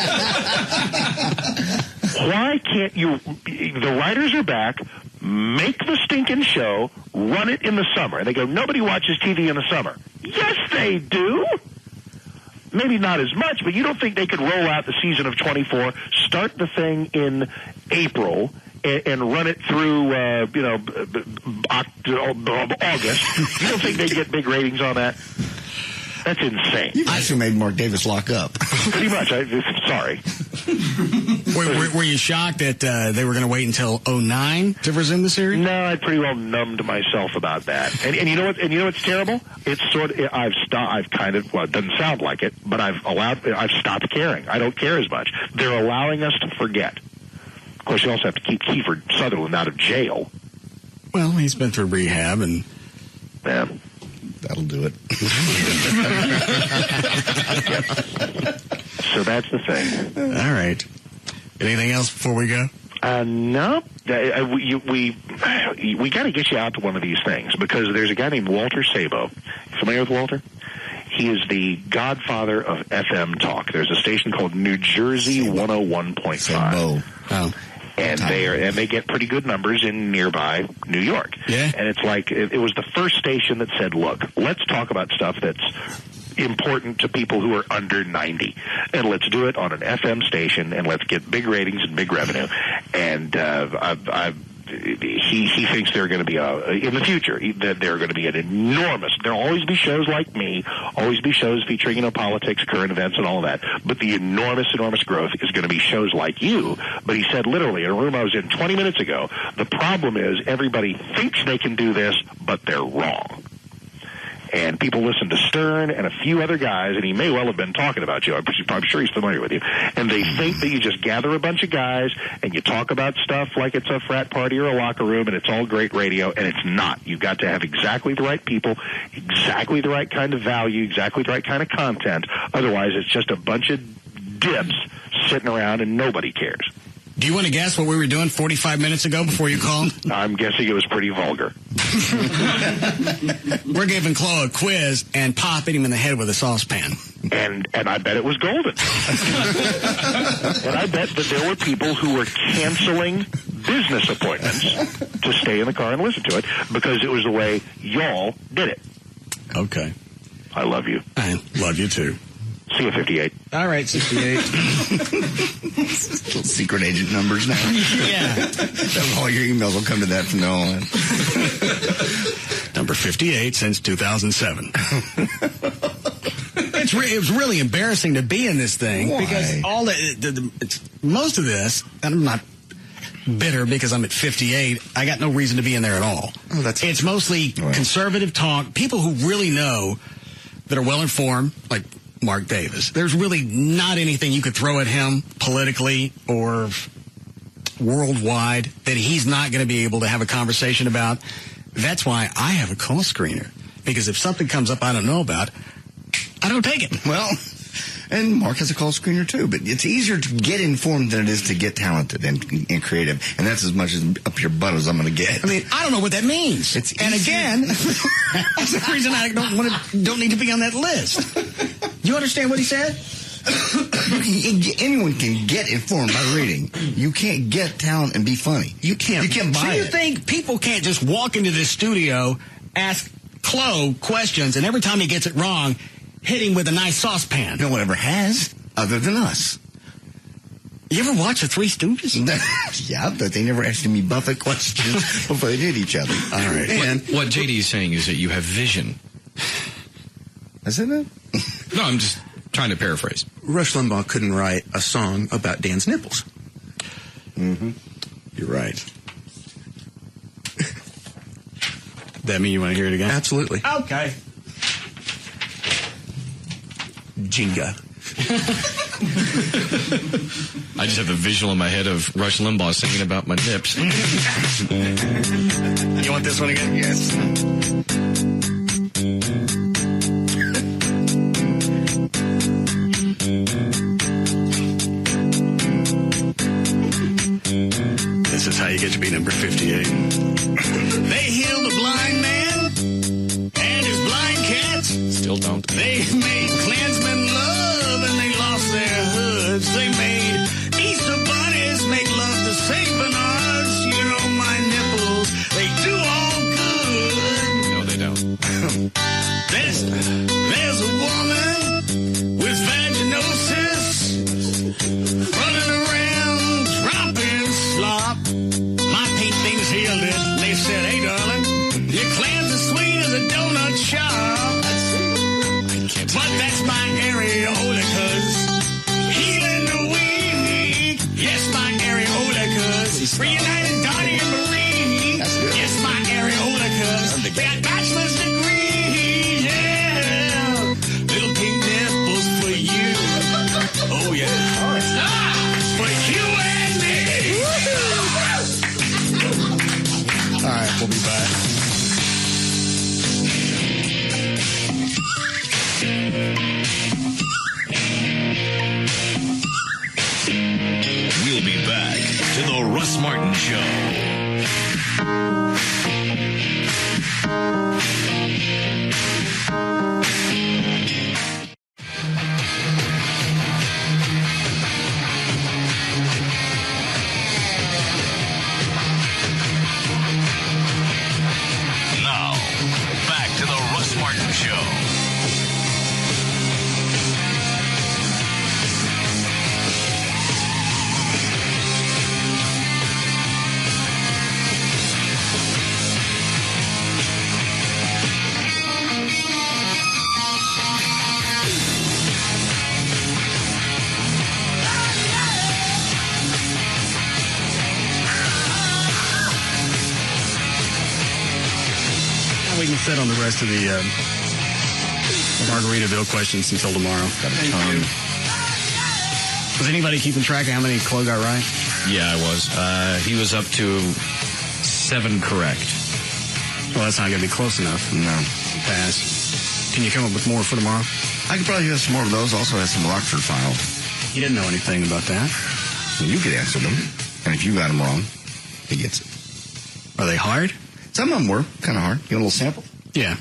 Why can't you? The writers are back. Make the stinking show. Run it in the summer. And they go, nobody watches TV in the summer. Yes, they do. Maybe not as much, but you don't think they could roll out the season of 24, start the thing in April, and run it through, August. You don't think they'd get big ratings on that? That's insane. You've actually made Mark Davis lock up. Pretty much. Sorry. Were you shocked that they were going to wait until 2009 to resume the series? No, I pretty well numbed myself about that. And you know what? And you know what's terrible? It's I've kind of, well, it doesn't sound like it, but I've stopped caring. I don't care as much. They're allowing us to forget. Of course, you also have to keep Kiefer Sutherland out of jail. Well, he's been through rehab, and yeah. That'll do it. So that's the thing. All right. Anything else before we go? No. We got to get you out to one of these things, because there's a guy named Walter Sabo. Familiar with Walter? He is the godfather of FM talk. There's a station called New Jersey 101.5. Sabo. Oh. And they get pretty good numbers in nearby New York. Yeah. And it's like, it was the first station that said, look, let's talk about stuff that's important to people who are under 90. And let's do it on an FM station, and let's get big ratings and big revenue. And he thinks they're going to be in the future that they're going to be an enormous. There'll always be shows like me, always be shows featuring politics, current events, and all of that. But the enormous growth is going to be shows like you. But he said literally in a room I was in 20 minutes ago, the problem is everybody thinks they can do this, but they're wrong. And people listen to Stern and a few other guys, and he may well have been talking about you. I'm sure he's familiar with you. And they think that you just gather a bunch of guys and you talk about stuff like it's a frat party or a locker room, and it's all great radio, and it's not. You've got to have exactly the right people, exactly the right kind of value, exactly the right kind of content. Otherwise, it's just a bunch of dips sitting around and nobody cares. Do you want to guess what we were doing 45 minutes ago before you called? I'm guessing it was pretty vulgar. We're giving Chloe a quiz and popping him in the head with a saucepan. And I bet it was golden. And I bet that there were people who were canceling business appointments to stay in the car and listen to it because it was the way y'all did it. Okay. I love you. I love you, too. See you, 58. All right, 68. Little secret agent numbers now. Yeah. All your emails will come to that from now on. Number 58 since 2007. It was really embarrassing to be in this thing. Why? Because most of this, and I'm not bitter because I'm at 58, I got no reason to be in there at all. Oh, it's mostly conservative talk, people who really know, that are well informed, like Mark Davis. There's really not anything you could throw at him politically or worldwide that he's not going to be able to have a conversation about. That's why I have a call screener. Because if something comes up I don't know about, I don't take it. Well, and Mark has a call screener too, but it's easier to get informed than it is to get talented and creative, and that's as much as up your butt as I'm going to get. I mean, I don't know what that means. And again, that's the reason I don't need to be on that list. You understand what he said? Anyone can get informed by reading. You can't get talent and be funny. You can't buy So you it. think people can't just walk into this studio, ask Chloe questions, and every time he gets it wrong, hit him with a nice saucepan? No one ever has, other than us. You ever watch the Three Stooges? Yeah, but they never asked me Buffett questions before they did each other. All right. And what JD is saying is that you have vision. Isn't it? No, I'm just trying to paraphrase. Rush Limbaugh couldn't write a song about Dan's nipples. Mm-hmm. You're right. That mean you want to hear it again? Absolutely. Okay. Jenga. I just have a visual in my head of Rush Limbaugh singing about my nips. You want this one again? Yes. This is how you get to be number 58. They healed a blind man and his blind cat. Still don't. They made Klansmen love and they lost their hoods. They made Easter bunnies make love to St. Bernards. You know my nipples, they do all good. No, they don't. There's a woman with vaginosis running around dropping slop. My paint things healed it. They said, hey, darling, your clams are sweet as a donut shop. But that's my areola, cuz healing the weak. Yes, my areola, cuz reunited Donnie and Marie. Yes, my areola, cuz they got bachelor's degrees. Yeah, little pink nipples for you. Oh yeah, for you and me. All right, we'll be back. We'll be back to the Russ Martin Show. Now, back to the Russ Martin Show. We can sit on the rest of the Margaritaville questions until tomorrow. Got a ton. Was anybody keeping track of how many Chloe got right? Yeah, I was. He was up to 7 correct. Well, that's not going to be close enough. No. Pass. Can you come up with more for tomorrow? I could probably have some more of those. Also have some Rockford files. He didn't know anything about that. Well, you could answer them. And if you got them wrong, he gets it. Are they hard? Some of them were kind of hard. You want a little sample? Yeah.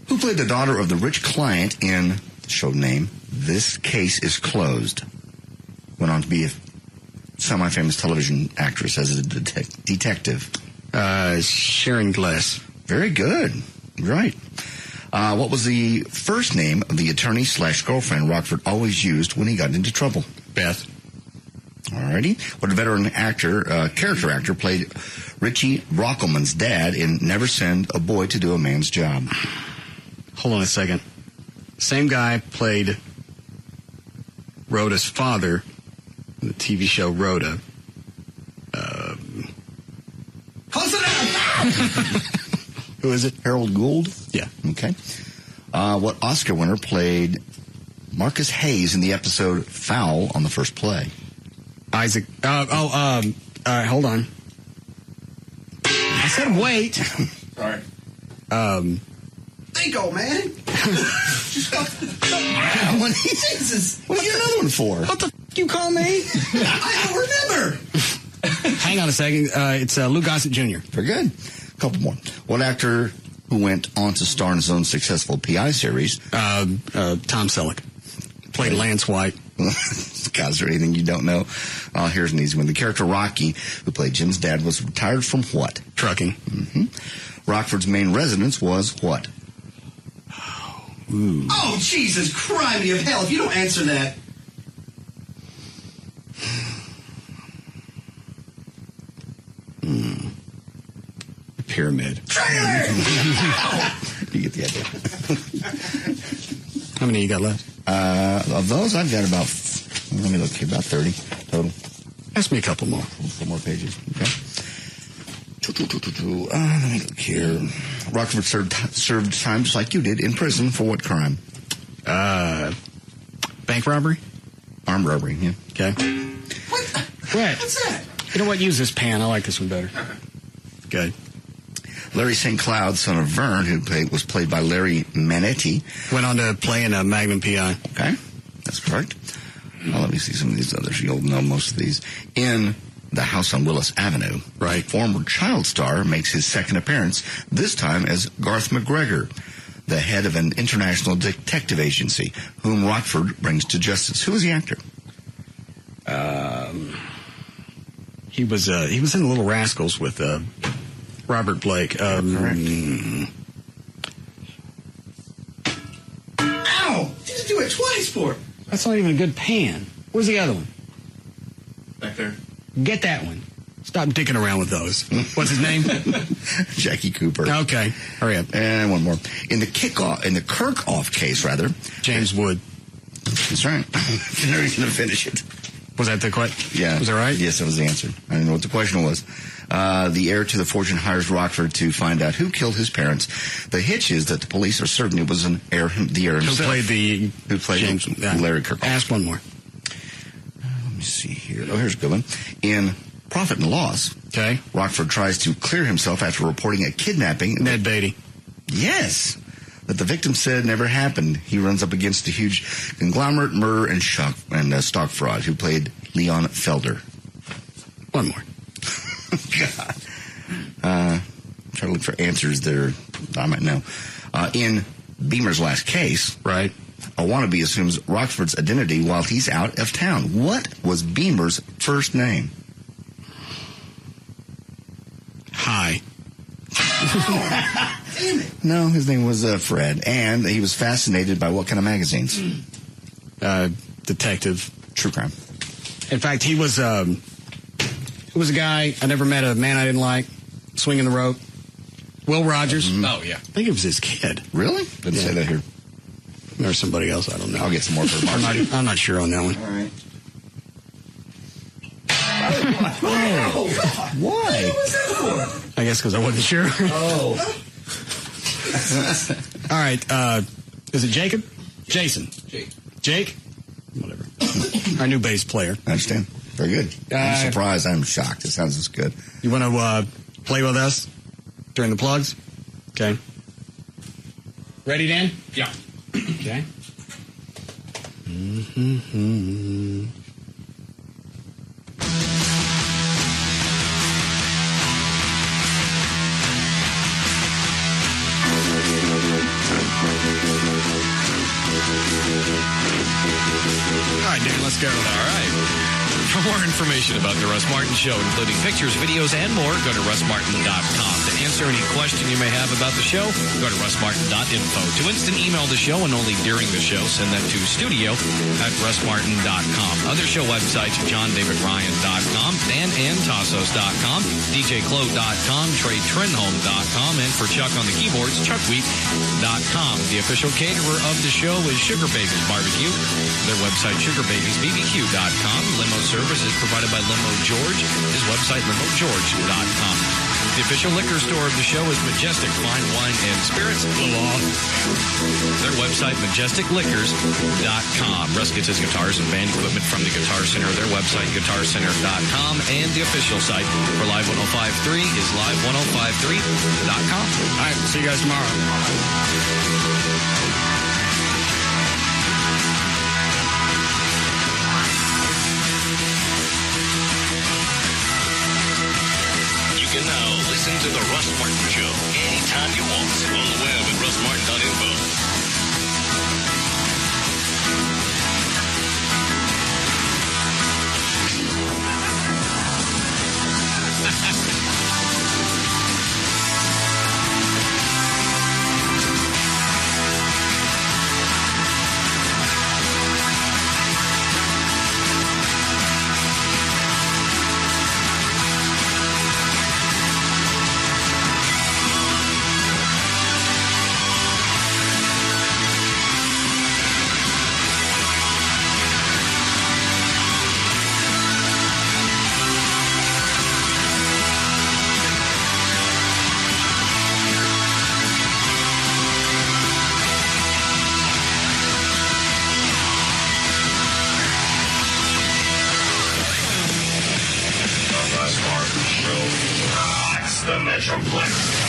Who played the daughter of the rich client in, show name, This Case is Closed? Went on to be a semi-famous television actress as a detective. Sharon Glass. Very good. Right. What was the first name of the attorney/girlfriend Rockford always used when he got into trouble? Beth. Alrighty. What veteran character actor played Richie Brockelman's dad in Never Send a Boy to Do a Man's Job? Hold on a second. Same guy played Rhoda's father in the TV show Rhoda. Close enough! Who is it? Harold Gould? Yeah. Okay. What Oscar winner played Marcus Hayes in the episode Foul on the First Play? Isaac. Hold on. I said wait. Sorry. Bingo, man. Jesus. What do you get another one for? What the f*** you call me? I don't remember. Hang on a second. It's Lou Gossett Jr. Very good. A couple more. What actor who went on to star in his own successful PI series? Tom Selleck. Played Lance White. God, is there anything you don't know? Here's an easy one. The character Rocky, who played Jim's dad, was retired from what? Trucking. Mm-hmm. Rockford's main residence was what? Ooh. Oh, Jesus, criminy of hell. If you don't answer that. Pyramid. You get the idea. How many you got left? Of those, I've got about, let me look here, about 30 total. Ask me a couple more. Four more pages. Okay. Let me look here. Rockford served time just like you did in prison for what crime? Bank robbery? Armed robbery, yeah. Okay. What? What's that? You know what? Use this pan. I like this one better. Good. Larry St. Cloud, son of Vern, who was played by Larry Manetti. Went on to play in a Magnum PI. Okay. That's correct. Let me see some of these others. You'll know most of these. In The House on Willis Avenue, right, former child star makes his second appearance, this time as Garth McGregor, the head of an international detective agency, whom Rockford brings to justice. Who is the actor? He was in Little Rascals with Robert Blake. Correct. Ow! You just do it twice for it. That's not even a good pan. Where's the other one? Back there. Get that one. Stop dicking around with those. What's his name? Jackie Cooper. Okay. Hurry up. And one more. In the Kirk-off case, rather. James Wood. That's right. You're going to finish it. Was that the question? Yeah. Was that right? Yes, that was the answer. I didn't know what the question was. The heir to the fortune hires Rockford to find out who killed his parents. The hitch is that the police are certain it was the heir himself. Who played James, Larry Kirk. Ask one more. Let me see here. Oh, here's a good one. In Profit and Loss, okay, Rockford tries to clear himself after reporting a kidnapping. Ned Beatty. Yes. That the victim said never happened. He runs up against a huge conglomerate murder and stock fraud who played Leon Felder. One more. God. Try to look for answers there. I might know. In Beamer's last case, right, a wannabe assumes Rockford's identity while he's out of town. What was Beamer's first name? Hi. Damn it. No, his name was Fred, and he was fascinated by what kind of magazines? Detective. True crime. In fact, he was a guy, I never met a man I didn't like, swinging the rope. Will Rogers. Oh, yeah. I think it was his kid. Really? Didn't say that here. Or somebody else, I don't know. I'll get some more for Mark. I'm not sure on that one. All right. Why? What was that for? I guess because I wasn't sure. Oh. All right. Is it Jacob? Jason. Jake? Whatever. Our new bass player. I understand. Very good. I'm surprised. I'm shocked. It sounds as good. You want to play with us during the plugs? Okay. Ready, Dan? Yeah. Okay. Mm-hmm. All right, Dan, let's go. All right. For more information about the Russ Martin Show, including pictures, videos, and more, go to russmartin.com. To answer any question you may have about the show, go to russmartin.info. To instant email the show and only during the show, send that to studio@russmartin.com. Other show websites, johndavidryan.com, danandtassos.com, djclo.com, TreyTrenholm.com, and for Chuck on the keyboards, chuckwheat.com. The official caterer of the show is Sugar Babies Barbecue. Their website, sugarbabiesbbq.com. Limo service is provided by Limo George. His website, limogeorge.com. The official liquor store of the show is Majestic Fine Wine and Spirits. Their website, majesticliquors.com. Russ gets his guitars and band equipment from the Guitar Center. Their website, guitarcenter.com. And the official site for Live 105.3 is live1053.com. All right, see you guys tomorrow. You can now listen to the Russ Martin Show anytime you want on the web at russmartin.info. The Metroplex.